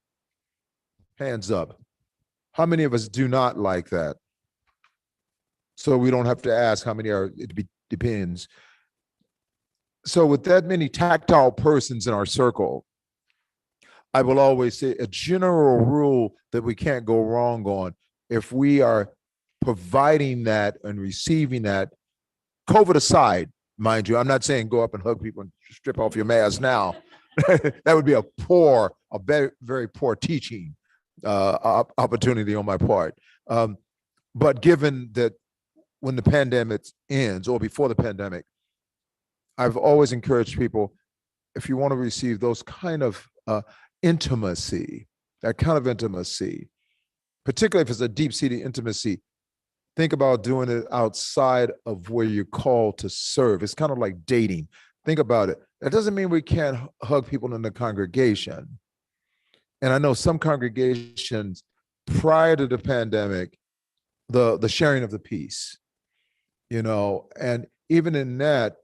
Hands up. How many of us do not like that? So we don't have to ask how many are, depends. So with that many tactile persons in our circle, I will always say a general rule that we can't go wrong on, if we are providing that and receiving that, COVID aside, mind you, I'm not saying go up and hug people and strip off your mask now. That would be a very, very poor teaching opportunity on my part. But given that when the pandemic ends or before the pandemic, I've always encouraged people, if you want to receive those kind of intimacy, that kind of intimacy, particularly if it's a deep-seated intimacy, think about doing it outside of where you're called to serve. It's kind of like dating. Think about it. That doesn't mean we can't hug people in the congregation. And I know some congregations prior to the pandemic, the sharing of the peace, and even in that,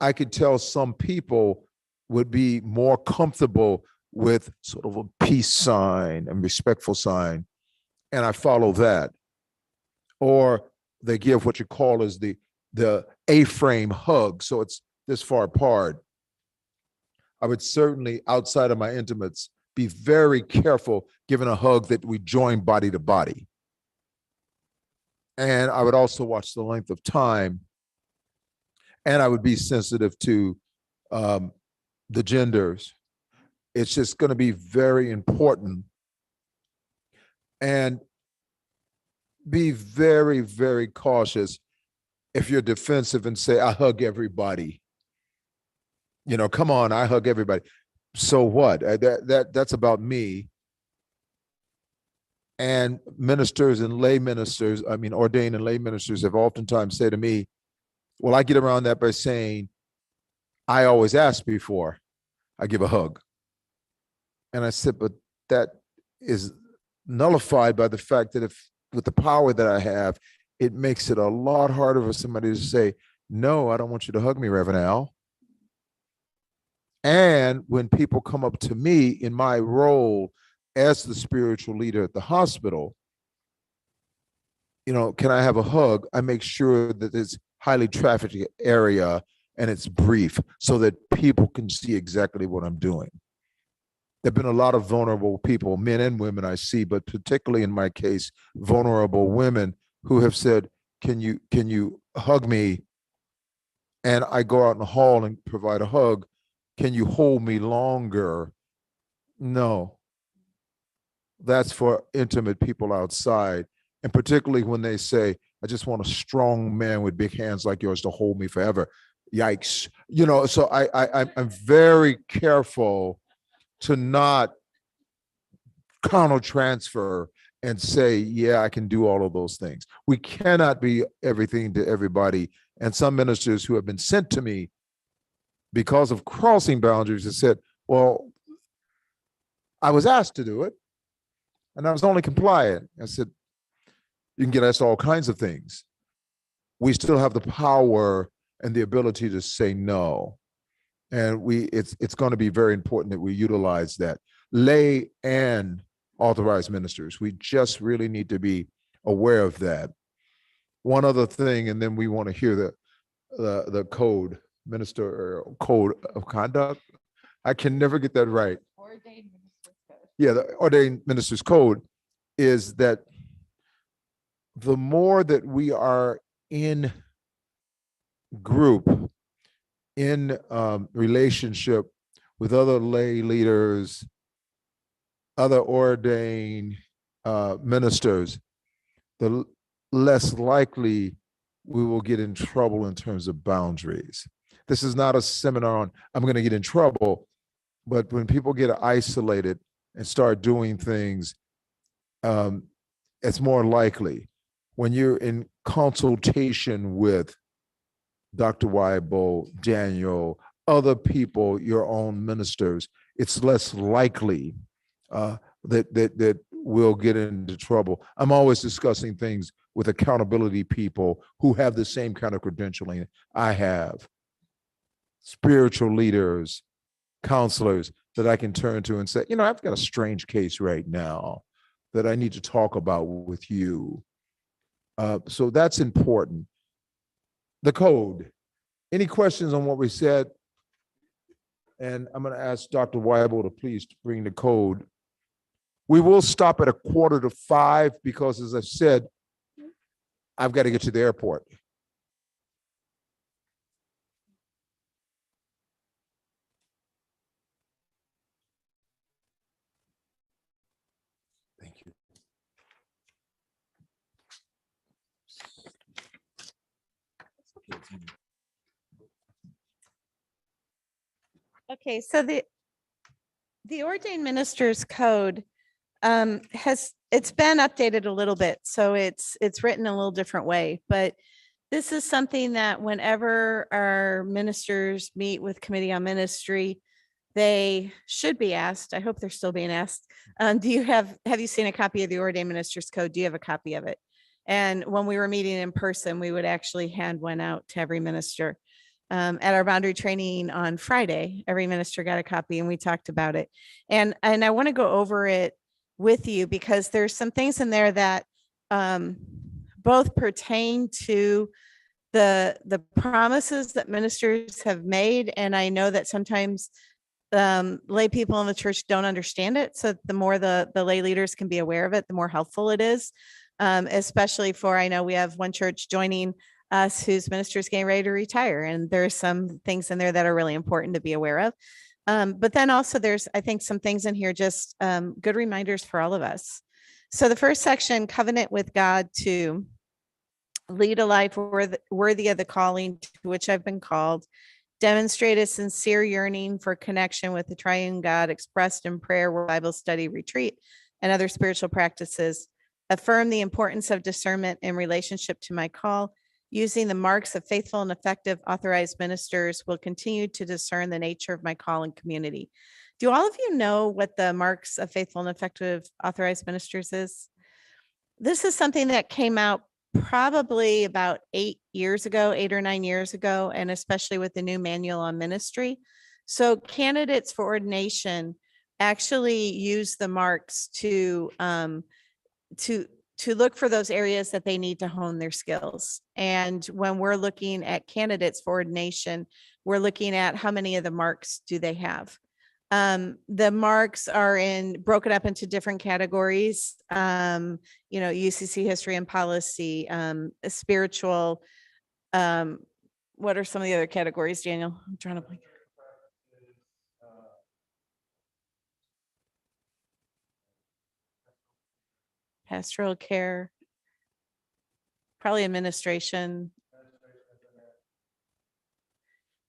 I could tell some people would be more comfortable with sort of a peace sign and respectful sign. And I follow that. Or they give what you call as the A-frame hug. So it's this far apart. I would certainly, outside of my intimates, be very careful giving a hug that we join body to body. And I would also watch the length of time. And I would be sensitive to the genders. It's just going to be very important. And be very, very cautious if you're defensive and say, I hug everybody. Come on, I hug everybody. So what? That's about me. And ministers and lay ministers, ordained and lay ministers have oftentimes said to me, well, I get around that by saying, I always ask before I give a hug. And I said, but that is nullified by the fact that if with the power that I have, it makes it a lot harder for somebody to say, no, I don't want you to hug me, Reverend Al. And when people come up to me in my role as the spiritual leader at the hospital, you know, can I have a hug? I make sure that it's highly trafficked area and it's brief so that people can see exactly what I'm doing. There've been a lot of vulnerable people, men and women I see, but particularly in my case, vulnerable women who have said, can you hug me? And I go out in the hall and provide a hug. Can you hold me longer? No. That's for intimate people outside. And particularly when they say, I just want a strong man with big hands like yours to hold me forever. Yikes. You know, so I'm very careful to not counter-transfer and say, yeah, I can do all of those things. We cannot be everything to everybody. And some ministers who have been sent to me because of crossing boundaries have said, well, I was asked to do it and I was only compliant. I said, you can get asked all kinds of things. We still have the power and the ability to say no. And it's going to be very important that we utilize that. Lay and authorized ministers. We just really need to be aware of that. One other thing, and then we want to hear the code, minister code of conduct. I can never get that right. Ordained ministers code. Yeah, the ordained ministers code is that the more that we are in group, in relationship with other lay leaders, other ordained ministers, the less likely we will get in trouble in terms of boundaries. This is not a seminar on I'm going to get in trouble, but when people get isolated and start doing things, it's more likely. When you're in consultation with Dr. Weibo, Daniel, other people, your own ministers, it's less likely that we'll get into trouble. I'm always discussing things with accountability people who have the same kind of credentialing I have, spiritual leaders, counselors that I can turn to and say, you know, I've got a strange case right now that I need to talk about with you. So that's important. The code. Any questions on what we said? And I'm going to ask Dr. Weibo to please bring the code. We will stop at 4:45 because, as I said, I've got to get to the airport. Thank you. Okay, so the ordained ministers code it's been updated a little bit, so it's written a little different way, but this is something that whenever our ministers meet with Committee on Ministry, they should be asked. I hope they're still being asked. Have you seen a copy of the ordained ministers code? Do you have a copy of it? And when we were meeting in person, we would actually hand one out to every minister. At our boundary training on Friday, every minister got a copy and we talked about it. And I want to go over it with you because there's some things in there that both pertain to the promises that ministers have made. And I know that sometimes lay people in the church don't understand it. So the more the lay leaders can be aware of it, the more helpful it is, especially for, I know we have one church joining us whose minister is getting ready to retire. And there's some things in there that are really important to be aware of. But then also there's, I think, some things in here, just good reminders for all of us. So the first section, covenant with God to lead a life worthy of the calling to which I've been called, demonstrate a sincere yearning for connection with the triune God expressed in prayer, Bible study, retreat, and other spiritual practices, affirm the importance of discernment in relationship to my call, using the marks of faithful and effective authorized ministers, will continue to discern the nature of my call and community. Do all of you know what the marks of faithful and effective authorized ministers is? This is something that came out probably about 8 or 9 years ago, and especially with the new manual on ministry. So candidates for ordination actually use the marks to look for those areas that they need to hone their skills. And when we're looking at candidates for ordination, we're looking at how many of the marks do they have. The marks are broken up into different categories. UCC history and policy, spiritual. What are some of the other categories, Daniel? I'm trying to think. Pastoral care, probably administration.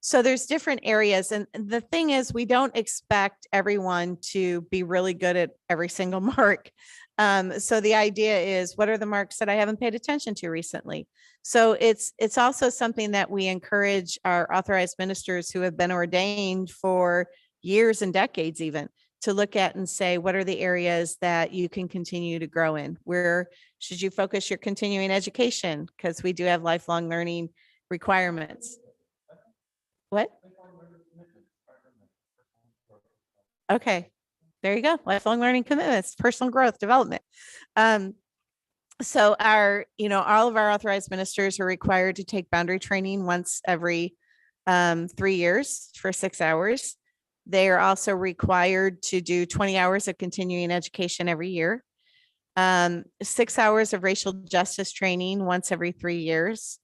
So there's different areas. And the thing is, we don't expect everyone to be really good at every single mark. So the idea is, what are the marks that I haven't paid attention to recently? So it's also something that we encourage our authorized ministers who have been ordained for years and decades even to look at and say, what are the areas that you can continue to grow in? Where should you focus your continuing education? Because we do have lifelong learning requirements. What? Okay, there you go. Lifelong learning commitments, personal growth, development. So all of our authorized ministers are required to take boundary training once every 3 years for 6 hours. They are also required to do 20 hours of continuing education every year. 6 hours of racial justice training once every 3 years.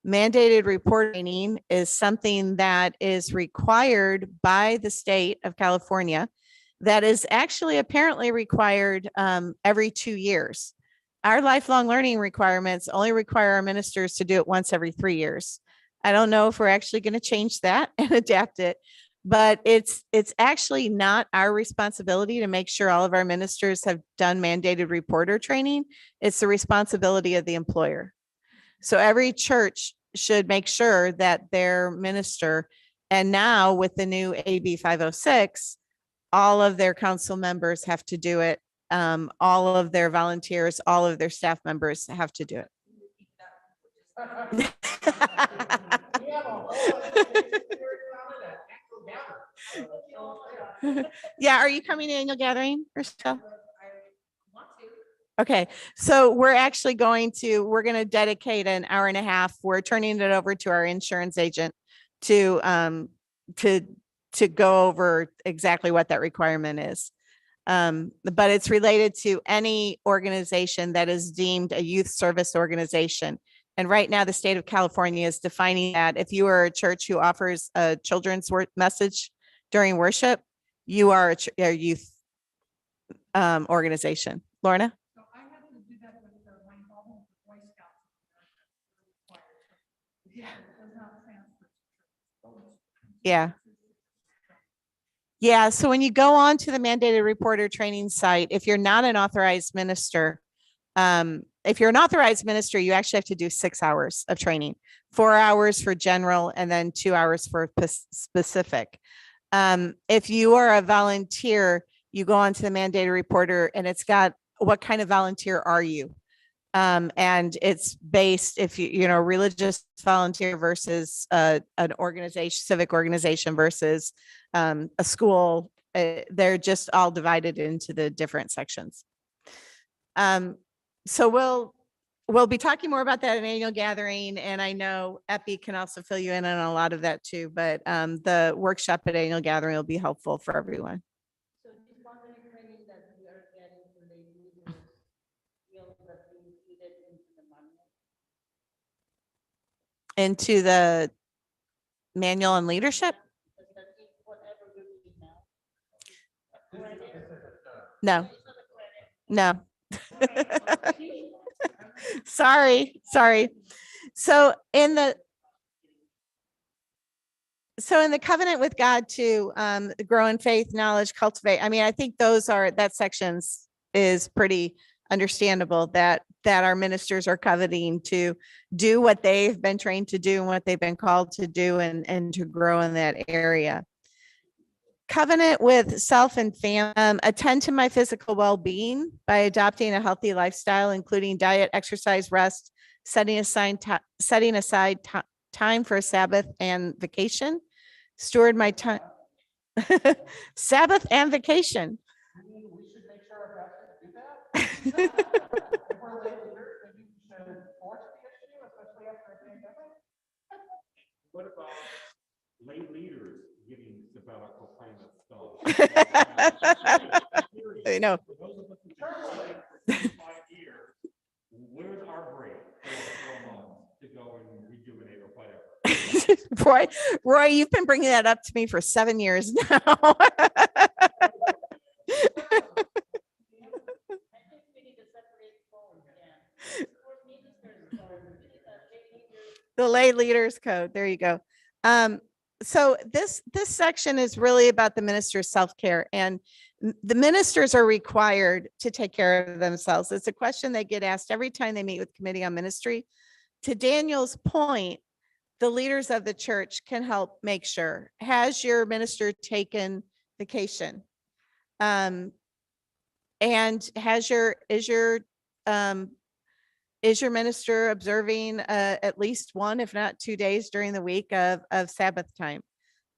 Mandated reporting is something that is required by the state of California that is actually apparently required every 2 years. Our lifelong learning requirements only require our ministers to do it once every 3 years. I don't know if we're actually going to change that and adapt it, but it's actually not our responsibility to make sure all of our ministers have done mandated reporter training. It's the responsibility of the employer. So every church should make sure that their minister, and now with the new AB 506, all of their council members have to do it. All of their volunteers, all of their staff members have to do it. Yeah, are you coming to annual gathering or stuff? Okay, so we're going to dedicate an hour and a half. We're turning it over to our insurance agent to go over exactly what that requirement is. But it's related to any organization that is deemed a youth service organization. And right now, the state of California is defining that if you are a church who offers a children's message during worship, you are a youth organization. Lorna? Yeah. Yeah. So when you go on to the mandated reporter training site, if you're not an authorized minister, if you're an authorized minister, you actually have to do 6 hours of training, 4 hours for general, and then 2 hours for specific. If you are a volunteer, you go on to the mandated reporter and it's got what kind of volunteer are you? And it's based if religious volunteer versus an organization, civic organization versus a school. They're just all divided into the different sections. So we'll be talking more about that in annual gathering, and I know Epi can also fill you in on a lot of that too. But the workshop at annual gathering will be helpful for everyone. So this boundary training that we are getting today, into the manual and leadership? No. Sorry. So in the covenant with God to grow in faith, knowledge, cultivate. I mean, I think that sections is pretty understandable that our ministers are coveting to do what they've been trained to do and what they've been called to do and to grow in that area. Covenant with self and family. Attend to my physical well-being by adopting a healthy lifestyle, including diet, exercise, rest, setting aside time for Sabbath and vacation. Steward my time. Sabbath and vacation. What about lay leaders getting sabbatical time stuff? I know. For those of us who serve like 5 years, where's our break for 4 months to go and rejuvenate or whatever? Roy, you've been bringing that up to me for 7 years now. The lay leaders code. There you go. So this section is really about the minister's self-care, and the ministers are required to take care of themselves. It's a question they get asked every time they meet with committee on ministry. To Daniel's point, the leaders of the church can help make sure. Has your minister taken vacation? And is your minister observing at least 1, if not 2 days during the week of Sabbath time?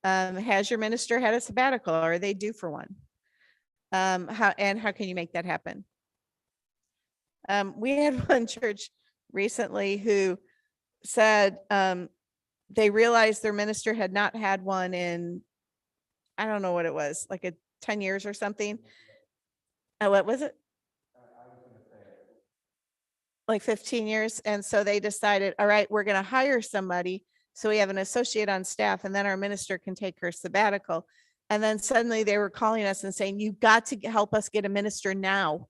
Has your minister had a sabbatical? Or are they due for one? How can you make that happen? We had one church recently who said they realized their minister had not had one in, I don't know what it was, like 10 years or something. What was it? Like 15 years. And so they decided, all right, we're going to hire somebody. So we have an associate on staff, and then our minister can take her sabbatical. And then suddenly they were calling us and saying, you got to help us get a minister now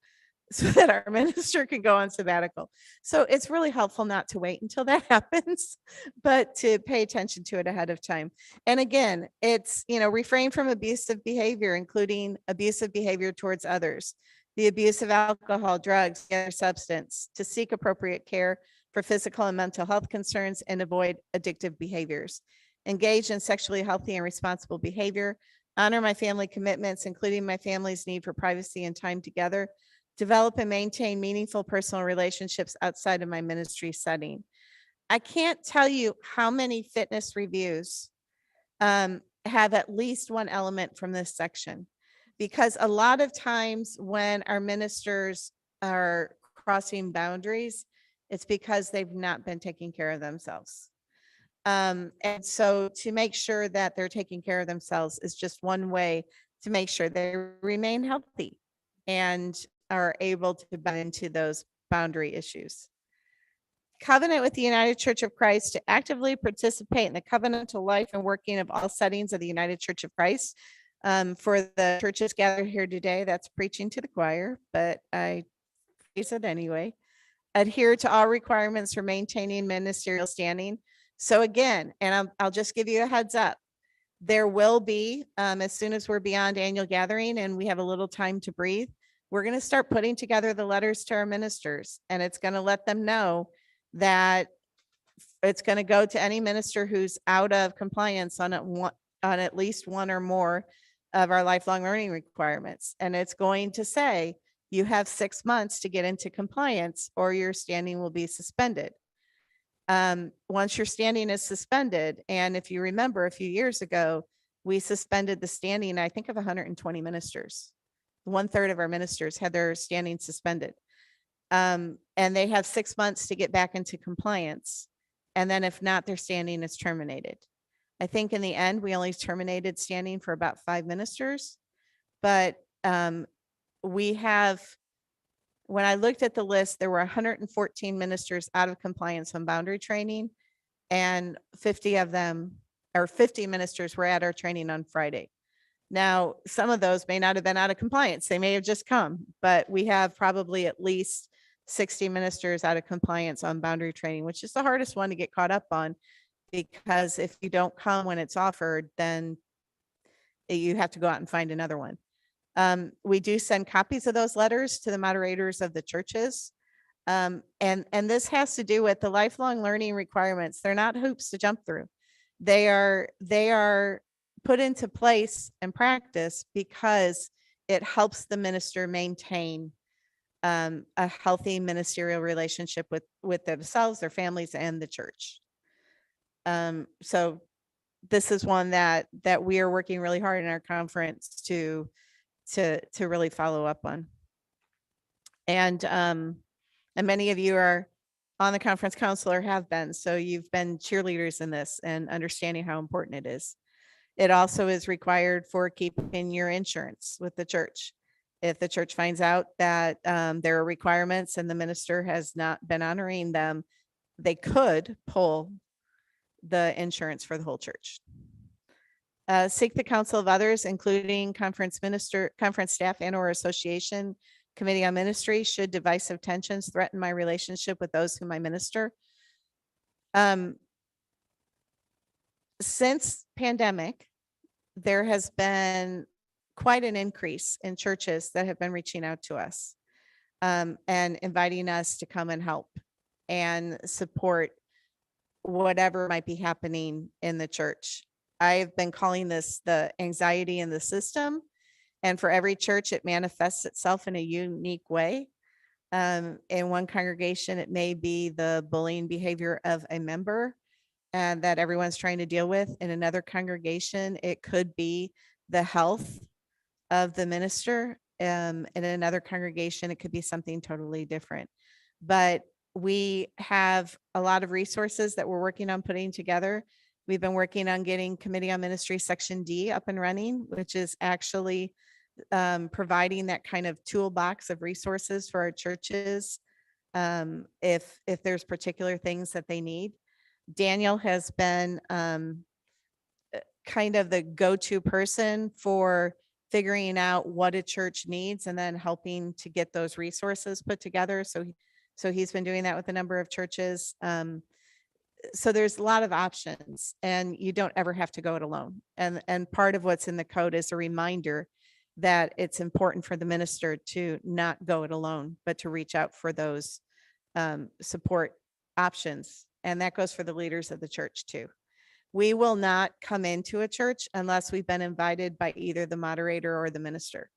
so that our minister can go on sabbatical. So it's really helpful not to wait until that happens, but to pay attention to it ahead of time. And again, it's, refrain from abusive behavior, including abusive behavior towards others, the abuse of alcohol, drugs, other substance, to seek appropriate care for physical and mental health concerns and avoid addictive behaviors. Engage in sexually healthy and responsible behavior. Honor my family commitments, including my family's need for privacy and time together. Develop and maintain meaningful personal relationships outside of my ministry setting. I can't tell you how many fitness reviews have at least one element from this section, because a lot of times when our ministers are crossing boundaries, it's because they've not been taking care of themselves. And so to make sure that they're taking care of themselves is just one way to make sure they remain healthy and are able to buy into those boundary issues. Covenant with the United Church of Christ to actively participate in the covenantal life and working of all settings of the United Church of Christ. For the churches gathered here today, that's preaching to the choir, but I phrase it anyway. Adhere to all requirements for maintaining ministerial standing. So again, and I'll just give you a heads up, there will be, as soon as we're beyond annual gathering and we have a little time to breathe, we're going to start putting together the letters to our ministers, and it's going to let them know that it's going to go to any minister who's out of compliance on at least one or more of our lifelong learning requirements. And it's going to say, you have 6 months to get into compliance or your standing will be suspended. Once your standing is suspended, and if you remember a few years ago, we suspended the standing, I think, of 120 ministers. 1/3 of our ministers had their standing suspended. And they have 6 months to get back into compliance. And then if not, their standing is terminated. I think in the end, we only terminated standing for about 5 ministers. But we have, when I looked at the list, there were 114 ministers out of compliance on boundary training, and 50 of them, or 50 ministers, were at our training on Friday. Now, some of those may not have been out of compliance. They may have just come, but we have probably at least 60 ministers out of compliance on boundary training, which is the hardest one to get caught up on, because if you don't come when it's offered, then you have to go out and find another one. We do send copies of those letters to the moderators of the churches. And this has to do with the lifelong learning requirements. They're not hoops to jump through. They are put into place and practice because it helps the minister maintain a healthy ministerial relationship with themselves, their families, and the church. So this is one that we are working really hard in our conference to really follow up on. And many of you are on the conference council or have been, so you've been cheerleaders in this and understanding how important it is. It also is required for keeping your insurance with the church. If the church finds out that there are requirements and the minister has not been honoring them, they could pull the insurance for the whole church. Seek the counsel of others, including conference staff and or association committee on ministry should divisive tensions threaten my relationship with those whom I minister. Since pandemic, there has been quite an increase in churches that have been reaching out to us and inviting us to come and help and support whatever might be happening in the church. I've been calling this the anxiety in the system. And for every church, it manifests itself in a unique way. In one congregation, it may be the bullying behavior of a member and that everyone's trying to deal with. In another congregation, it could be the health of the minister. In another congregation, it could be something totally different. But we have a lot of resources that we're working on putting together. We've been working on getting Committee on Ministry Section D up and running, which is actually providing that kind of toolbox of resources for our churches if there's particular things that they need. Daniel has been kind of the go-to person for figuring out what a church needs and then helping to get those resources put together. So he's been doing that with a number of churches. So there's a lot of options and you don't ever have to go it alone. And part of what's in the code is a reminder that it's important for the minister to not go it alone, but to reach out for those support options. And that goes for the leaders of the church too. We will not come into a church unless we've been invited by either the moderator or the minister.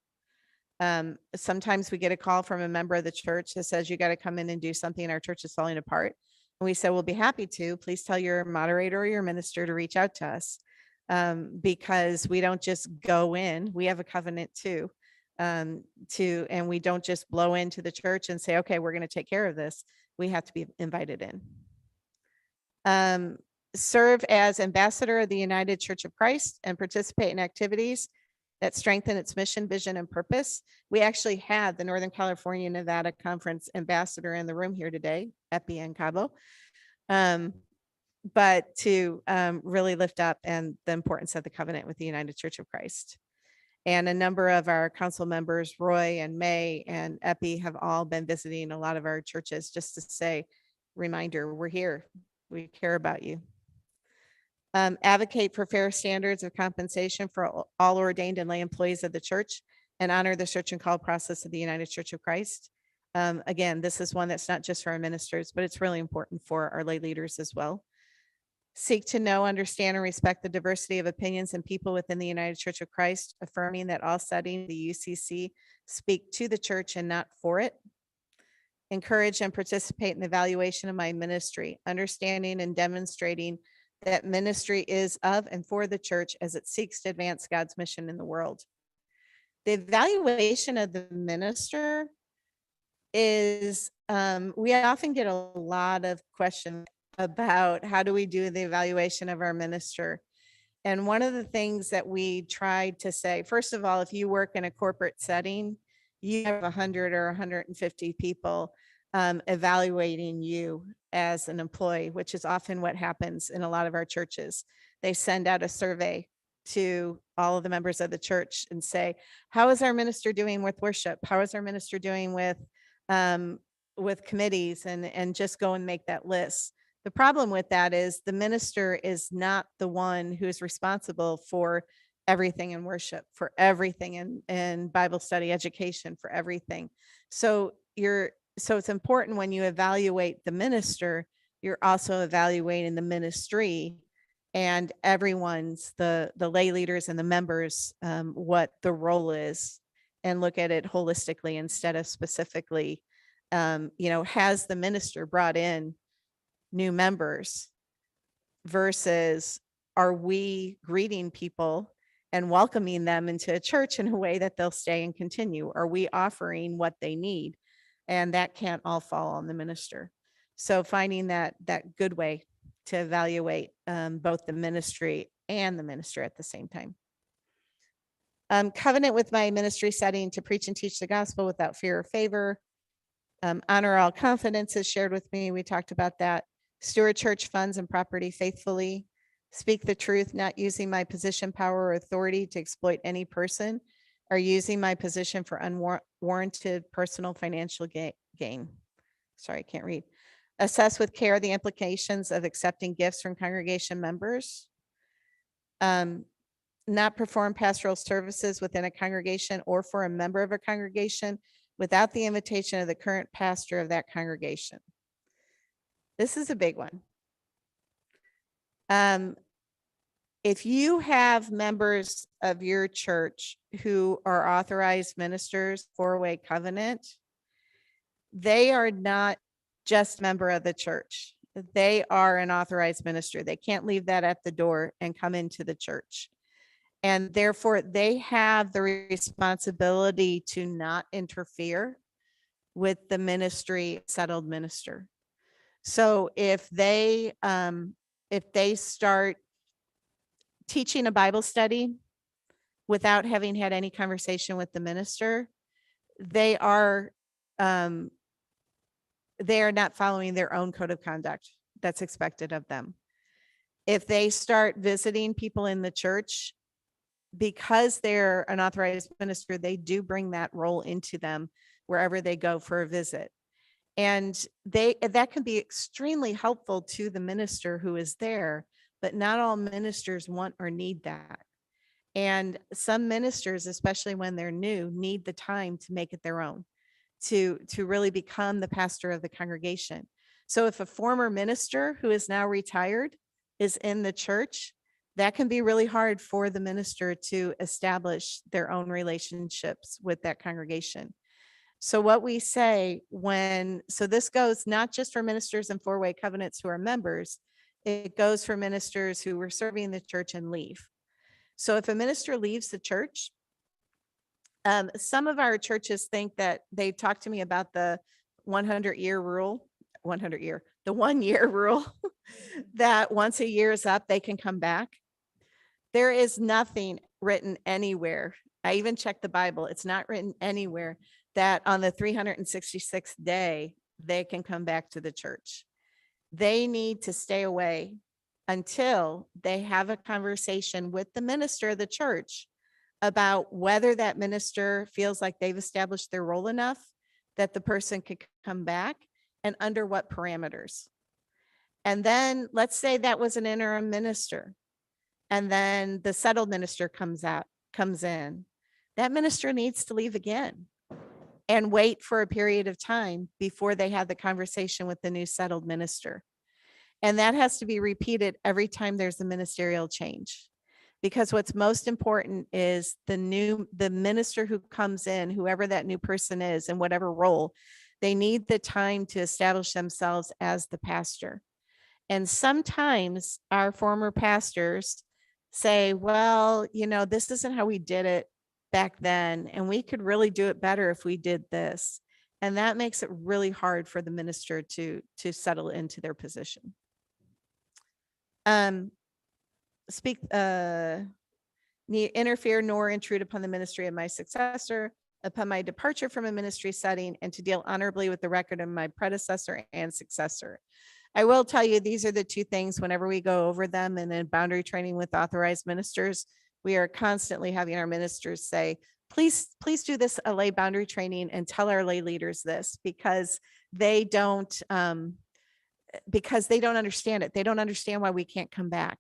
Sometimes we get a call from a member of the church that says, you got to come in and do something. Our church is falling apart. And we said, we'll be happy to. Please tell your moderator or your minister to reach out to us because we don't just go in. We have a covenant too. And we don't just blow into the church and say, okay, we're going to take care of this. We have to be invited in. Serve as ambassador of the United Church of Christ and participate in activities that strengthen its mission, vision, and purpose. We actually had the Northern California Nevada Conference ambassador in the room here today, Epi and Cabo, but to really lift up and the importance of the covenant with the United Church of Christ. And a number of our council members, Roy and May and Epi, have all been visiting a lot of our churches just to say, reminder, we're here. We care about you. Advocate for fair standards of compensation for all ordained and lay employees of the church and honor the search and call process of the United Church of Christ. Again, this is one that's not just for our ministers, but it's really important for our lay leaders as well. Seek to know, understand, and respect the diversity of opinions and people within the United Church of Christ, affirming that all settings the UCC speak to the church and not for it. Encourage and participate in the evaluation of my ministry, understanding and demonstrating that ministry is of and for the church as it seeks to advance God's mission in the world. The evaluation of the minister is, we often get a lot of questions about how do we do the evaluation of our minister. And one of the things that we tried to say, first of all, if you work in a corporate setting, you have 100 or 150 people evaluating you as an employee, which is often what happens in a lot of our churches. They send out a survey to all of the members of the church and say, how is our minister doing with worship? How is our minister doing with committees? And just go and make that list. The problem with that is the minister is not the one who is responsible for everything in worship, for everything in Bible study, education, for everything. So it's important when you evaluate the minister, you're also evaluating the ministry and everyone's, the lay leaders and the members, what the role is, and look at it holistically instead of specifically, has the minister brought in new members versus are we greeting people and welcoming them into a church in a way that they'll stay and continue? Are we offering what they need? And that can't all fall on the minister. So finding that good way to evaluate both the ministry and the minister at the same time. Covenant with my ministry setting to preach and teach the gospel without fear or favor. Honor all confidence is shared with me. We talked about that. Steward church funds and property faithfully. Speak the truth, not using my position, power, or authority to exploit any person, or using my position for unwarranted personal financial gain. Sorry, I can't read. Assess with care the implications of accepting gifts from congregation members. Not perform pastoral services within a congregation or for a member of a congregation without the invitation of the current pastor of that congregation. This is a big one. If you have members of your church who are authorized ministers, four-way covenant, they are not just member of the church. They are an authorized minister. They can't leave that at the door and come into the church. And therefore, they have the responsibility to not interfere with the ministry, settled minister. So if they start teaching a Bible study without having had any conversation with the minister, they are not following their own code of conduct that's expected of them. If they start visiting people in the church, because they're an authorized minister, they do bring that role into them wherever they go for a visit. And that can be extremely helpful to the minister who is there, but not all ministers want or need that. And some ministers, especially when they're new, need the time to make it their own, to really become the pastor of the congregation. So if a former minister who is now retired is in the church, that can be really hard for the minister to establish their own relationships with that congregation. So what we say so this goes not just for ministers and four-way covenants who are members, it goes for ministers who were serving the church and leave. So if a minister leaves the church, some of our churches think that they talk to me about the 100-year rule, the 1 year rule, that once a year is up, they can come back. There is nothing written anywhere. I even checked the Bible. It's not written anywhere that on the 366th day, they can come back to the church. They need to stay away until they have a conversation with the minister of the church about whether that minister feels like they've established their role enough that the person could come back and under what parameters. And then let's say that was an interim minister. And then the settled minister comes in. That minister needs to leave again and wait for a period of time before they have the conversation with the new settled minister. And that has to be repeated every time there's a ministerial change. Because what's most important is the minister who comes in, whoever that new person is in whatever role, they need the time to establish themselves as the pastor. And sometimes our former pastors say, well, this isn't how we did it back then, and we could really do it better if we did this. And that makes it really hard for the minister to settle into their position. Interfere nor intrude upon the ministry of my successor, upon my departure from a ministry setting, and to deal honorably with the record of my predecessor and successor. I will tell you, these are the two things whenever we go over them and in boundary training with authorized ministers, we are constantly having our ministers say, please do this lay boundary training and tell our lay leaders this, because they don't understand it. They don't understand why we can't come back.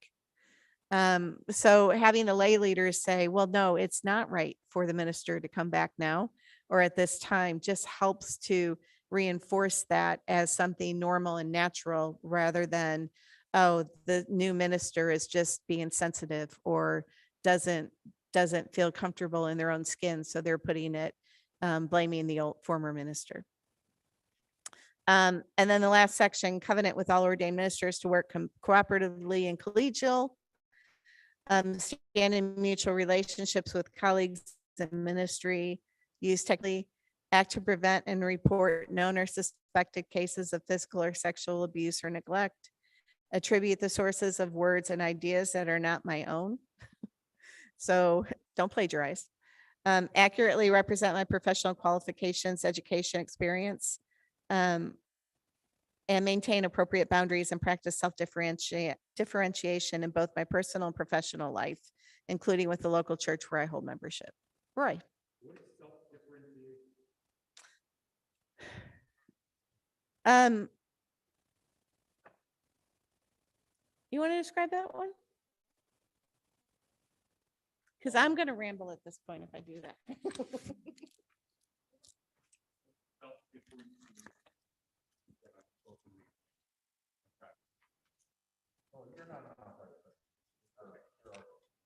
So having the lay leaders say, well, no, it's not right for the minister to come back now or at this time, just helps to reinforce that as something normal and natural rather than oh, the new minister is just being sensitive or doesn't feel comfortable in their own skin. So they're putting it, blaming the old former minister. And then the last section, covenant with all ordained ministers to work cooperatively and collegial, stand in mutual relationships with colleagues in ministry, use technically, act to prevent and report known or suspected cases of physical or sexual abuse or neglect, attribute the sources of words and ideas that are not my own. So don't plagiarize. Accurately represent my professional qualifications, education, experience, and maintain appropriate boundaries and practice differentiation in both my personal and professional life, including with the local church where I hold membership. Roy. You want to describe that one? Because I'm going to ramble at this point if I do that.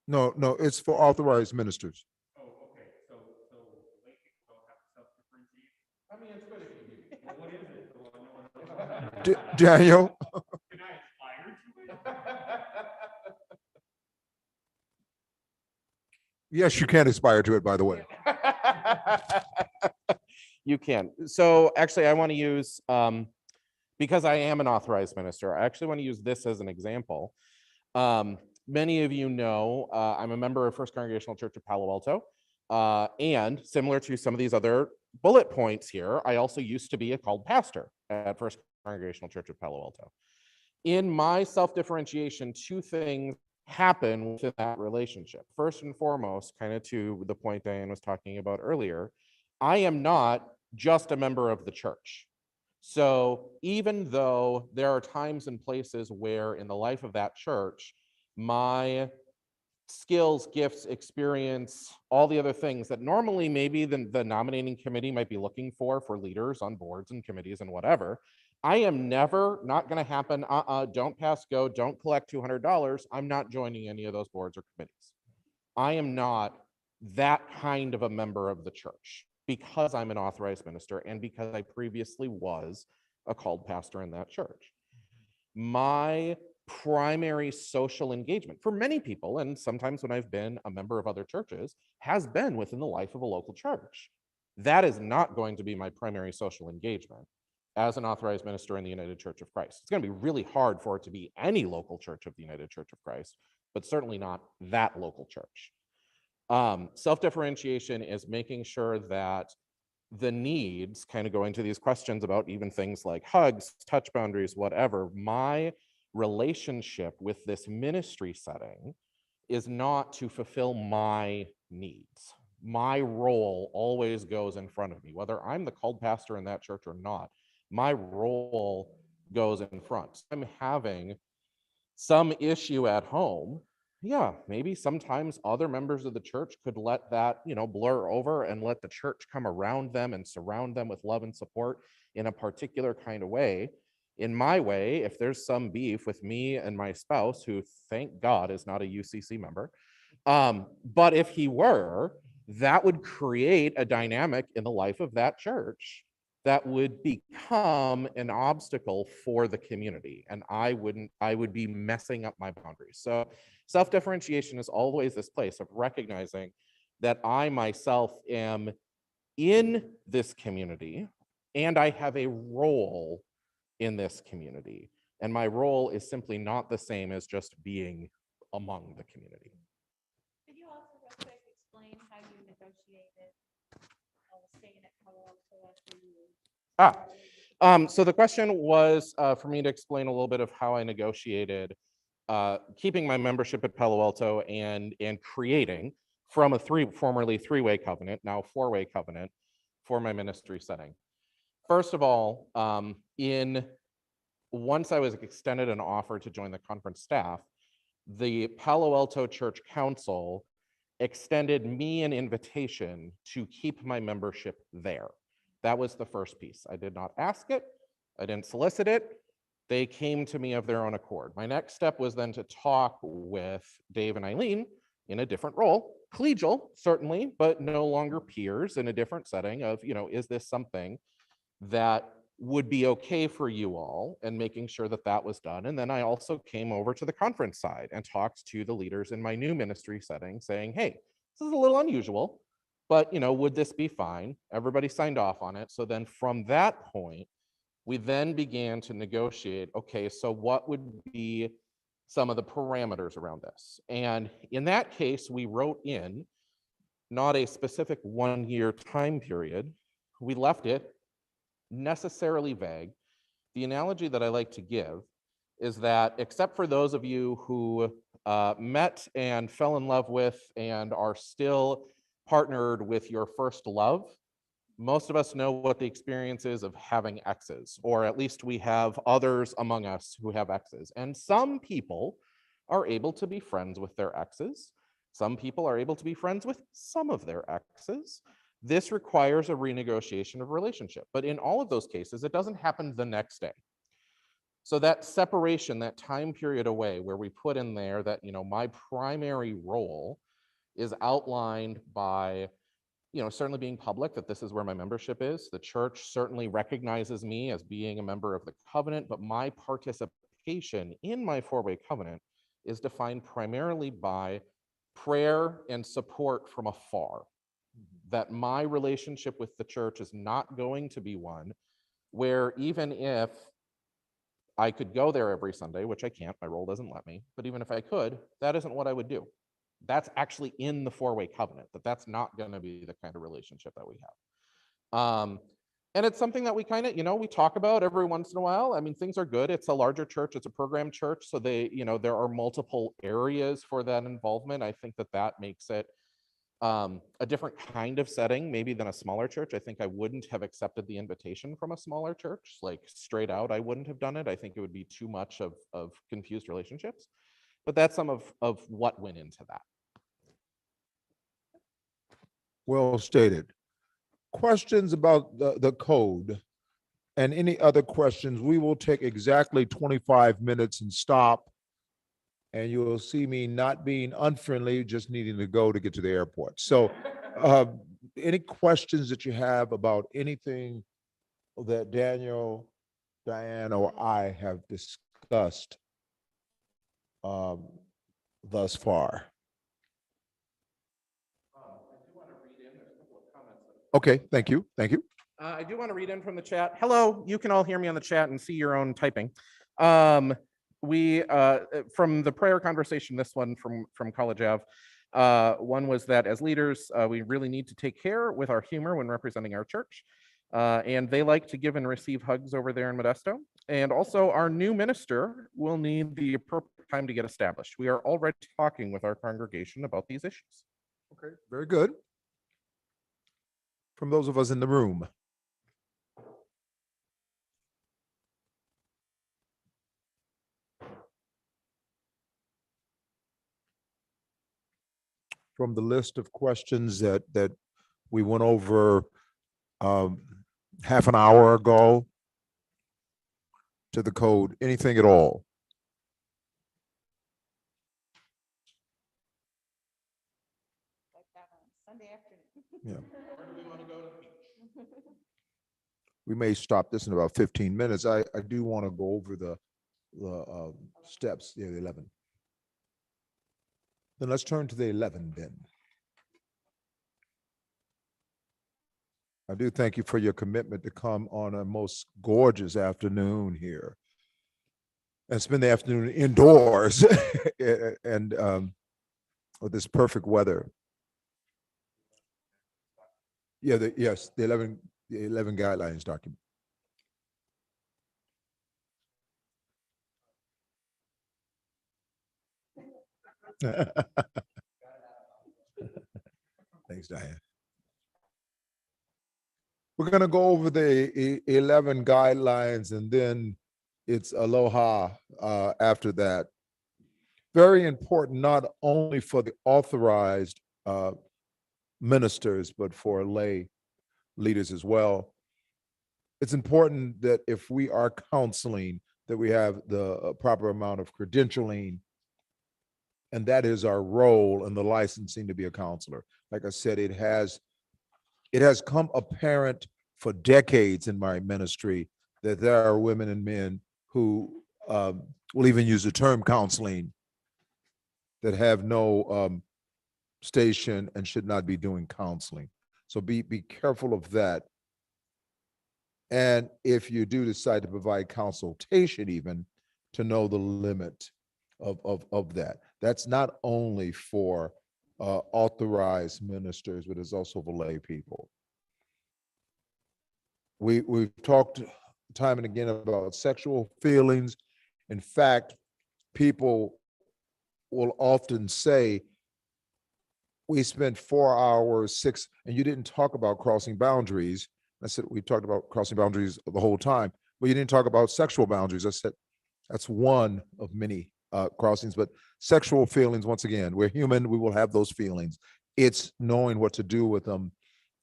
No, no, it's for authorized ministers. Oh, okay, so lay people don't have to self-differentiate? I mean, it's good if you do. Well, what is it? So I know what Daniel, Can I aspire to it? yes, you can aspire to it, by the way. You can. So actually, I want to use, because I am an authorized minister, I actually want to use this as an example. Many of you know, I'm a member of First Congregational Church of Palo Alto. And similar to some of these other bullet points here, I also used to be a called pastor at First Congregational Church of Palo Alto. In my self-differentiation, two things happen within that relationship. First and foremost, kind of to the point Diane was talking about earlier, I am not just a member of the church. So even though there are times and places where in the life of that church, my skills, gifts, experience, all the other things that normally maybe the nominating committee might be looking for leaders on boards and committees and whatever, I am never, not going to happen, don't pass go, don't collect $200. I'm not joining any of those boards or committees. I am not that kind of a member of the church because I'm an authorized minister and because I previously was a called pastor in that church. My primary social engagement for many people, and sometimes when I've been a member of other churches, has been within the life of a local church. That is not going to be my primary social engagement as an authorized minister in the United Church of Christ. It's going to be really hard for it to be any local church of the United Church of Christ, but certainly not that local church. Self-differentiation is making sure that the needs, kind of going to these questions about even things like hugs, touch boundaries, whatever, my relationship with this ministry setting is not to fulfill my needs. My role always goes in front of me, whether I'm the called pastor in that church or not. My role goes in front. I'm having some issue at home. Yeah, maybe sometimes other members of the church could let that, blur over and let the church come around them and surround them with love and support in a particular kind of way. In my way, if there's some beef with me and my spouse, who thank God is not a UCC member, but if he were, that would create a dynamic in the life of that church that would become an obstacle for the community. And I would be messing up my boundaries. So self-differentiation is always this place of recognizing that I myself am in this community and I have a role in this community. And my role is simply not the same as just being among the community. Could you also real quick explain how you negotiated staying at Palo Alto after you? So the question was for me to explain a little bit of how I negotiated keeping my membership at Palo Alto and creating from a formerly three-way covenant, now four-way covenant for my ministry setting. First of all, once I was extended an offer to join the conference staff, the Palo Alto Church Council extended me an invitation to keep my membership there. That was the first piece. I did not ask it. I didn't solicit it. They came to me of their own accord. My next step was then to talk with Dave and Eileen in a different role, collegial, certainly, but no longer peers, in a different setting of, is this something that would be okay for you all, and making sure that that was done. And then I also came over to the conference side and talked to the leaders in my new ministry setting saying, hey, this is a little unusual, but would this be fine? Everybody signed off on it. So then from that point, we then began to negotiate, okay, so what would be some of the parameters around this? And in that case, we wrote in not a specific 1-year time period. We left it necessarily vague. The analogy that I like to give is that, except for those of you who met and fell in love with and are still partnered with your first love, most of us know what the experience is of having exes, or at least we have others among us who have exes. And some people are able to be friends with their exes. Some people are able to be friends with some of their exes. This requires a renegotiation of relationship. But in all of those cases, it doesn't happen the next day. So that separation, that time period away where we put in there that, my primary role is outlined by, certainly being public, that this is where my membership is. The church certainly recognizes me as being a member of the covenant, but my participation in my four-way covenant is defined primarily by prayer and support from afar. That my relationship with the church is not going to be one where, even if I could go there every Sunday, which I can't, my role doesn't let me, but even if I could, that isn't what I would do. That's actually in the four-way covenant, that's not going to be the kind of relationship that we have. And it's something that we kind of, we talk about every once in a while. I mean, things are good. It's a larger church. It's a program church. So there are multiple areas for that involvement. I think that makes it a different kind of setting, maybe, than a smaller church. I think I wouldn't have accepted the invitation from a smaller church, like straight out. I wouldn't have done it. I think it would be too much of confused relationships. But that's some of what went into that. Well stated. Questions about the code and any other questions? We will take exactly 25 minutes and stop. And you will see me not being unfriendly, just needing to go to get to the airport. So any questions that you have about anything that Daniel, Diane, or I have discussed thus far? Okay, thank you. Thank you. I do want to read in from the chat. Hello, you can all hear me on the chat and see your own typing. We from the prayer conversation, this one from College Ave, one was that as leaders, we really need to take care with our humor when representing our church. And they like to give and receive hugs over there in Modesto. And also, our new minister will need the appropriate time to get established. We are already talking with our congregation about these issues. Okay, very good. From those of us in the room. From the list of questions that we went over half an hour ago to the code, anything at all? Yeah. We may stop this in about 15 minutes. I do want to go over the steps, the 11. Then let's turn to the 11 then. I do thank you for your commitment to come on a most gorgeous afternoon here and spend the afternoon indoors and with this perfect weather. Yeah, yes, the 11 guidelines document. Thanks, Diane. We're going to go over the 11 guidelines and then it's aloha after that. Very important, not only for the authorized ministers, but for lay leaders as well. It's important that if we are counseling that we have the proper amount of credentialing. And that is our role in the licensing to be a counselor. Like I said, it has come apparent for decades in my ministry that there are women and men who will even use the term counseling that have no station and should not be doing counseling. So be careful of that. And if you do decide to provide consultation, even to know the limit of that. That's not only for authorized ministers, but it's also for lay people. We've talked time and again about sexual feelings. In fact, people will often say, we spent 4 hours, 6, and you didn't talk about crossing boundaries. I said, we talked about crossing boundaries the whole time, but you didn't talk about sexual boundaries. I said, that's one of many crossings, but sexual feelings, once again, we're human, we will have those feelings. It's knowing what to do with them.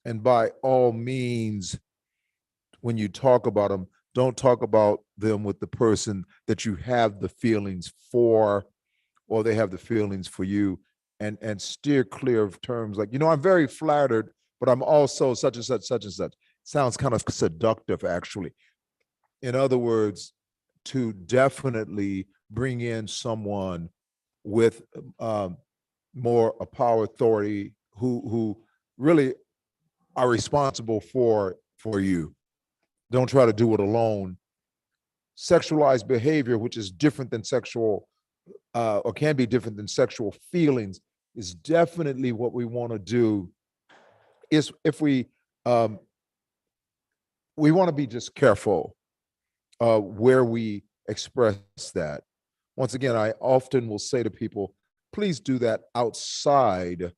And by all means, when you talk about them, don't talk about them with the person that you have the feelings for, or they have the feelings for you, and steer clear of terms like, I'm very flattered, but I'm also such and such, such and such. Sounds kind of seductive, actually. In other words, to definitely bring in someone with more power authority who really are responsible for you. Don't try to do it alone. Sexualized behavior, which is different than sexual or can be different than sexual feelings, is definitely what we want to do. Is if we want to be just careful where we express that. Once again, I often will say to people, please do that outside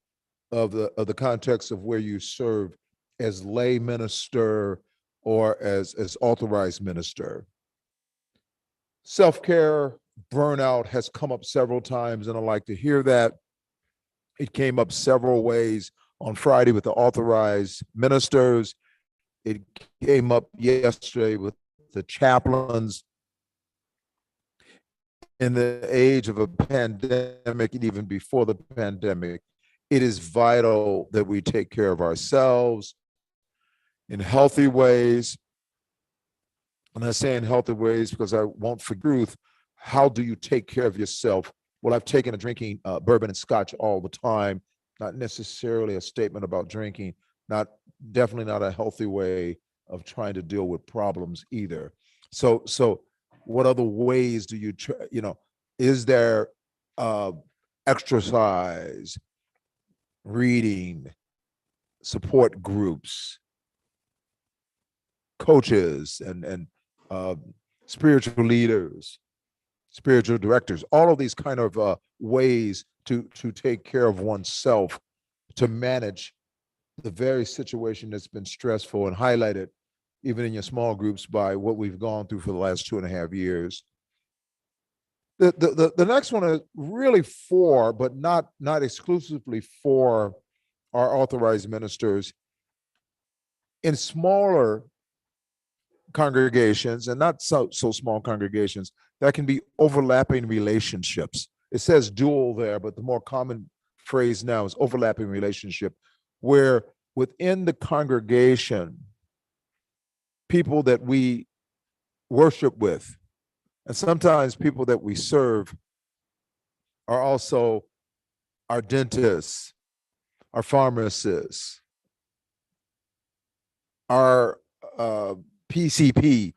of the context of where you serve as lay minister or as authorized minister. Self-care, burnout has come up several times, and I like to hear that. It came up several ways on Friday with the authorized ministers. It came up yesterday with the chaplains. In the age of a pandemic, and even before the pandemic, it is vital that we take care of ourselves in healthy ways. And I say in healthy ways because I won't forget truth. How do you take care of yourself? Well, I've taken to drinking bourbon and scotch all the time, not necessarily a statement about drinking, definitely not a healthy way of trying to deal with problems either. So what other ways do you, is there exercise, reading, support groups, coaches, and spiritual leaders, spiritual directors, all of these kind of ways to take care of oneself, to manage the very situation that's been stressful and highlighted even in your small groups by what we've gone through for the last 2.5 years. The next one is really for, but not exclusively for, our authorized ministers in smaller congregations, and not so small congregations, that can be overlapping relationships. It says dual there, but the more common phrase now is overlapping relationship, where within the congregation, people that we worship with, and sometimes people that we serve, are also our dentists, our pharmacists, our PCP,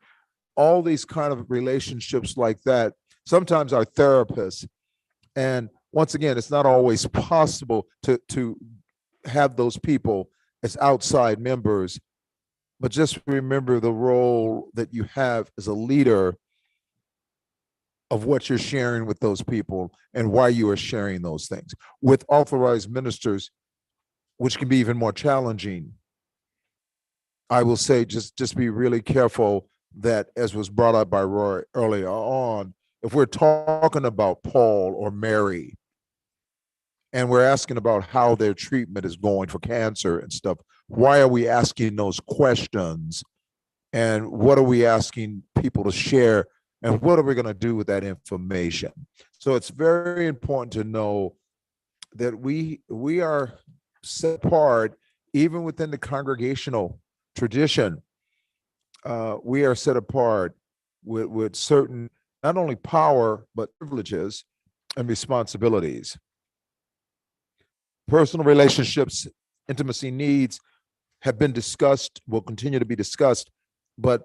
all these kind of relationships like that. Sometimes our therapists. And once again, it's not always possible to have those people as outside members, but just remember the role that you have as a leader of what you're sharing with those people and why you are sharing those things. With authorized ministers, which can be even more challenging, I will say just be really careful that, as was brought up by Roy earlier on, if we're talking about Paul or Mary, and we're asking about how their treatment is going for cancer and stuff, why are we asking those questions? And what are we asking people to share And what are we going to do with that information? So it's very important to know that we are set apart, even within the congregational tradition. We are set apart with certain, not only power, but privileges and responsibilities. Personal relationships, intimacy needs have been discussed, will continue to be discussed, but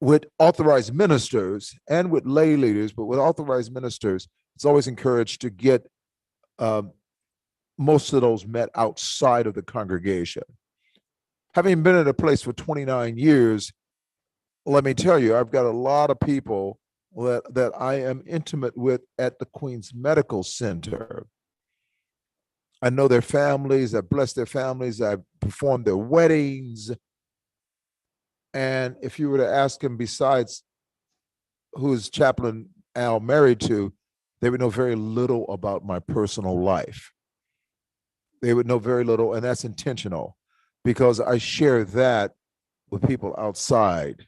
with authorized ministers and with lay leaders, but with authorized ministers, it's always encouraged to get most of those met outside of the congregation. Having been at a place for 29 years, let me tell you, I've got a lot of people that I am intimate with at the Queens Medical Center. I know their families, I've blessed their families, I've performed their weddings. And if you were to ask them, besides who is Chaplain Al married to, they would know very little about my personal life. They would know very little, and that's intentional because I share that with people outside.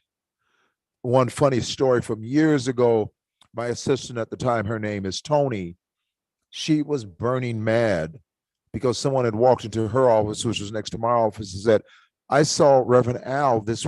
One funny story from years ago, my assistant at the time, her name is Tony, she was burning mad because someone had walked into her office, which was next to my office, and said, I saw Reverend Al this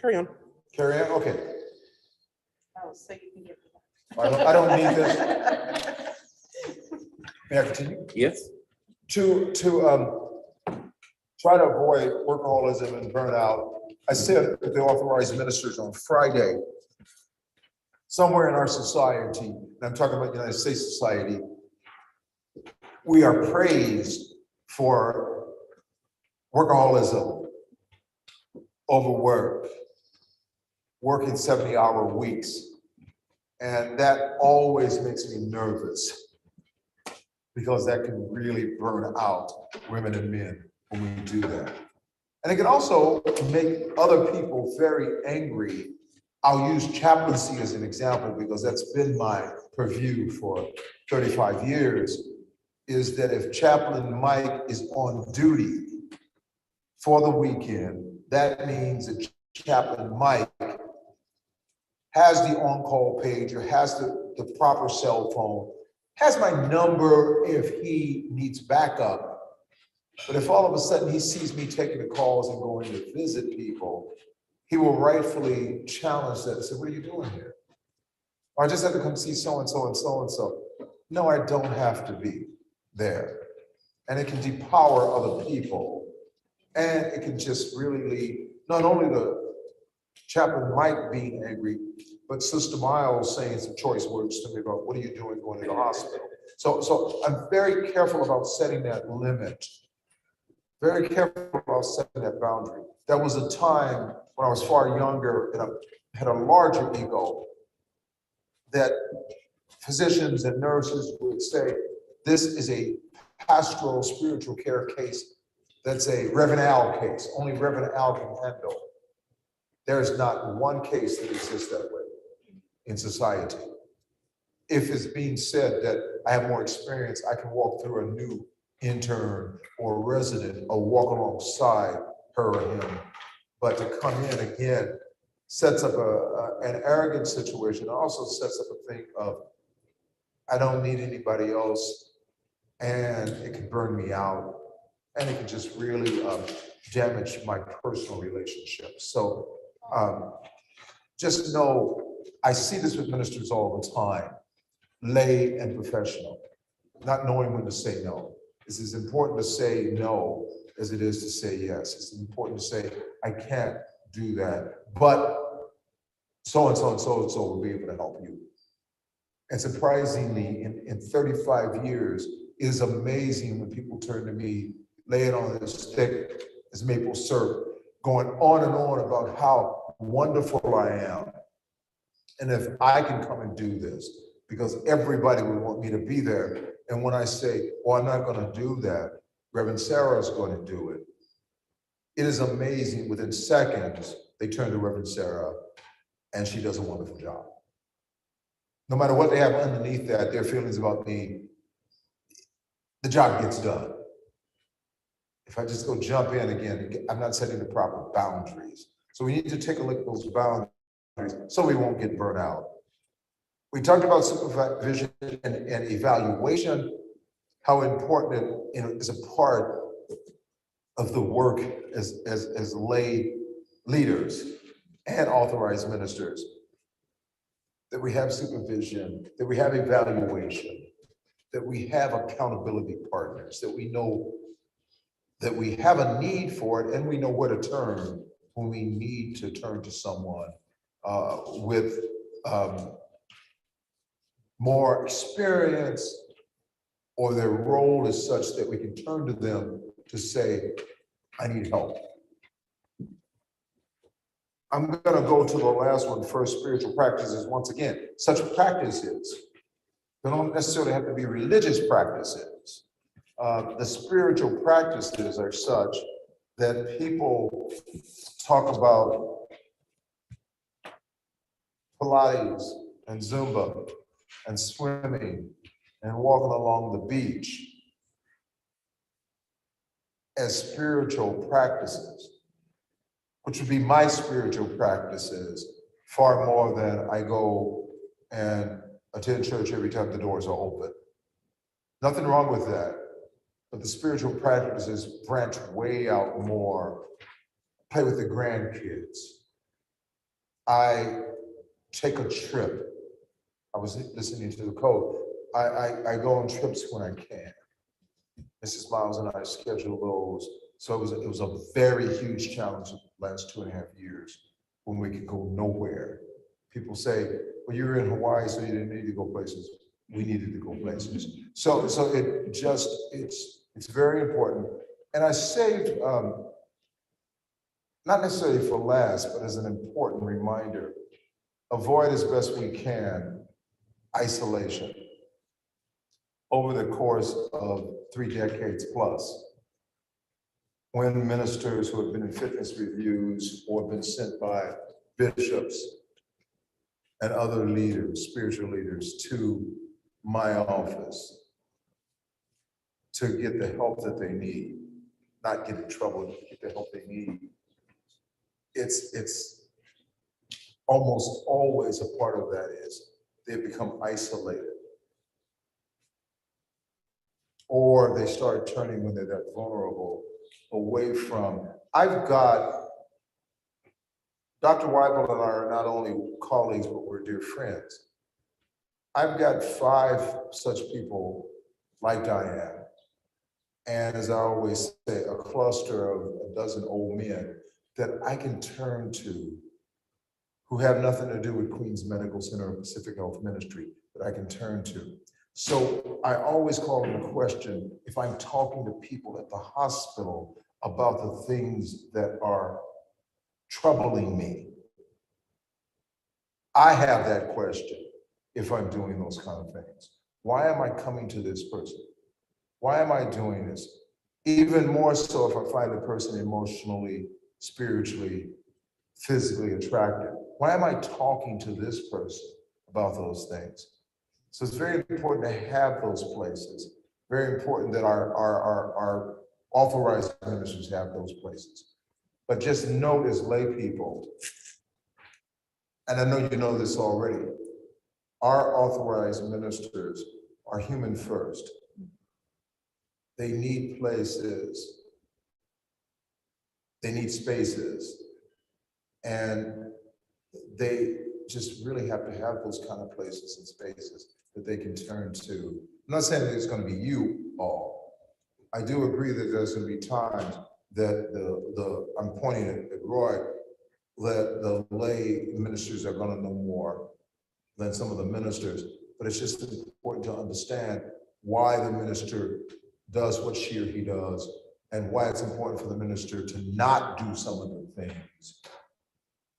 Carry on. carry on. Okay. Oh, so you can get. I don't need this. May I continue? Yes. To try to avoid workaholism and burnout, I said with the authorized ministers on Friday, somewhere in our society, and I'm talking about United States society, we are praised for workaholism, overwork, working 70-hour weeks. And that always makes me nervous because that can really burn out women and men when we do that. And it can also make other people very angry. I'll use chaplaincy as an example because that's been my purview for 35 years, is that if Chaplain Mike is on duty for the weekend, that means that Chaplain Mike has the on-call page or has the proper cell phone, has my number if he needs backup. But if all of a sudden he sees me taking the calls and going to visit people, he will rightfully challenge that and say, what are you doing here? Or I just have to come see so-and-so and so-and-so. No, I don't have to be there. And it can depower other people. And it can just really lead, not only the Chaplain Mike being angry, but Sister Miles saying some choice words to me about, what are you doing going to the hospital? So I'm very careful about setting that limit. Very careful about setting that boundary. There was a time when I was far younger and I had a larger ego that physicians and nurses would say, this is a pastoral spiritual care case. That's a Reverend Al case. Only Reverend Al can handle. There's not one case that exists that way in society. If it's being said that I have more experience, I can walk through a new intern or resident or walk alongside her or him. But to come in again sets up an arrogant situation. It also sets up a thing of, I don't need anybody else, and it can burn me out, and it can just really damage my personal relationships. So just know, I see this with ministers all the time, lay and professional, not knowing when to say no. It's as important to say no as it is to say yes. It's important to say, I can't do that, but so-and-so and so-and-so will be able to help you. And surprisingly, in 35 years, it is amazing when people turn to me, lay it on this thick as maple syrup, going on and on about how wonderful I am. And if I can come and do this, because everybody would want me to be there. And when I say, well, I'm not going to do that, Reverend Sarah is going to do it. It is amazing. Within seconds, they turn to Reverend Sarah and she does a wonderful job. No matter what they have underneath that, their feelings about me, the job gets done. If I just go jump in again, I'm not setting the proper boundaries. So we need to take a look at those boundaries so we won't get burnt out. We talked about supervision and evaluation, how important it is a part of the work as lay leaders and authorized ministers, that we have supervision, that we have evaluation, that we have accountability partners, that we know that we have a need for it and we know where to turn when we need to turn to someone with more experience, or their role is such that we can turn to them to say, I need help. I'm gonna go to the last one first, spiritual practices. Once again, such practices, they don't necessarily have to be religious practices. The spiritual practices are such that people talk about Pilates and Zumba and swimming and walking along the beach as spiritual practices, which would be my spiritual practices far more than I go and attend church every time the doors are open. Nothing wrong with that, but the spiritual practices branch way out more. Play with the grandkids. I take a trip. I was listening to the code. I go on trips when I can. Mrs. Miles and I schedule those. So it was a very huge challenge the last 2.5 years when we could go nowhere. People say, well, you were in Hawaii, so you didn't need to go places. we needed to go places. So it just, it's very important. And I saved, not necessarily for last, but as an important reminder, avoid as best we can isolation over the course of 3 decades plus. When ministers who have been in fitness reviews or been sent by bishops and other leaders, spiritual leaders, to my office to get the help that they need, not get in trouble, get the help they need. It's almost always a part of that is they become isolated. Or they start turning when they're that vulnerable away from, I've got, Dr. Weibel and I are not only colleagues, but we're dear friends. I've got 5 such people like Diane. And as I always say, a cluster of a dozen old men that I can turn to who have nothing to do with Queens Medical Center or Pacific Health Ministry, that I can turn to. So I always call them a question if I'm talking to people at the hospital about the things that are troubling me. I have that question if I'm doing those kind of things. Why am I coming to this person? Why am I doing this? Even more so if I find the person emotionally, spiritually, physically attractive. Why am I talking to this person about those things? So it's very important to have those places. Very important that our authorized ministers have those places. But just note as lay people, and I know you know this already, our authorized ministers are human first. They need places. They need spaces. And they just really have to have those kind of places and spaces that they can turn to. I'm not saying that it's going to be you all. I do agree that there's going to be times that I'm pointing at Roy, that the lay ministers are going to know more than some of the ministers, but it's just important to understand why the minister does what she or he does and why it's important for the minister to not do some of the things.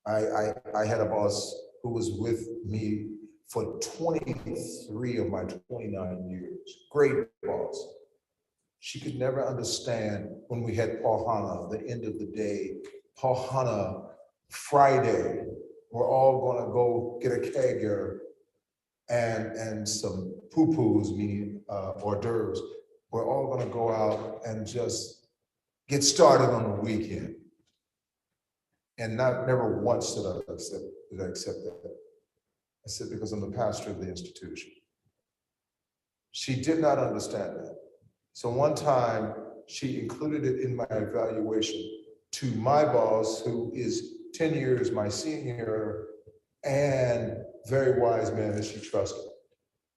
I had a boss who was with me for 23 of my 29 years. Great boss. She could never understand when we had Pauhana, the end of the day, Pauhana Friday, we're all gonna go get a kegger and some poo-poos, meaning hors d'oeuvres. We're all gonna go out and just get started on the weekend. And never once did I accept that. I said, because I'm the pastor of the institution. She did not understand that. So one time she included it in my evaluation to my boss, who is 10 years my senior and very wise man that she trusted.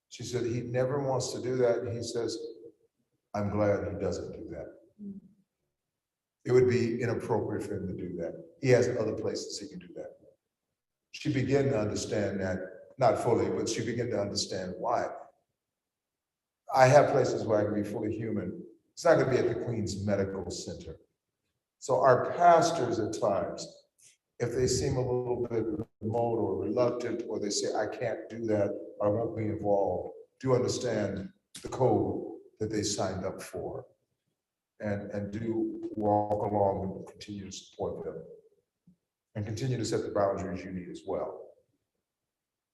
She said, he never wants to do that. And he says, I'm glad he doesn't do that. It would be inappropriate for him to do that. He has other places he can do that. She began to understand that, not fully, but she began to understand why. I have places where I can be fully human. It's not going to be at the Queens Medical Center. So our pastors at times, if they seem a little bit remote or reluctant, or they say, I can't do that, I won't be involved, do understand the code that they signed up for. And do walk along and continue to support them and continue to set the boundaries you need as well.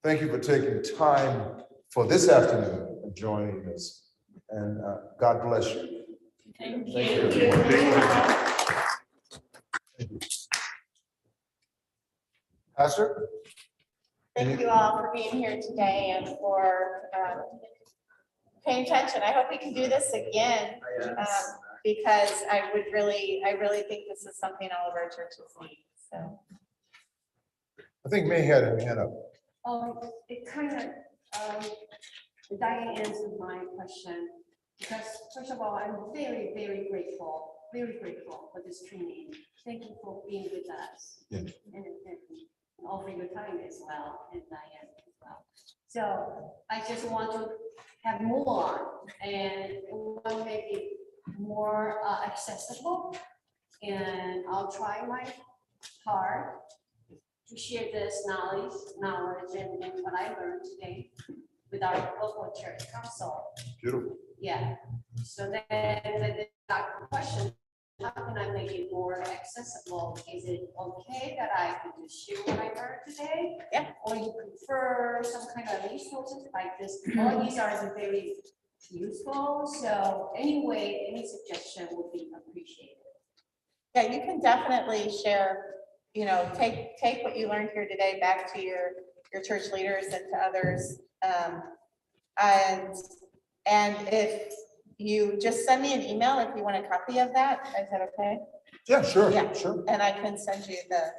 Thank you for taking time for this afternoon and joining us, and God bless you. Thank you. Thank you, everyone. Thank you. Pastor? Thank you all for being here today and for paying attention. I hope we can do this again. Because I really think this is something all of our churches need, so. I think May had her hand up. It kind of, Diane answered my question, because first of all, I'm very, very grateful for this training. Thank you for being with us. Yeah. And offering your time as well, and Diane as well. So I just want to have more and one maybe more accessible. And I'll try my hard to share this knowledge and what I learned today with our local church council. Beautiful. Yeah, so then the question, how can I make it more accessible? Is it okay that I can just share what I learned today? Yeah. Or you prefer some kind of resources like this? All these are very useful, so anyway, any suggestion would be appreciated. Yeah, you can definitely share, you know, take what you learned here today back to your church leaders and to others. And if you just send me an email if you want a copy of that, is that okay? Yeah, sure, Yeah. sure. And I can send you the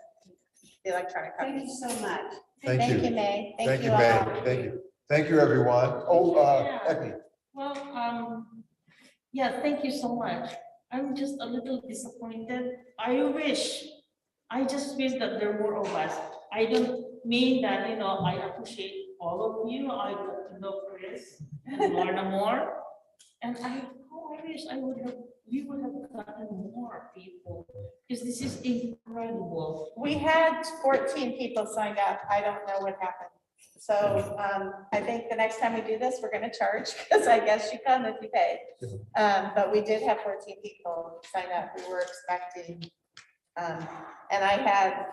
electronic Thank copy. you so much. Thank you. May. Thank you, all. May. Thank you. Thank you, everyone. Oh, Yeah. Becky. Well, yeah, thank you so much. I'm just a little disappointed. I just wish that there were more of us. I don't mean that, you know, I appreciate all of you. I got to know Chris and Lorna more. And we would have gotten more people, because this is incredible. We had 14 people signed up. I don't know what happened. So I think the next time we do this, we're gonna charge, because I guess you come if you pay. But we did have 14 people sign up. We were expecting. And I had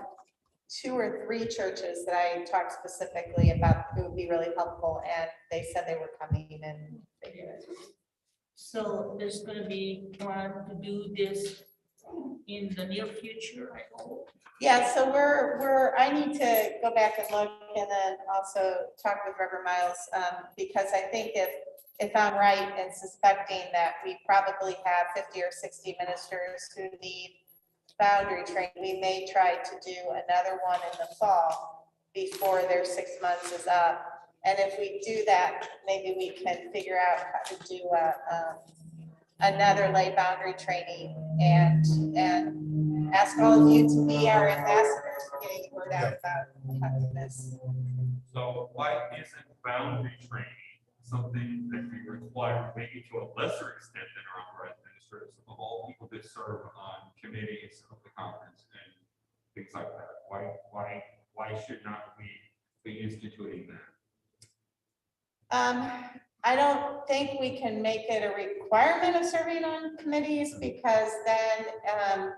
2 or 3 churches that I talked specifically about who would be really helpful, and they said they were coming and they did. So there's gonna be plan to do this in the near future, I hope. Yeah, so I need to go back and look and then also talk with Reverend Miles, because I think if I'm right in suspecting that we probably have 50 or 60 ministers who need boundary training, we may try to do another one in the fall before their 6 months is up. And if we do that, maybe we can figure out how to do another lay boundary training and ask all of you to be our ambassadors for getting the word out about this. So why isn't boundary training something that we require, maybe to a lesser extent than our authorized ministers, of all people that serve on committees of the conference and things like that? Why should not we be instituting that? I don't think we can make it a requirement of serving on committees, because then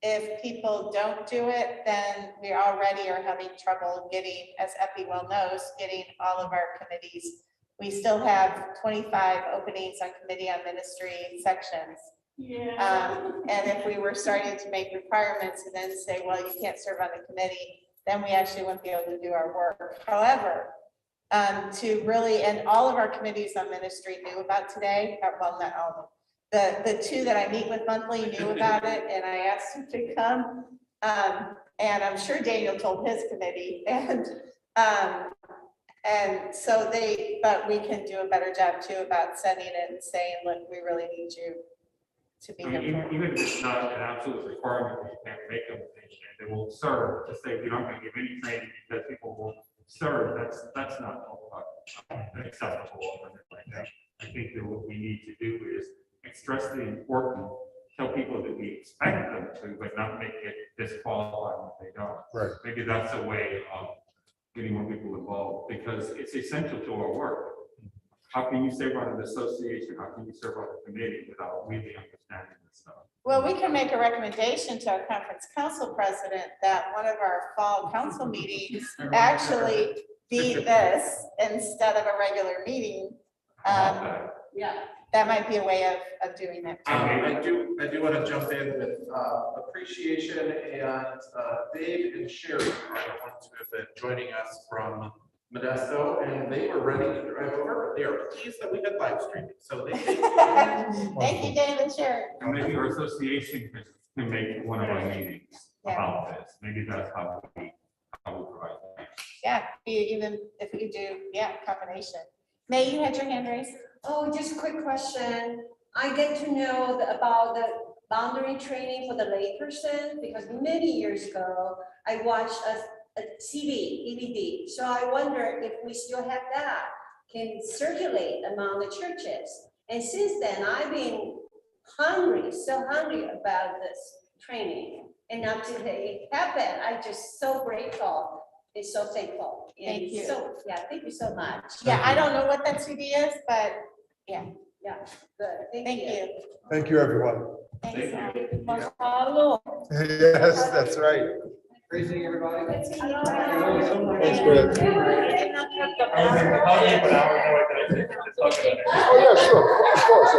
if people don't do it, then we already are having trouble getting, as Epi well knows, getting all of our committees. We still have 25 openings on committee on ministry sections. Yeah. And if we were starting to make requirements and then say, well, you can't serve on the committee, then we actually wouldn't be able to do our work. However, to really, and all of our committees on ministry knew about today, well, not all of them. The 2 that I meet with monthly knew about it, and I asked them to come. And I'm sure Daniel told his committee, and so but we can do a better job too about sending it and saying, look, we really need you to be I mean, here. even if it's not an absolute requirement, that you can't make them, and they will serve, to say, we're not gonna give any training because people will serve, that's not acceptable or anything like that. I think that what we need to do is stress the important, tell people that we expect them to, but not make it disqualifying if they don't. Right. Maybe that's a way of getting more people involved, because it's essential to our work. How can you serve on an association? How can you serve on a committee without really understanding this stuff? Well, we can make a recommendation to our conference council president that one of our fall council meetings actually be this instead of a regular meeting. Yeah. That might be a way of doing that. I do want to jump in with appreciation, and Dave and Sherry are the ones who have been joining us from Modesto, and they were ready to drive over, but they are pleased that we had live streaming, so they. Thank you, David, sure. And maybe our association can make one of our meetings Yeah. about this. Maybe that's how we provide. Yeah, even if we do, combination. May, you had your hand raised? Oh, just a quick question. I get to know about the boundary training for the layperson because many years ago, I watched a CD, DVD. So I wonder if we still have that, can circulate among the churches. And since then, I've been hungry, so hungry about this training. And now today it happened. I'm just so grateful and so thankful. And Thank you. So, yeah, thank you so much. Yeah, I don't know what that CD is, but yeah, Yeah, good. thank you. Thank you, everyone. Thanks. Mahalo. Yes, that's right. Great seeing everybody. Thanks, Fred. Oh, yeah, sure, of course.